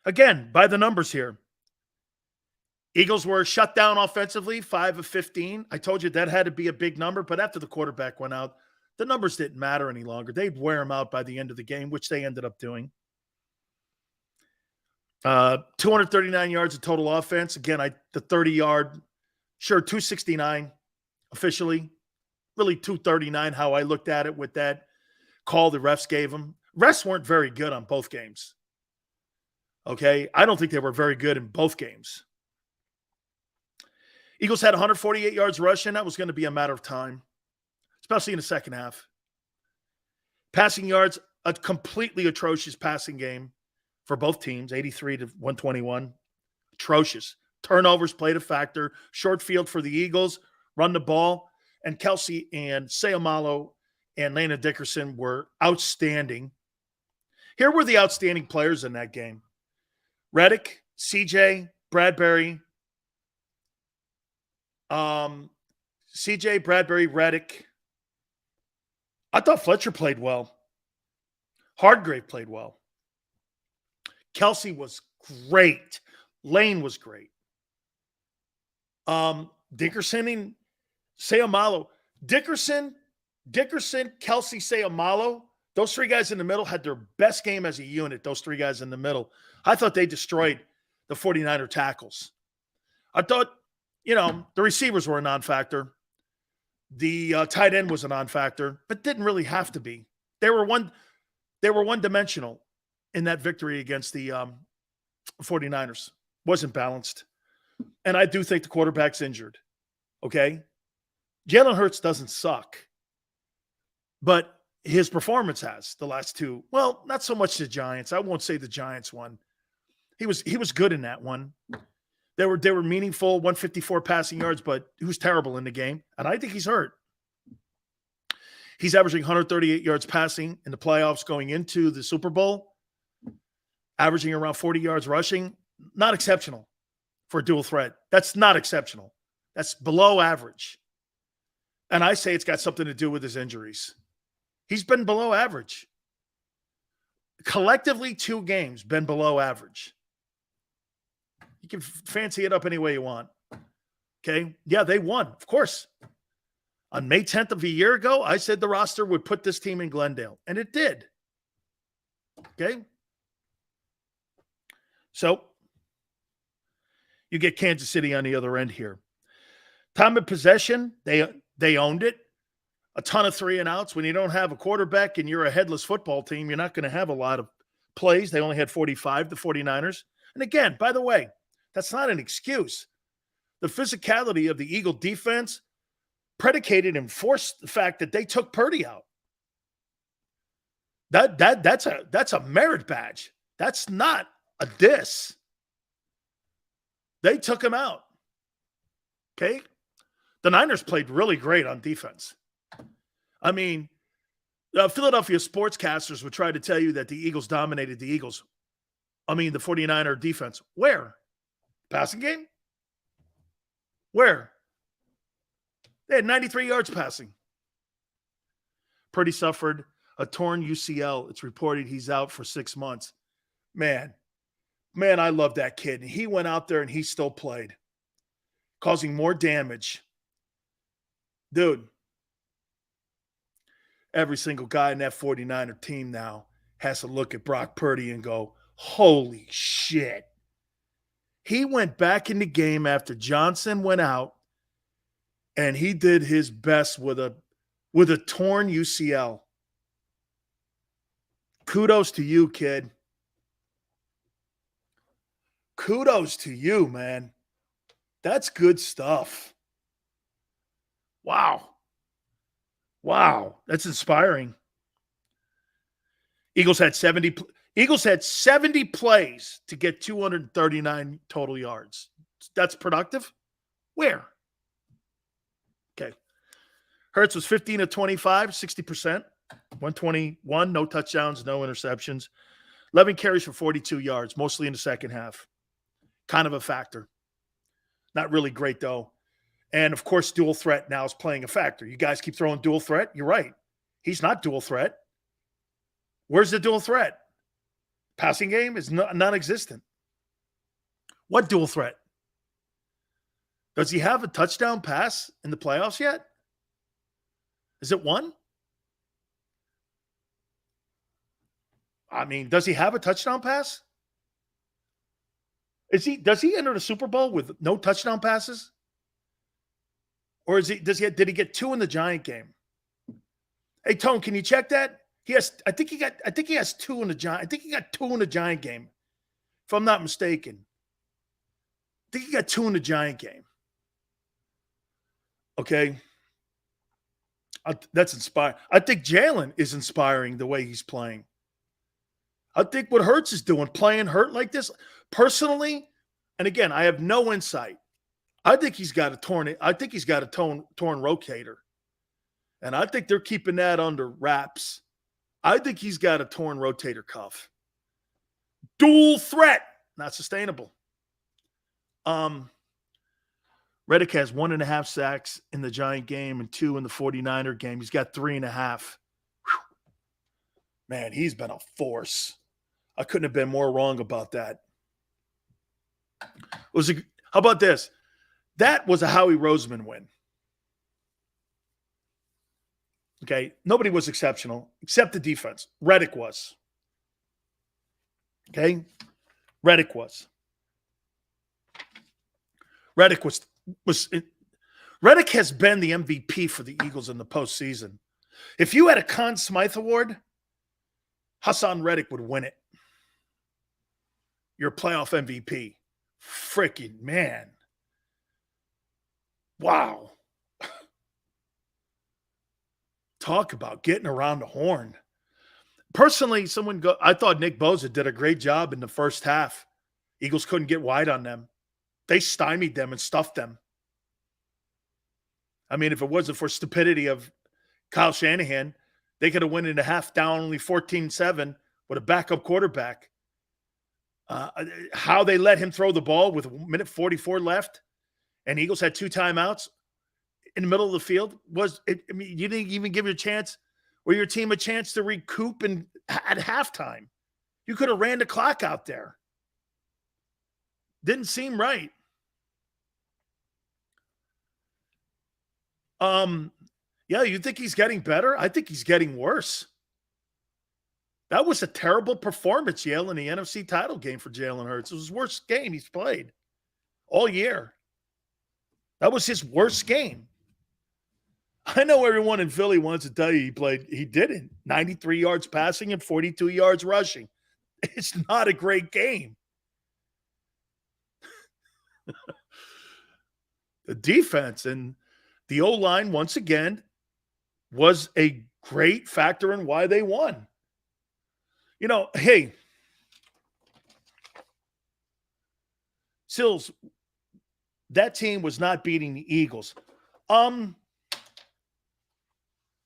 Again, by the numbers here. Eagles were shut down offensively, 5 of 15. I told you that had to be a big number, but after the quarterback went out, the numbers didn't matter any longer. They'd wear him out by the end of the game, which they ended up doing. 239 yards of total offense. Again, the 30-yard, sure, 269 officially. Really 239 how I looked at it with that call the refs gave them. Refs weren't very good on both games. Okay? I don't think they were very good in both games. Eagles had 148 yards rushing. That was going to be a matter of time, especially in the second half. Passing yards, a completely atrocious passing game for both teams, 83 to 121. Atrocious. Turnovers played a factor. Short field for the Eagles, run the ball, and Kelsey and Seumalo and Landon Dickerson were outstanding. Here were the outstanding players in that game. Reddick, CJ, Bradbury, CJ, Bradbury, Reddick. I thought Fletcher played well. Hardgrave played well. Kelsey was great. Lane was great. Dickerson and Seumalo. Dickerson, Kelsey, Seumalo. Those three guys in the middle had their best game as a unit, those three guys in the middle. I thought they destroyed the 49er tackles. I thought, the receivers were a non-factor. The tight end was a non-factor, but didn't really have to be. They were one-dimensional in that victory against the 49ers. Wasn't balanced. And I do think the quarterback's injured. Okay? Jalen Hurts doesn't suck. But his performance has the last two. Well, not so much the Giants. I won't say the Giants won. He was good in that one. They were meaningful, 154 passing yards, but he was terrible in the game. And I think he's hurt. He's averaging 138 yards passing in the playoffs going into the Super Bowl, averaging around 40 yards rushing. Not exceptional for a dual threat. That's not exceptional. That's below average. And I say it's got something to do with his injuries. He's been below average. Collectively, 2 games been below average. You can fancy it up any way you want. Okay? Yeah, they won, of course. On May 10th of a year ago, I said the roster would put this team in Glendale, and it did. Okay? So, you get Kansas City on the other end here. Time of possession, they owned it. A ton of 3-and-outs. When you don't have a quarterback and you're a headless football team, you're not going to have a lot of plays. They only had 45, the 49ers. And again, by the way, that's not an excuse. The physicality of the Eagle defense predicated and forced the fact that they took Purdy out. That's a merit badge. That's not a diss. They took him out. Okay? The Niners played really great on defense. I mean, Philadelphia sportscasters would try to tell you that the Eagles dominated the 49er defense. Where? Passing game? Where? They had 93 yards passing. Purdy suffered a torn UCL. It's reported he's out for 6 months. Man, I love that kid. And he went out there and he still played, causing more damage. Dude, every single guy in that 49er team now has to look at Brock Purdy and go, holy shit. He went back in the game after Johnson went out, and he did his best with a torn UCL. Kudos to you, kid. Kudos to you, man. That's good stuff. Wow. That's inspiring. Eagles had 70 plays to get 239 total yards. That's productive? Where? Okay. Hurts was 15 of 25, 60%. 121, no touchdowns, no interceptions. 11 carries for 42 yards, mostly in the second half. Kind of a factor. Not really great, though. And, of course, dual threat now is playing a factor. You guys keep throwing dual threat. You're right. He's not dual threat. Where's the dual threat? Passing game is non-existent. What dual threat? Does he have a touchdown pass in the playoffs yet? Is it one? I mean, does he have a touchdown pass? Does he enter the Super Bowl with no touchdown passes? Or did he get 2 in the Giant game? Hey, Tone, can you check that? I think he has 2 in the Giant. I think he got 2 in the Giant game, if I'm not mistaken. I think he got 2 in the Giant game. Okay. That's inspiring. I think Jalen is inspiring the way he's playing. I think what Hurts is doing, playing hurt like this, personally, and again, I have no insight. I think he's got a torn rotator. And I think they're keeping that under wraps. I think he's got a torn rotator cuff. Dual threat, not sustainable. Reddick has 1.5 sacks in the Giant game and 2 in the 49er game. He's got 3.5. Man, he's been a force. I couldn't have been more wrong about that. How about this? That was a Howie Roseman win. Okay, nobody was exceptional except the defense. Reddick was. Okay, Reddick has been the MVP for the Eagles in the postseason. If you had a Conn Smythe Award, Hassan Reddick would win it. Your playoff MVP. Freaking man. Wow. Talk about getting around the horn. Personally, I thought Nick Bosa did a great job in the first half. Eagles couldn't get wide on them. They stymied them and stuffed them. I mean, if it wasn't for stupidity of Kyle Shanahan, they could have went into half down only 14-7 with a backup quarterback. How they let him throw the ball with 1:44 left, and Eagles had 2 timeouts in the middle of the field you didn't even give your team a chance to recoup at halftime. You could have ran the clock out there. Didn't seem right. Yeah, you think he's getting better? I think he's getting worse. That was a terrible performance, Yale, in the NFC title game for Jalen Hurts. It was his worst game he's played all year. That was his worst game. I know everyone in Philly wants to tell you he didn't. 93 yards passing and 42 yards rushing. It's not a great game. The defense and the O-line, once again, was a great factor in why they won. Hey, Sills, that team was not beating the Eagles.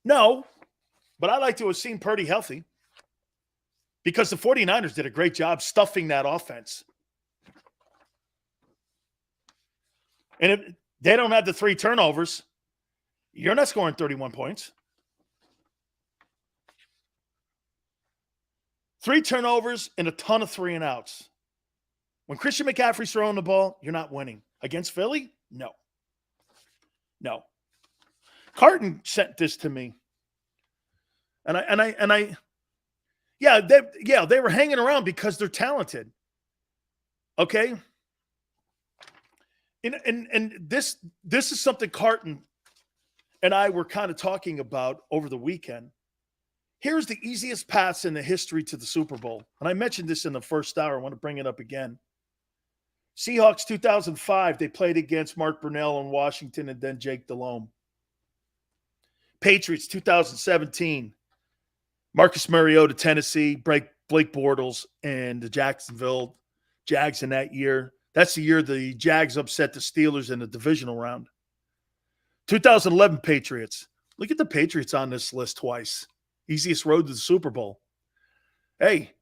No, but I like to have seen Purdy healthy because the 49ers did a great job stuffing that offense. And if they don't have the 3 turnovers, you're not scoring 31 points. 3 turnovers and a ton of 3-and-outs. When Christian McCaffrey's throwing the ball, you're not winning. Against Philly? No. Carton sent this to me. They were hanging around because they're talented. Okay? And this is something Carton and I were kind of talking about over the weekend. Here's the easiest path in the history to the Super Bowl. And I mentioned this in the first hour. I want to bring it up again. Seahawks 2005, they played against Mark Brunell in Washington and then Jake Delhomme. Patriots 2017, Marcus Mariota, Tennessee, Blake Bortles, and the Jacksonville Jags in that year. That's the year the Jags upset the Steelers in the divisional round. 2011 Patriots. Look at the Patriots on this list twice. Easiest road to the Super Bowl. Hey,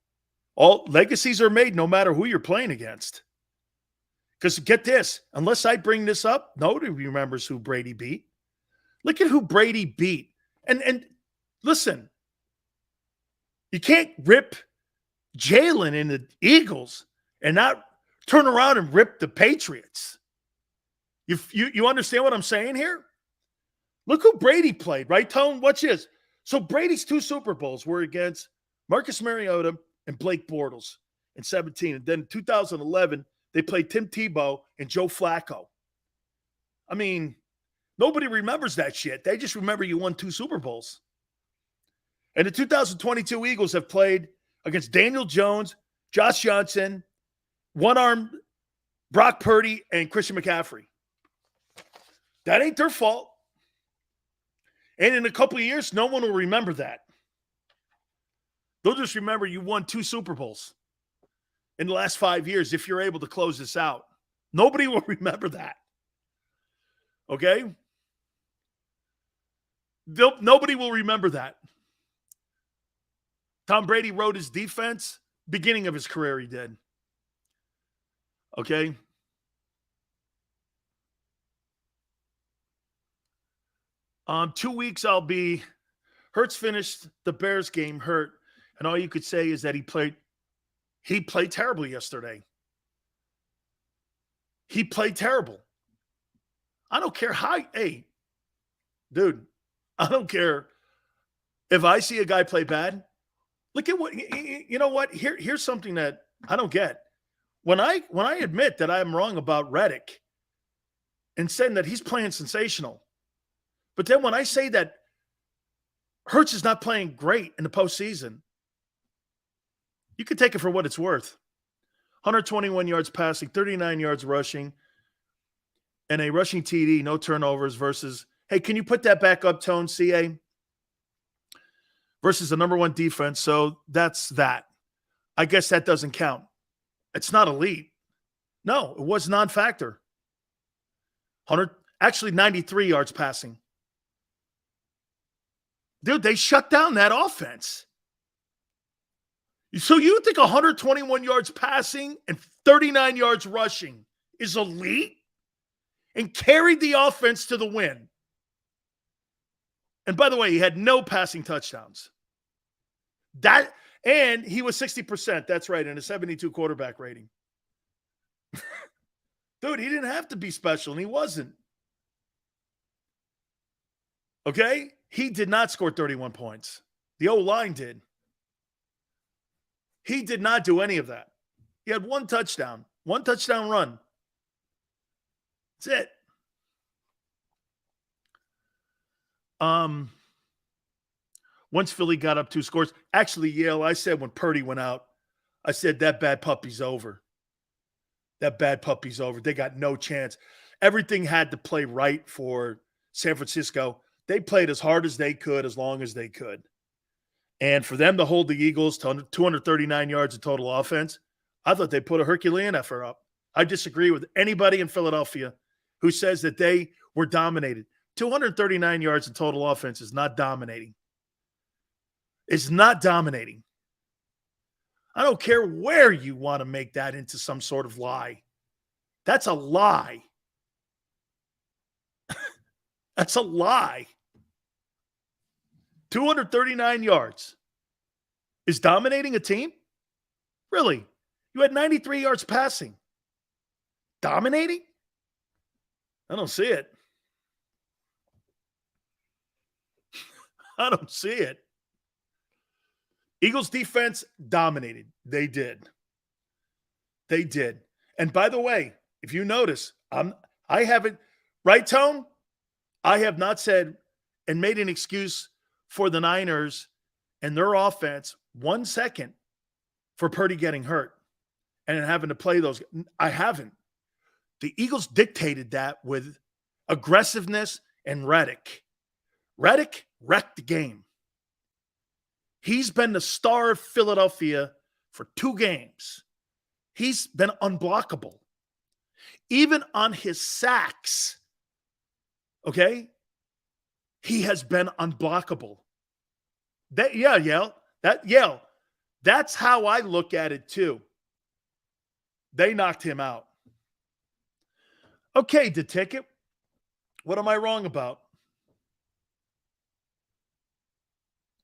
all legacies are made no matter who you're playing against. Because get this, unless I bring this up, nobody remembers who Brady beat. Look at who Brady beat. And listen, you can't rip Jalen in the Eagles and not turn around and rip the Patriots. You understand what I'm saying here? Look who Brady played, right, Tone? Watch this. So Brady's 2 Super Bowls were against Marcus Mariota and Blake Bortles in 2017. And then in 2011, they played Tim Tebow and Joe Flacco. I mean, nobody remembers that shit. They just remember you won 2 Super Bowls. And the 2022 Eagles have played against Daniel Jones, Josh Johnson, one-armed Brock Purdy, and Christian McCaffrey. That ain't their fault. And in a couple of years, no one will remember that. They'll just remember you won 2 Super Bowls in the last 5 years if you're able to close this out. Nobody will remember that. Okay? Nobody will remember that. Tom Brady wrote his defense. Beginning of his career, he did. Okay? 2 weeks I'll be Hurts finished the Bears game hurt, and all you could say is that he played terrible yesterday. He played terrible. I don't care how, hey, dude, I don't care if I see a guy play bad. Look at what, you know what? Here's something that I don't get. When I admit that I'm wrong about Reddick and saying that he's playing sensational, but then when I say that Hurts is not playing great in the postseason, you can take it for what it's worth. 121 yards passing, 39 yards rushing, and a rushing TD, no turnovers versus, hey, can you put that back up, Tone, CA? Versus the number 1 defense. So that's that. I guess that doesn't count. It's not elite. No, it was non-factor. 93 yards passing. Dude, they shut down that offense. So you think 121 yards passing and 39 yards rushing is elite and carried the offense to the win? And by the way, he had no passing touchdowns. And he was 60%. That's right, in a 72 quarterback rating. Dude, he didn't have to be special, and he wasn't. Okay? He did not score 31 points. The O-line did. He did not do any of that. He had 1 touchdown run. That's it. Once Philly got up 2 scores, actually, Yale, I said when Purdy went out, I said that bad puppy's over. That bad puppy's over. They got no chance. Everything had to play right for San Francisco. They played as hard as they could, as long as they could. And for them to hold the Eagles to 239 yards of total offense, I thought they put a Herculean effort up. I disagree with anybody in Philadelphia who says that they were dominated. 239 yards of total offense is not dominating. It's not dominating. I don't care where you want to make that into some sort of lie. That's a lie. That's a lie. 239 yards is dominating a team? Really? You had 93 yards passing. Dominating? I don't see it. I don't see it. Eagles defense dominated. They did. They did. And by the way, if you notice, I haven't, right, Tone? I have not said and made an excuse for the Niners and their offense 1 second for Purdy getting hurt and having to play those. I haven't. The Eagles dictated that with aggressiveness and Reddick. Reddick wrecked the game. He's been the star of Philadelphia for 2 games. He's been unblockable. Even on his sacks, okay, he has been unblockable. That's how I look at it too. They knocked him out. Okay, the ticket. What am I wrong about?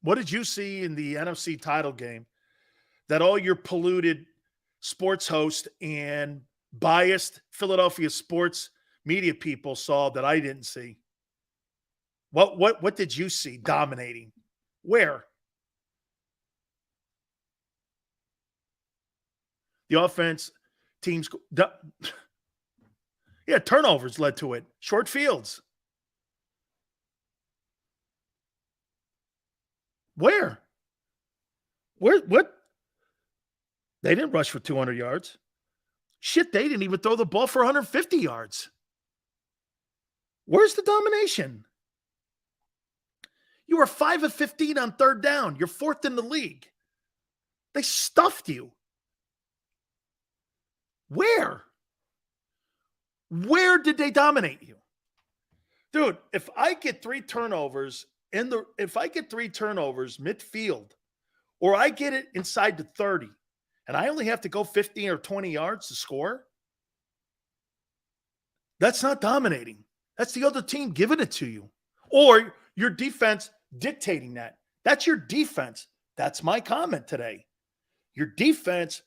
What did you see in the NFC title game that all your polluted sports hosts and biased Philadelphia sports media people saw that I didn't see? What did you see dominating? Where? The offense teams, turnovers led to it. Short fields. Where? What? They didn't rush for 200 yards. Shit, they didn't even throw the ball for 150 yards. Where's the domination? You were 5 of 15 on third down. You're 4th in the league. They stuffed you. Where? Where did they dominate you? Dude, if I get 3 turnovers midfield, or I get it inside the 30, and I only have to go 15 or 20 yards to score, that's not dominating. That's the other team giving it to you. Or your defense dictating that. That's your defense. That's my comment today. Your defense,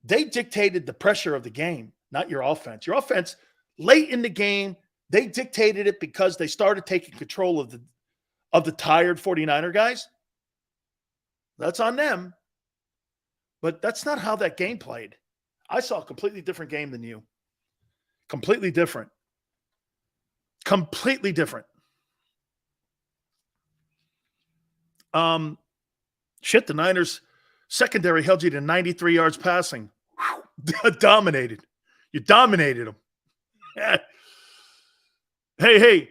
they dictated the pressure of the game, not your offense. Your offense, late in the game, they dictated it because they started taking control of the tired 49er guys. That's on them. But that's not how that game played. I saw a completely different game than you. Completely different. Completely different. The Niners secondary held you to 93 yards passing. Dominated. You dominated them. Hey,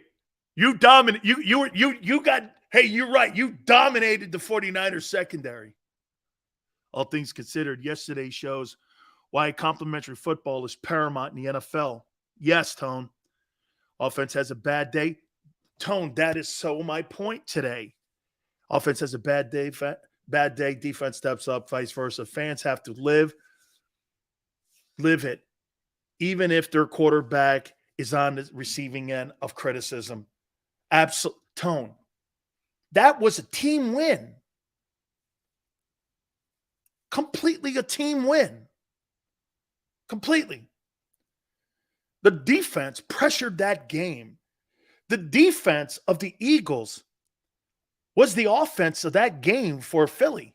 you dominate. You got, hey, you're right. You dominated the 49ers secondary. All things considered, yesterday shows why complimentary football is paramount in the NFL. Yes, Tone. Offense has a bad day. Tone, that is so my point today. Offense has a bad day. Defense steps up, vice versa. Fans have to live it, even if their quarterback is on the receiving end of criticism. Absolute Tone. That was a team win. Completely a team win. Completely. The defense pressured that game. The defense of the Eagles was the offense of that game for Philly.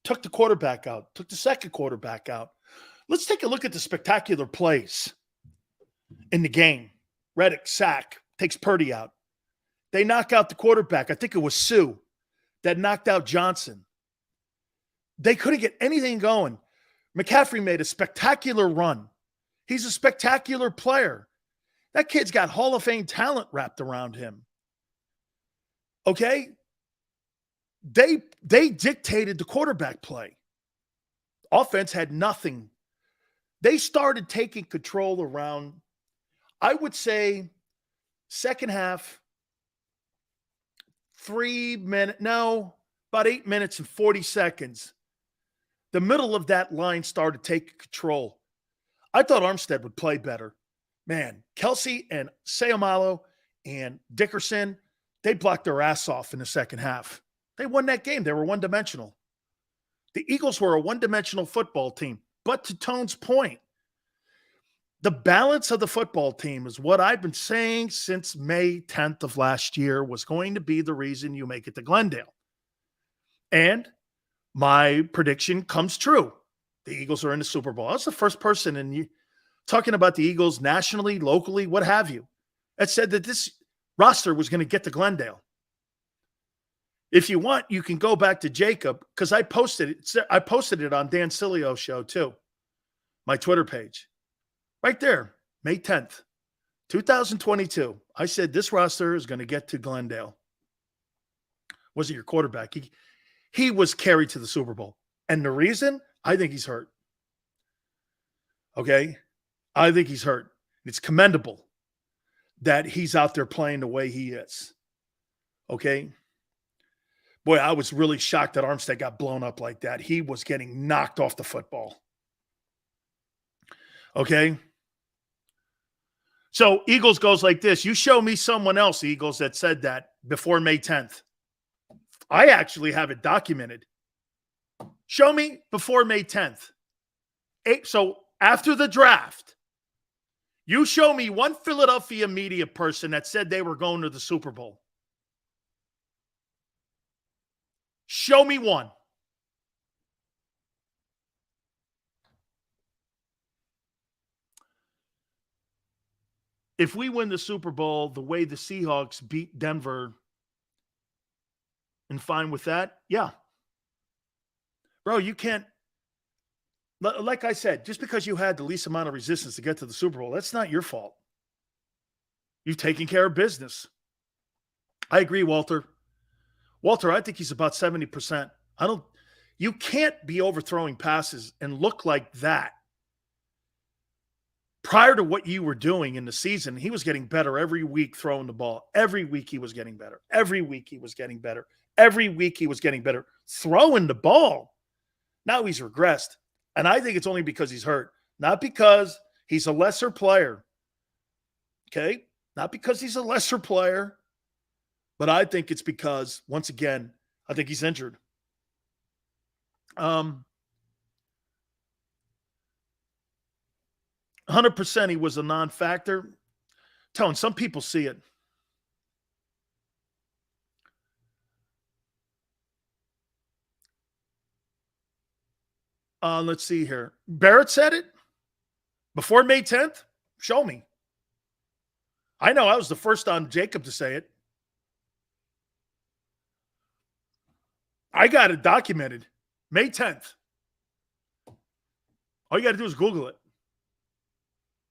Took the quarterback out. Took the second quarterback out. Let's take a look at the spectacular plays in the game. Reddick, sack, takes Purdy out. They knock out the quarterback. I think it was Sue that knocked out Johnson. They couldn't get anything going. McCaffrey made a spectacular run. He's a spectacular player. That kid's got Hall of Fame talent wrapped around him. Okay? they dictated the quarterback play. Offense had nothing. They started taking control around, I would say, second half, about 8 minutes and 40 seconds. The middle of that line started taking control. I thought Armstead would play better. Man, Kelsey and Sayamalo and Dickerson, they blocked their ass off in the second half. They won that game. They were one-dimensional. The Eagles were a one-dimensional football team. But to Tone's point, the balance of the football team is what I've been saying since May 10th of last year was going to be the reason you make it to Glendale. And my prediction comes true. The Eagles are in the Super Bowl. I was the first person in talking about the Eagles nationally, locally, what have you, that said that this roster was going to get to Glendale. If you want, you can go back to JAKIB because I posted it on Dan Sileo show too, my Twitter page. Right there, May 10th, 2022. I said this roster is going to get to Glendale. Wasn't your quarterback. He was carried to the Super Bowl. And the reason, I think he's hurt. Okay? I think he's hurt. It's commendable that he's out there playing the way he is. Okay? Boy, I was really shocked that Armstead got blown up like that. He was getting knocked off the football. Okay? So Eagles goes like this. You show me someone else, Eagles, that said that before May 10th. I actually have it documented. Show me before May 10th. So after the draft, you show me one Philadelphia media person that said they were going to the Super Bowl. Show me one. If we win the Super Bowl the way the Seahawks beat Denver and fine with that, yeah. Bro, you can't, like I said, just because you had the least amount of resistance to get to the Super Bowl, that's not your fault. You've taken care of business. I agree, Walter. Walter, I think he's about 70%. You can't be overthrowing passes and look like that. Prior to what you were doing in the season, he was getting better every week throwing the ball. Every week he was getting better. Every week he was getting better. Every week he was getting better throwing the ball. Now he's regressed. And I think it's only because he's hurt, not because he's a lesser player. Okay? Not because he's a lesser player, but I think it's because, once again, I think he's injured. 100% he was a non-factor. Tone, some people see it. Let's see here. Barrett said it before May 10th. Show me. I know I was the first on JAKIB to say it. I got it documented. May 10th. All you got to do is Google it.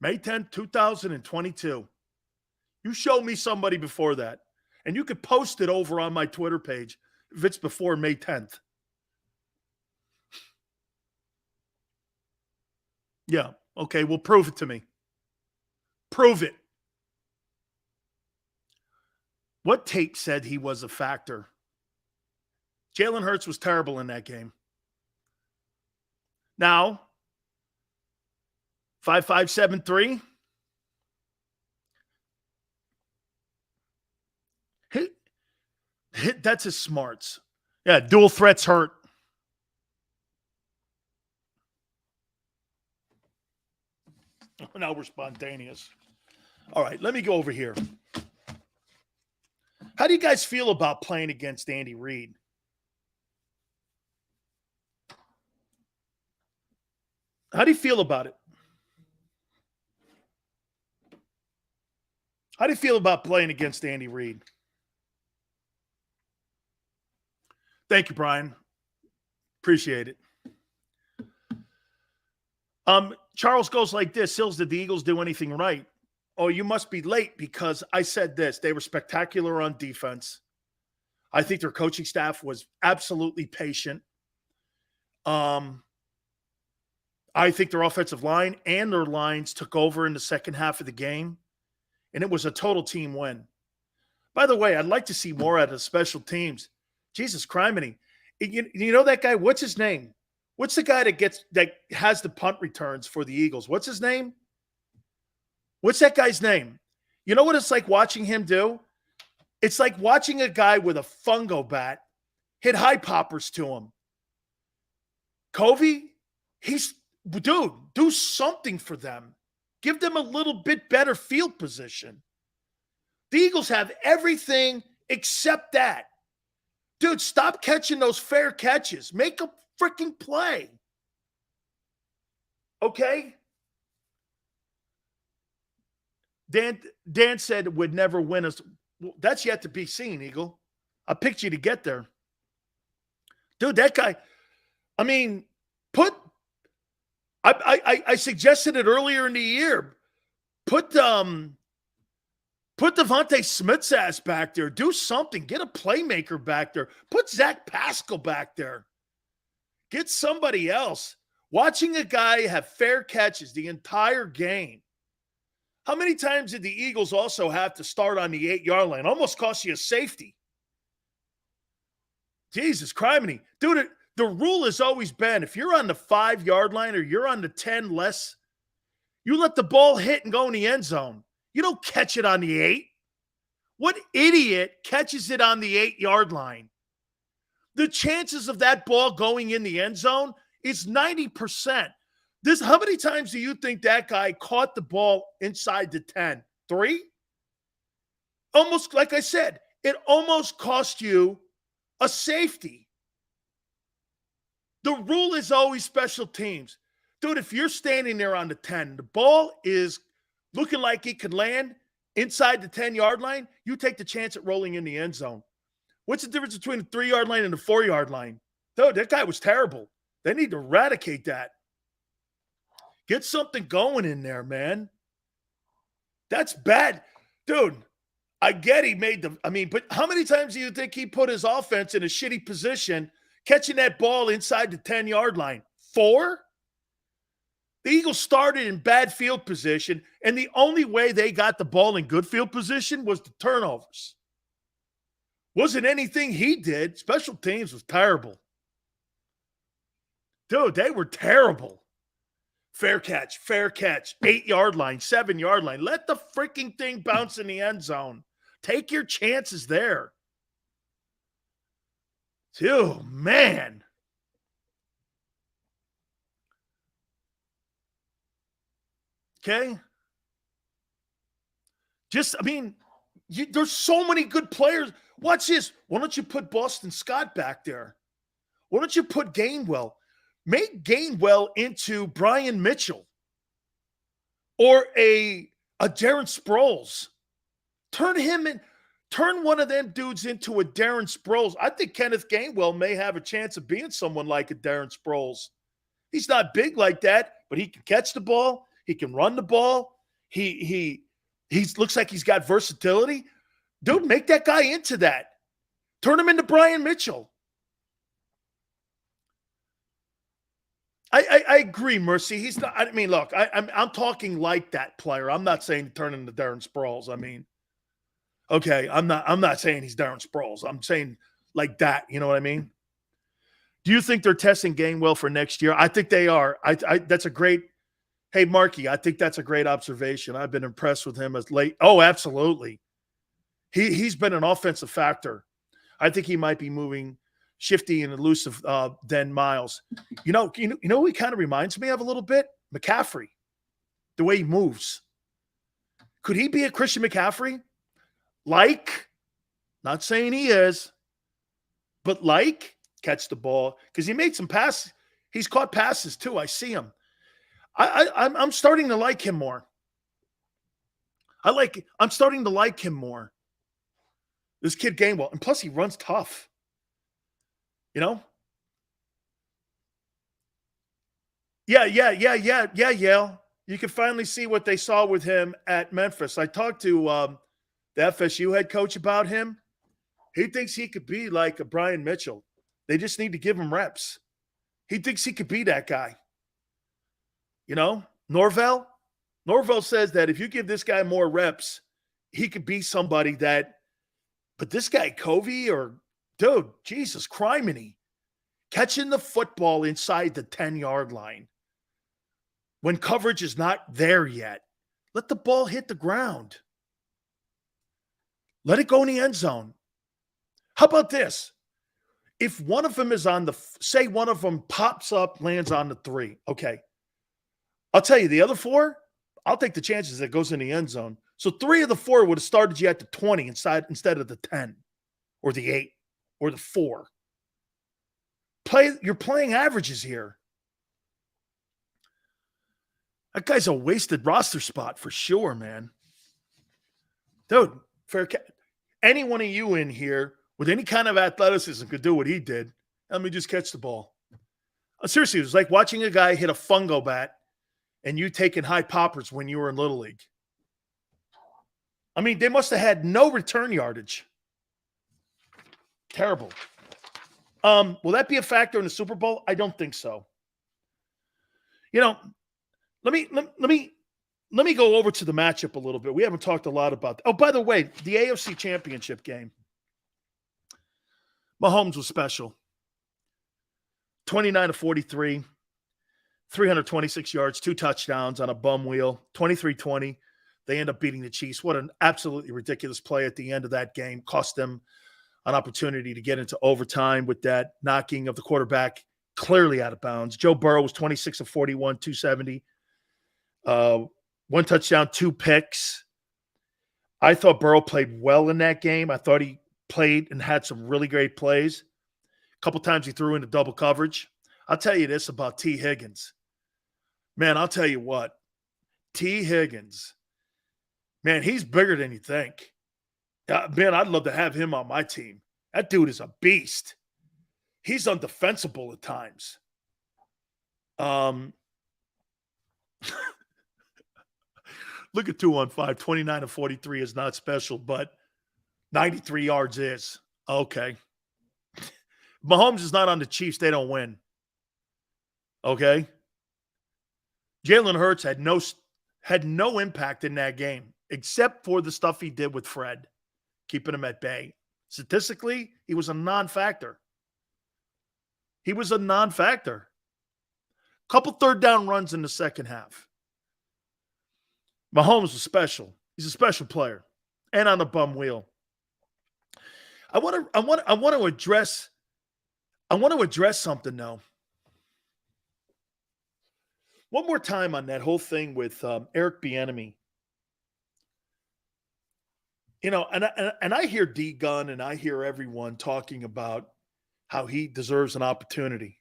May 10th, 2022. You show me somebody before that. And you could post it over on my Twitter page if it's before May 10th. Yeah. Okay. Well, prove it to me. Prove it. What tape said he was a factor? Jalen Hurts was terrible in that game. Now, 5573. That's his smarts. Yeah, dual threats hurt. Now we're spontaneous. All right, let me go over here. How do you guys feel about playing against Andy Reid? How do you feel about it? How do you feel about playing against Andy Reid? Thank you, Brian. Appreciate it. Charles goes like this. Sills, did the Eagles do anything right? Oh, you must be late because I said this. They were spectacular on defense. I think their coaching staff was absolutely patient. I think their offensive line and their lines took over in the second half of the game, and it was a total team win. By the way, I'd like to see more out of special teams. Jesus criminy. You know that guy? What's his name? What's the guy that has the punt returns for the Eagles? What's his name? What's that guy's name? You know what it's like watching him do? It's like watching a guy with a fungo bat hit high poppers to him. Covey, do something for them. Give them a little bit better field position. The Eagles have everything except that. Dude, stop catching those fair catches. Make a freaking play. Okay? Dan said would never win us. Well, that's yet to be seen, Eagle. I picked you to get there. Dude, that guy, I mean, I suggested it earlier in the year. Put Devontae Smith's ass back there. Do something. Get a playmaker back there. Put Zach Pascal back there. Get somebody else. Watching a guy have fair catches the entire game. How many times did the Eagles also have to start on the 8-yard line? Almost cost you a safety. Jesus criminy. Dude, the rule has always been if you're on the 5-yard line or you're on the 10 less, you let the ball hit and go in the end zone. You don't catch it on the 8. What idiot catches it on the 8-yard line? The chances of that ball going in the end zone is 90%. How many times do you think that guy caught the ball inside the 10? 3? Almost, like I said, it almost cost you a safety. The rule is always special teams. Dude, if you're standing there on the 10, the ball is looking like it could land inside the 10-yard line, you take the chance at rolling in the end zone. What's the difference between the 3-yard line and the 4-yard line? Dude, that guy was terrible. They need to eradicate that. Get something going in there, man. That's bad. Dude, I get he made but how many times do you think he put his offense in a shitty position catching that ball inside the 10-yard line? 4? The Eagles started in bad field position, and the only way they got the ball in good field position was the turnovers. Wasn't anything he did. Special teams was terrible. Dude, they were terrible. Fair catch, 8-yard line, 7-yard line. Let the freaking thing bounce in the end zone. Take your chances there. Dude, man. Okay? There's so many good players. Watch this. Why don't you put Boston Scott back there? Why don't you put Gainwell? Make Gainwell into Brian Mitchell or a Darren Sproles. Turn one of them dudes into a Darren Sproles. I think Kenneth Gainwell may have a chance of being someone like a Darren Sproles. He's not big like that, but he can catch the ball. He can run the ball. He looks like he's got versatility. Dude, make that guy into that. Turn him into Brian Mitchell. I agree, Mercy. He's not. I mean, look, I'm talking like that player. I'm not saying turn into Darren Sproles. I mean, okay, I'm not saying he's Darren Sproles. I'm saying like that. You know what I mean? Do you think they're testing Gainwell for next year? I think they are. That's a great. Hey, Marky, I think that's a great observation. I've been impressed with him as late. Oh, absolutely. He's been an offensive factor. I think he might be moving shifty and elusive than Miles. You know who he kind of reminds me of a little bit? McCaffrey. The way he moves. Could he be a Christian McCaffrey? Not saying he is, but catch the ball. Because he made some passes. He's caught passes too. I see him. I'm starting to like him more. I'm starting to like him more. This kid Gainwell. And plus he runs tough. You know? Yeah. You can finally see what they saw with him at Memphis. I talked to the FSU head coach about him. He thinks he could be like a Brian Mitchell. They just need to give him reps. He thinks he could be that guy. You know, Norvell says that if you give this guy more reps, he could be somebody that, but this guy, Covey, or dude, Jesus, criminy, catching the football inside the 10-yard line when coverage is not there yet. Let the ball hit the ground. Let it go in the end zone. How about this? If one of them is on the, say one of them pops up, lands on the 3, okay. I'll tell you, the other 4, I'll take the chances that it goes in the end zone. So 3 of the 4 would have started you at the 20 instead of the 10 or the 8 or the 4. You're playing averages here. That guy's a wasted roster spot for sure, man. Dude, any one of you in here with any kind of athleticism could do what he did. Let me just catch the ball. Seriously, it was like watching a guy hit a fungo bat and you taking high poppers when you were in Little League. I mean, they must have had no return yardage. Terrible. Will that be a factor in the Super Bowl? I don't think so. You know, let me go over to the matchup a little bit. We haven't talked a lot about that. Oh, by the way, the AFC Championship game. Mahomes was special. 29-43, 326 yards, 2 touchdowns on a bum wheel, 23-20. They end up beating the Chiefs. What an absolutely ridiculous play at the end of that game. Cost them an opportunity to get into overtime with that knocking of the quarterback clearly out of bounds. Joe Burrow was 26 of 41, 270. 1 touchdown, 2 picks. I thought Burrow played well in that game. I thought he played and had some really great plays. A couple times he threw into double coverage. I'll tell you this about T. Higgins. Man, I'll tell you what. T. Higgins, man, he's bigger than you think. Man, I'd love to have him on my team. That dude is a beast. He's undefensible at times. Look at 215. 29-43 is not special, but 93 yards is. Okay. Mahomes is not on the Chiefs. They don't win. Okay. Jalen Hurts had no impact in that game except for the stuff he did with Fred, keeping him at bay. Statistically, he was a non-factor. Couple third down runs in the second half. Mahomes was special. He's a special player, and on the bum wheel. I want to address something though. One more time on that whole thing with Eric Bieniemy. You know, and I hear D Gunn and I hear everyone talking about how he deserves an opportunity.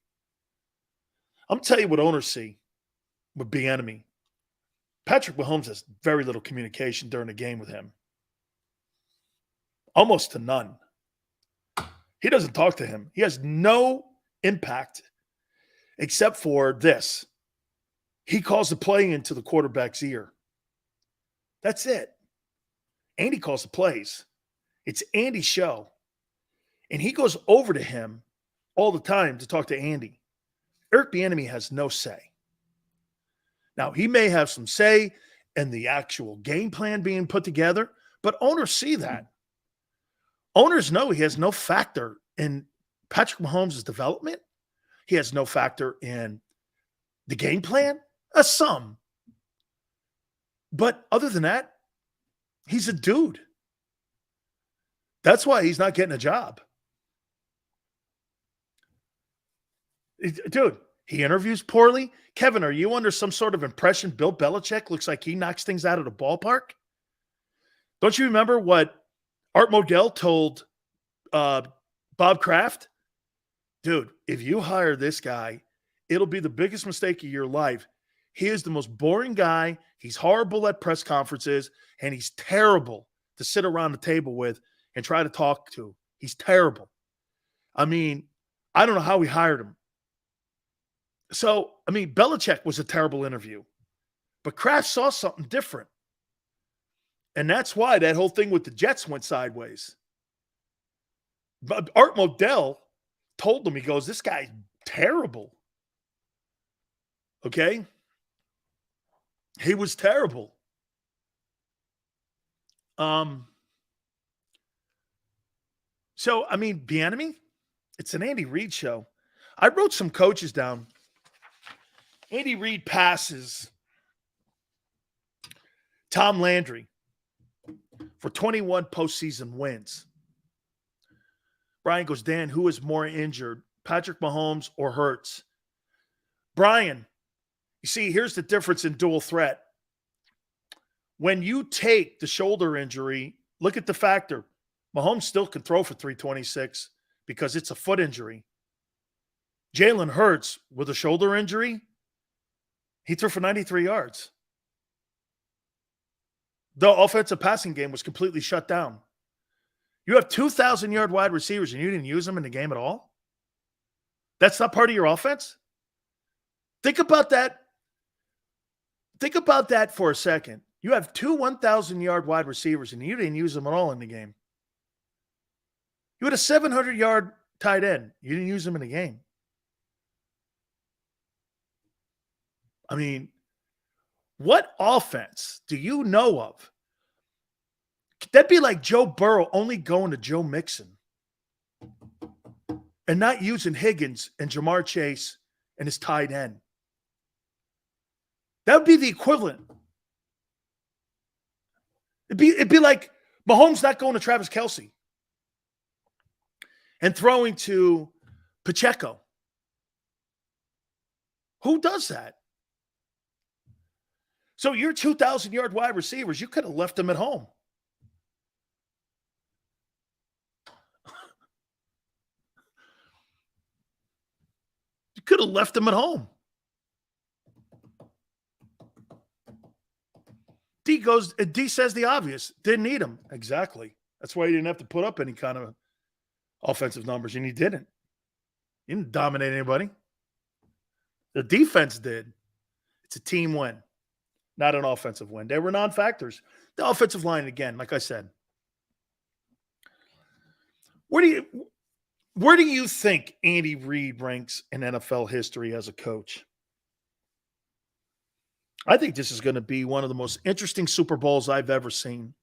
I'm tell you what owners see with Bieniemy. Patrick Mahomes has very little communication during the game with him. Almost to none. He doesn't talk to him. He has no impact except for this. He calls the play into the quarterback's ear. That's it. Andy calls the plays. It's Andy's show. And he goes over to him all the time to talk to Andy. Eric Bieniemy has no say. Now, he may have some say in the actual game plan being put together, but owners see that. Owners know he has no factor in Patrick Mahomes' development. He has no factor in the game plan. Some. But other than that, he's a dude. That's why he's not getting a job. Dude, he interviews poorly. Kevin, are you under some sort of impression Bill Belichick looks like he knocks things out of the ballpark? Don't you remember what Art Modell told Bob Kraft? Dude, if you hire this guy, it'll be the biggest mistake of your life. He is the most boring guy. He's horrible at press conferences, and he's terrible to sit around the table with and try to talk to. He's terrible. I mean, I don't know how we hired him. So, I mean, Belichick was a terrible interview. But Kraft saw something different. And that's why that whole thing with the Jets went sideways. But Art Modell told him, he goes, this guy's terrible. Okay? He was terrible. So, I mean, Bieniemy, it's an Andy Reid show. I wrote some coaches down. Andy Reid passes Tom Landry for 21 postseason wins. Brian goes, Dan, who is more injured, Patrick Mahomes or Hurts? Brian, you see, here's the difference in dual threat. When you take the shoulder injury, look at the factor. Mahomes still can throw for 326 because it's a foot injury. Jalen Hurts, with a shoulder injury, he threw for 93 yards. The offensive passing game was completely shut down. You have 2,000-yard wide receivers, and you didn't use them in the game at all? That's not part of your offense? Think about that. Think about that for a second. You have two 1,000-yard wide receivers, and you didn't use them at all in the game. You had a 700-yard tight end. You didn't use them in the game. I mean, what offense do you know of? That'd be like Joe Burrow only going to Joe Mixon and not using Higgins and Jamar Chase and his tight end. That would be the equivalent. It'd be like Mahomes not going to Travis Kelce and throwing to Pacheco. Who does that? So your 2,000-yard wide receivers, you could have left them at home. You could have left them at home. D says the obvious. Didn't need them. Exactly. That's why you didn't have to put up any kind of offensive numbers, and you didn't. You didn't dominate anybody. The defense did. It's a team win, not an offensive win. They were non-factors. The offensive line, again, like I said. Where do you think Andy Reid ranks in NFL history as a coach? I think this is going to be one of the most interesting Super Bowls I've ever seen.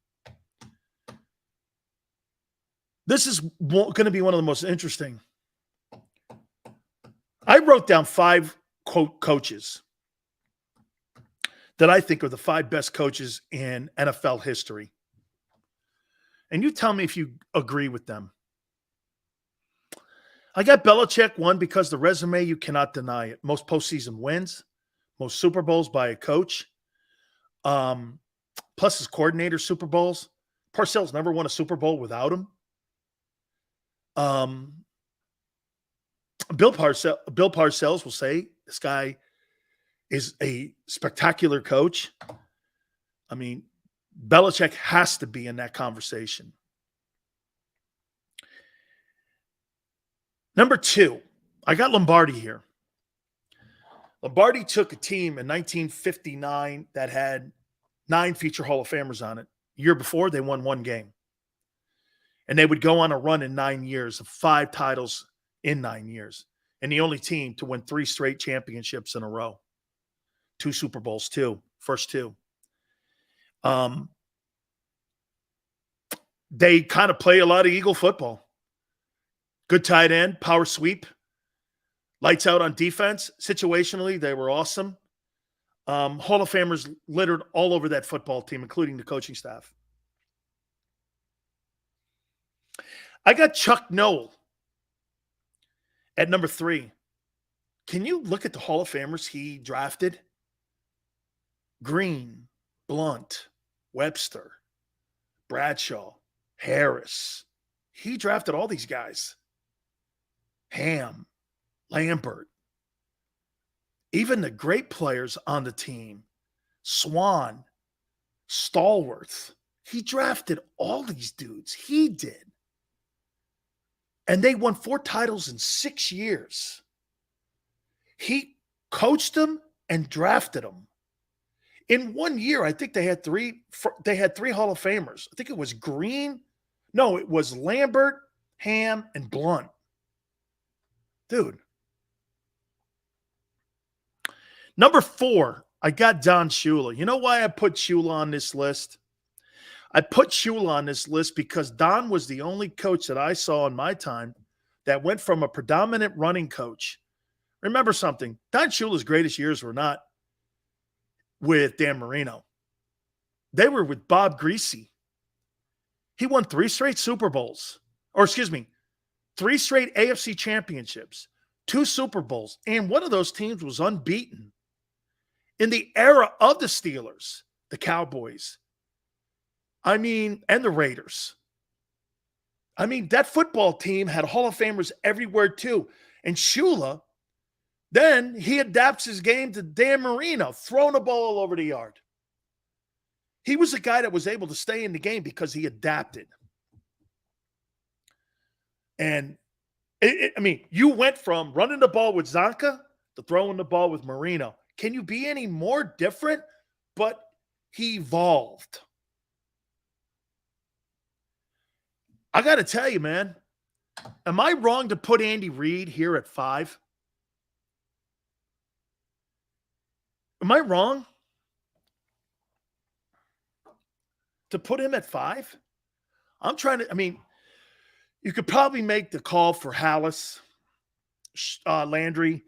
This is going to be one of the most interesting. I wrote down 5 coaches that I think are the 5 best coaches in NFL history. And you tell me if you agree with them. I got Belichick 1 because the resume, you cannot deny it. Most postseason wins, most Super Bowls by a coach, plus his coordinator Super Bowls. Parcells never won a Super Bowl without him. Bill Parcells will say this guy is a spectacular coach. I mean, Belichick has to be in that conversation. Number 2, I got Lombardi here. Lombardi took a team in 1959 that had 9 future Hall of Famers on it. The year before, they won 1 game. And they would go on a run in 9 years of 5 titles in 9 years. And the only team to win 3 straight championships in a row. 2 Super Bowls, first 2. They kind of play a lot of Eagle football. Good tight end, power sweep, lights out on defense. Situationally, they were awesome. Hall of Famers littered all over that football team, including the coaching staff. I got Chuck Noll at number 3. Can you look at the Hall of Famers he drafted? Green, Blunt, Webster, Bradshaw, Harris. He drafted all these guys. Ham, Lambert. Even the great players on the team, Swan, Stallworth. He drafted all these dudes. He did. And they won 4 titles in 6 years. He coached them and drafted them. In 1 year, I think they had 3 Hall of Famers. I think it was Green. No, it was Lambert, Ham, and Blunt. Dude. Number 4, I got Don Shula. You know why I put Shula on this list? I put Shula on this list because Don was the only coach that I saw in my time that went from a predominant running coach. Remember something, Don Shula's greatest years were not with Dan Marino. They were with Bob Greasy. He won 3 straight Super Bowls. Or excuse me, 3 straight AFC championships, 2 Super Bowls, and one of those teams was unbeaten. In the era of the Steelers, the Cowboys, and the Raiders. That football team had Hall of Famers everywhere too. And Shula, then he adapts his game to Dan Marino, throwing the ball all over the yard. He was a guy that was able to stay in the game because he adapted. And, you went from running the ball with Zonka to throwing the ball with Marino. Can you be any more different? But he evolved. I got to tell you, man, am I wrong to put Andy Reid here at 5? Am I wrong to put him at 5? I'm trying to, you could probably make the call for Hallis, Landry.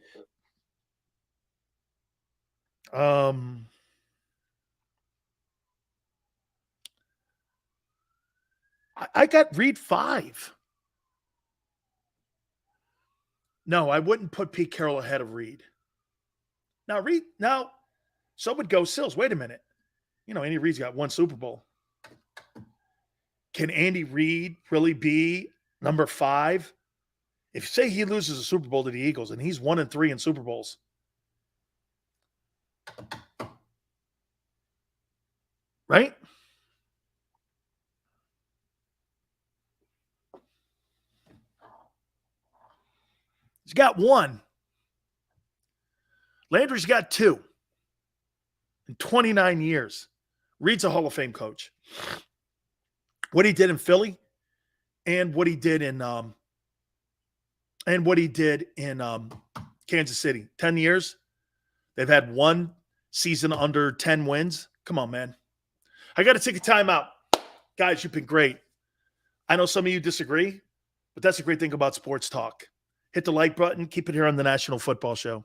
I got Reid 5. No, I wouldn't put Pete Carroll ahead of Reid. Now, some would go, Sills, wait a minute. Andy Reid's got 1 Super Bowl. Can Andy Reid really be number 5? If you say he loses a Super Bowl to the Eagles and he's 1-3 in Super Bowls, right? He's got 1. Landry's got 2 in 29 years. Reid's a Hall of Fame coach. What he did in Philly and what he did in Kansas City. 10 years. They've had 1 season under 10 wins. Come on, man. I got to take a timeout. Guys, you've been great. I know some of you disagree, but that's the great thing about sports talk. Hit the like button. Keep it here on the National Football Show.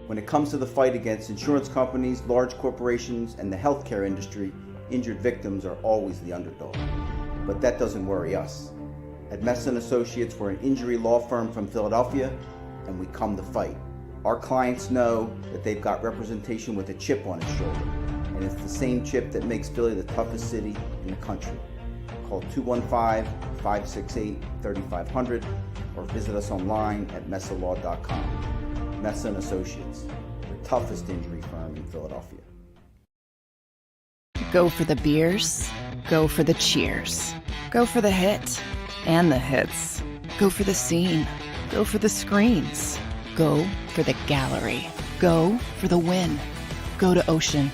When it comes to the fight against insurance companies, large corporations, and the healthcare industry, injured victims are always the underdog. But that doesn't worry us. At Mess & Associates, we're an injury law firm from Philadelphia, and we come to fight. Our clients know that they've got representation with a chip on its shoulder, and it's the same chip that makes Philly the toughest city in the country. Call 215-568-3500 or visit us online at messalaw.com. Mess & Associates, the toughest injury firm in Philadelphia. Go for the beers, go for the cheers, go for the hit and the hits. Go for the scene, go for the screens, go for the gallery, go for the win, go to Ocean.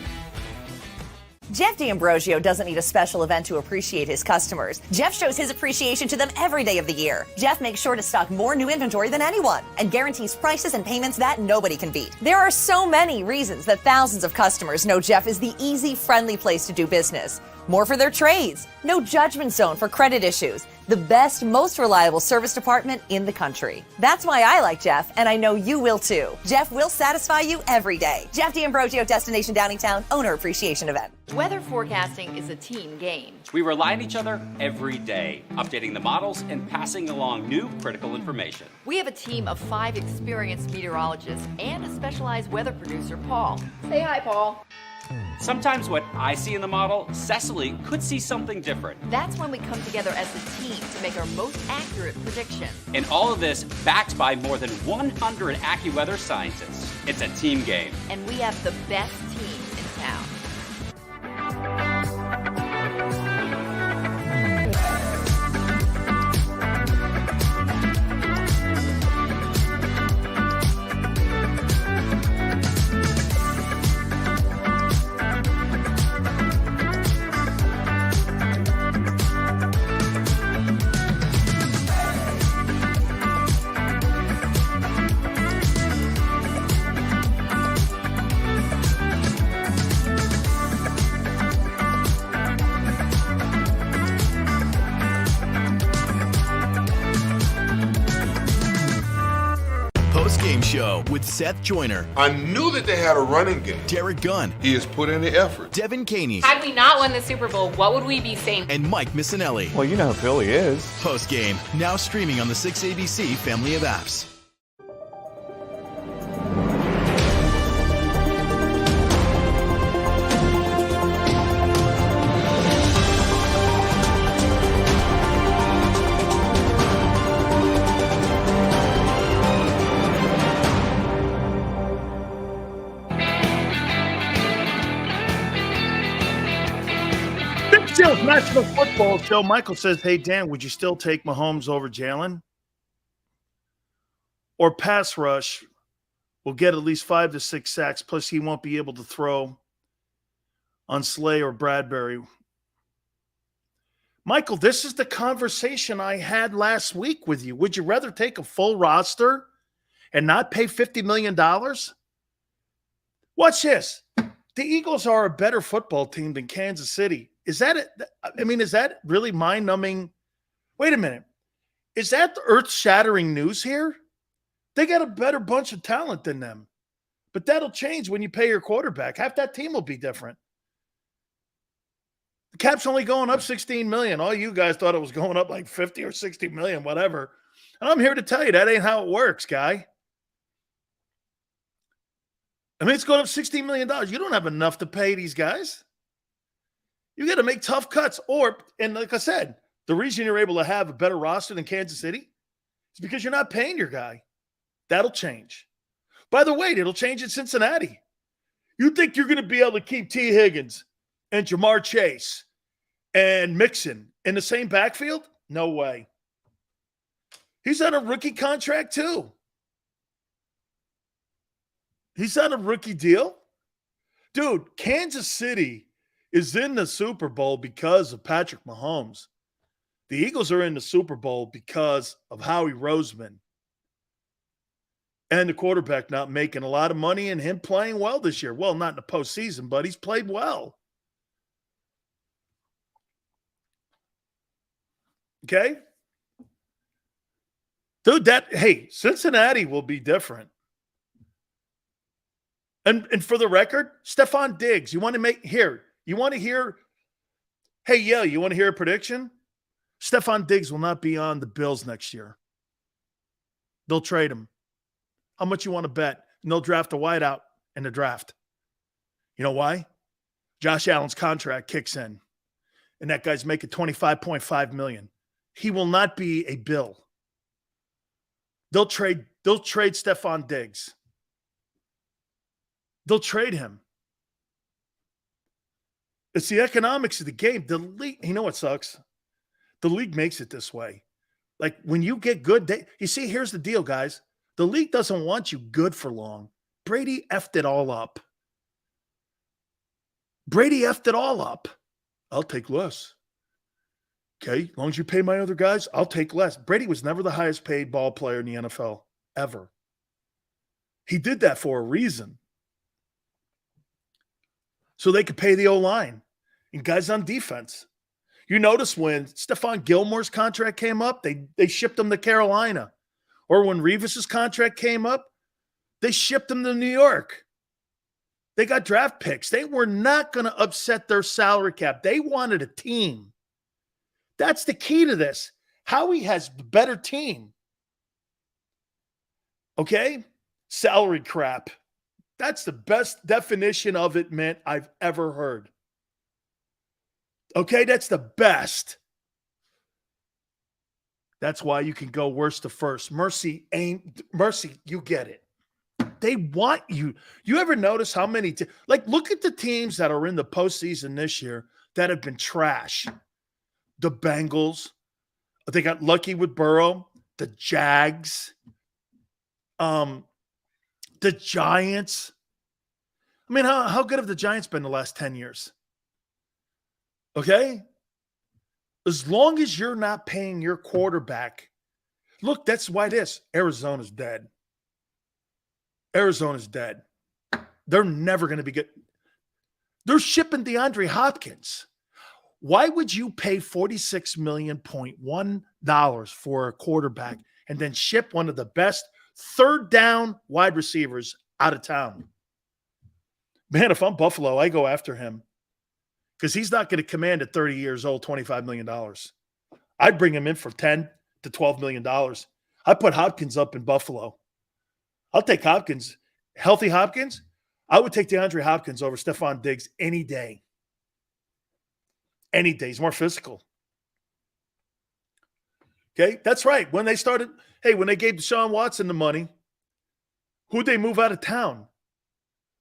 Jeff D'Ambrosio doesn't need a special event to appreciate his customers. Jeff shows his appreciation to them every day of the year. Jeff makes sure to stock more new inventory than anyone and guarantees prices and payments that nobody can beat. There are so many reasons that thousands of customers know Jeff is the easy, friendly place to do business. More for their trades, no judgment zone for credit issues, the best, most reliable service department in the country. That's why I like Jeff, and I know you will too. Jeff will satisfy you every day. Jeff D'Ambrosio, Destination Downingtown, Owner Appreciation Event. Weather forecasting is a team game. We rely on each other every day, updating the models and passing along new critical information. We have a team of 5 experienced meteorologists and a specialized weather producer, Paul. Say hi, Paul. Sometimes what I see in the model, Cecily could see something different. That's when we come together as a team to make our most accurate prediction. And all of this backed by more than 100 AccuWeather scientists. It's a team game. And we have the best teams in town. Game Show with Seth Joyner, I knew that they had a running game. Derek Gunn, He has put in the effort. Devin Caney, Had we not won the Super Bowl, what would we be saying? and Mike Missinelli. Well, you know who Philly is. Post game, now streaming on the 6ABC family of apps. Big National Football Show. Michael says, hey, Dan, would you still take Mahomes over Jalen? Or pass rush will get at least 5 to 6 sacks, plus he won't be able to throw on Slay or Bradbury. Michael, this is the conversation I had last week with you. Would you rather take a full roster and not pay $50 million? Watch this. The Eagles are a better football team than Kansas City. Is that it? I mean, is that really mind-numbing? Wait a minute. Is that the earth-shattering news here? They got a better bunch of talent than them. But that'll change when you pay your quarterback. Half that team will be different. The cap's only going up $16 million. All you guys thought it was going up like $50 or $60 million, whatever. And I'm here to tell you that ain't how it works, guy. I mean, it's going up $16 million. You don't have enough to pay these guys. You got to make tough cuts. And like I said, the reason you're able to have a better roster than Kansas City is because you're not paying your guy. That'll change. By the way, it'll change in Cincinnati. You think you're going to be able to keep T. Higgins and Jamar Chase and Mixon in the same backfield? No way. He's on a rookie contract too. He's on a rookie deal. Dude, Kansas City is in the Super Bowl because of Patrick Mahomes. The Eagles are in the Super Bowl because of Howie Roseman and the quarterback not making a lot of money and him playing well this year. Well, not in the postseason, but he's played well. Okay? Dude, Cincinnati will be different. And for the record, Stephon Diggs, you want to hear, you want to hear a prediction? Stephon Diggs will not be on the Bills next year. They'll trade him. How much you want to bet? And they'll draft a wideout in the draft. You know why? Josh Allen's contract kicks in, and that guy's making $25.5 million. He will not be a Bill. They'll trade Stephon Diggs. They'll trade him. It's the economics of the game. The league, you know what sucks? The league makes it this way. Like when you get good, you see, here's the deal, guys. The league doesn't want you good for long. Brady effed it all up. I'll take less. Okay, as long as you pay my other guys, I'll take less. Brady was never the highest paid ball player in the NFL, ever. He did that for a reason. So they could pay the O-line and guys on defense. You notice when Stephon Gilmore's contract came up, they shipped him to Carolina. Or when Revis's contract came up, they shipped him to New York. They got draft picks. They were not going to upset their salary cap. They wanted a team. That's the key to this. Howie has the better team. Okay? Salary crap. That's the best definition of it, man, I've ever heard. Okay, that's the best. That's why you can go worst to first. Mercy, you get it. They want you. You ever notice how many, look at the teams that are in the postseason this year that have been trash. The Bengals, they got lucky with Burrow. The Jags, the Giants. I mean, how good have the Giants been the last 10 years? Okay? As long as you're not paying your quarterback. Look, that's why Arizona's dead. Arizona's dead. They're never going to be good. They're shipping DeAndre Hopkins. Why would you pay $46.1 million for a quarterback and then ship one of the best Third down wide receivers out of town. Man, if I'm Buffalo, I go after him because he's not going to command at 30 years old $25 million. I'd bring him in for $10 to $12 million. I put Hopkins up in Buffalo. I'll take Hopkins. Healthy Hopkins, I would take DeAndre Hopkins over Stephon Diggs any day. Any day. He's more physical. Okay, that's right. When they started, when they gave Deshaun Watson the money, who'd they move out of town?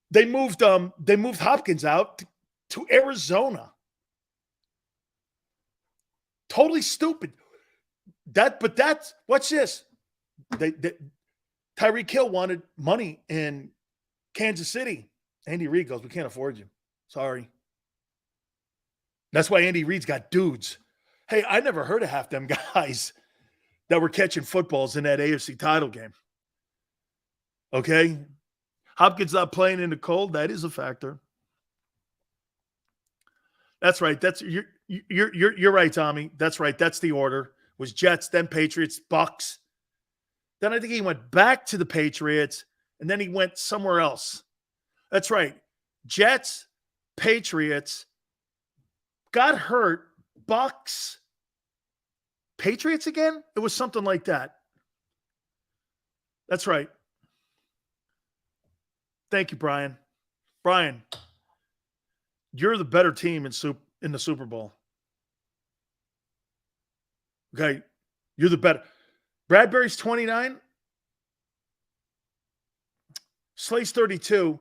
They moved Hopkins out to Arizona. Totally stupid. Watch this. Tyreek Hill wanted money in Kansas City. Andy Reid goes, we can't afford you. Sorry. That's why Andy Reid's got dudes. Hey, I never heard of half them guys that were catching footballs in that AFC title game. Okay? Hopkins not playing in the cold, that is a factor. That's right. You're right, Tommy. That's right. That's the order. It was Jets, then Patriots, Bucks. Then I think he went back to the Patriots, and then he went somewhere else. That's right. Jets, Patriots, got hurt, Bucks, Patriots again? It was something like that. That's right. Thank you, Brian. Brian, you're the better team in the Super Bowl. Okay? You're the better. Bradbury's 29. Slay's 32.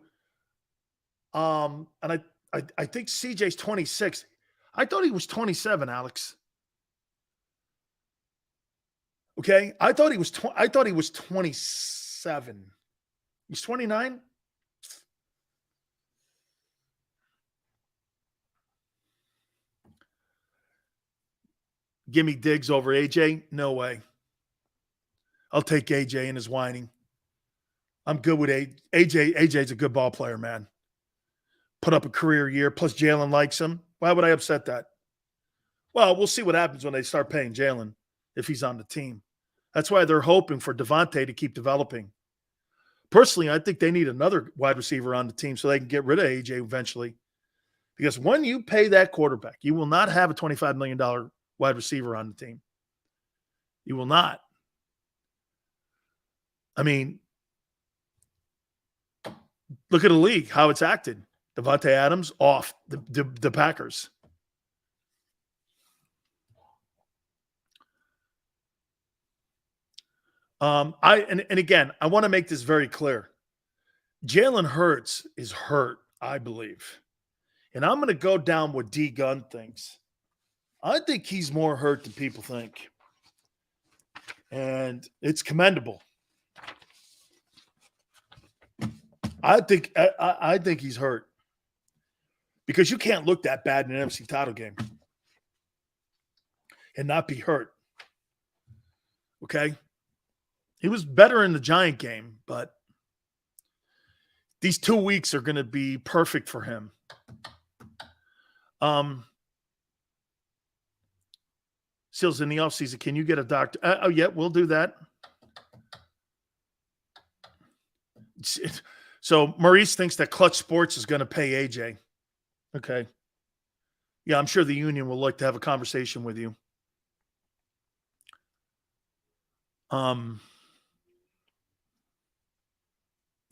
And I think CJ's 26. I thought he was 27, Alex. Okay? I thought he was 27. He's 29? Give me Diggs over AJ? No way. I'll take AJ and his whining. I'm good with AJ. AJ's a good ball player, man. Put up a career year, plus Jalen likes him. Why would I upset that? Well, we'll see what happens when they start paying Jalen if he's on the team. That's why they're hoping for Devontae to keep developing. Personally, I think they need another wide receiver on the team so they can get rid of AJ eventually. Because when you pay that quarterback, you will not have a $25 million wide receiver on the team. You will not. I mean, look at the league, how it's acted. Devontae Adams off the Packers. Again, I want to make this very clear. Jalen Hurts is hurt, I believe. And I'm going to go down what D Gunn thinks. I think he's more hurt than people think. And it's commendable. I think he's hurt. Because you can't look that bad in an NFC title game and not be hurt. Okay? He was better in the Giant game, but these 2 weeks are going to be perfect for him. Seals, in the offseason, can you get a doctor? Yeah, we'll do that. So Maurice thinks that Clutch Sports is going to pay AJ. Okay. Yeah, I'm sure the union will like to have a conversation with you.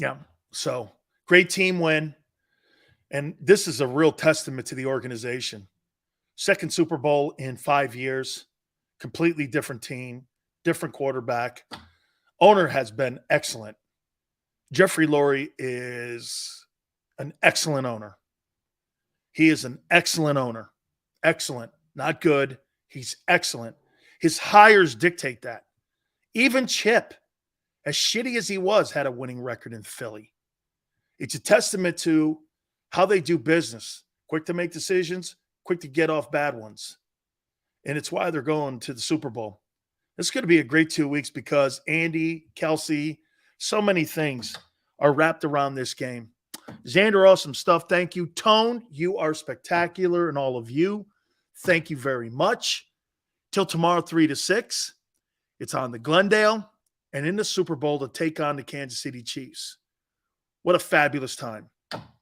Yeah, so great team win. And this is a real testament to the organization. Second Super Bowl in 5 years, completely different team, different quarterback. Owner has been excellent. Jeffrey Lurie is an excellent owner. He is an excellent owner. Excellent. Not good. He's excellent. His hires dictate that. Even Chip, as shitty as he was, had a winning record in Philly. It's a testament to how they do business. Quick to make decisions, quick to get off bad ones. And it's why they're going to the Super Bowl. It's going to be a great 2 weeks because Andy, Kelsey, so many things are wrapped around this game. Xander, awesome stuff. Thank you. Tone, you are spectacular, and all of you, thank you very much. Till tomorrow, 3 to 6. It's on the Glendale. and in the Super Bowl to take on the Kansas City Chiefs. What a fabulous time.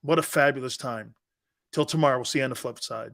What a fabulous time. Till tomorrow, we'll see you on the flip side.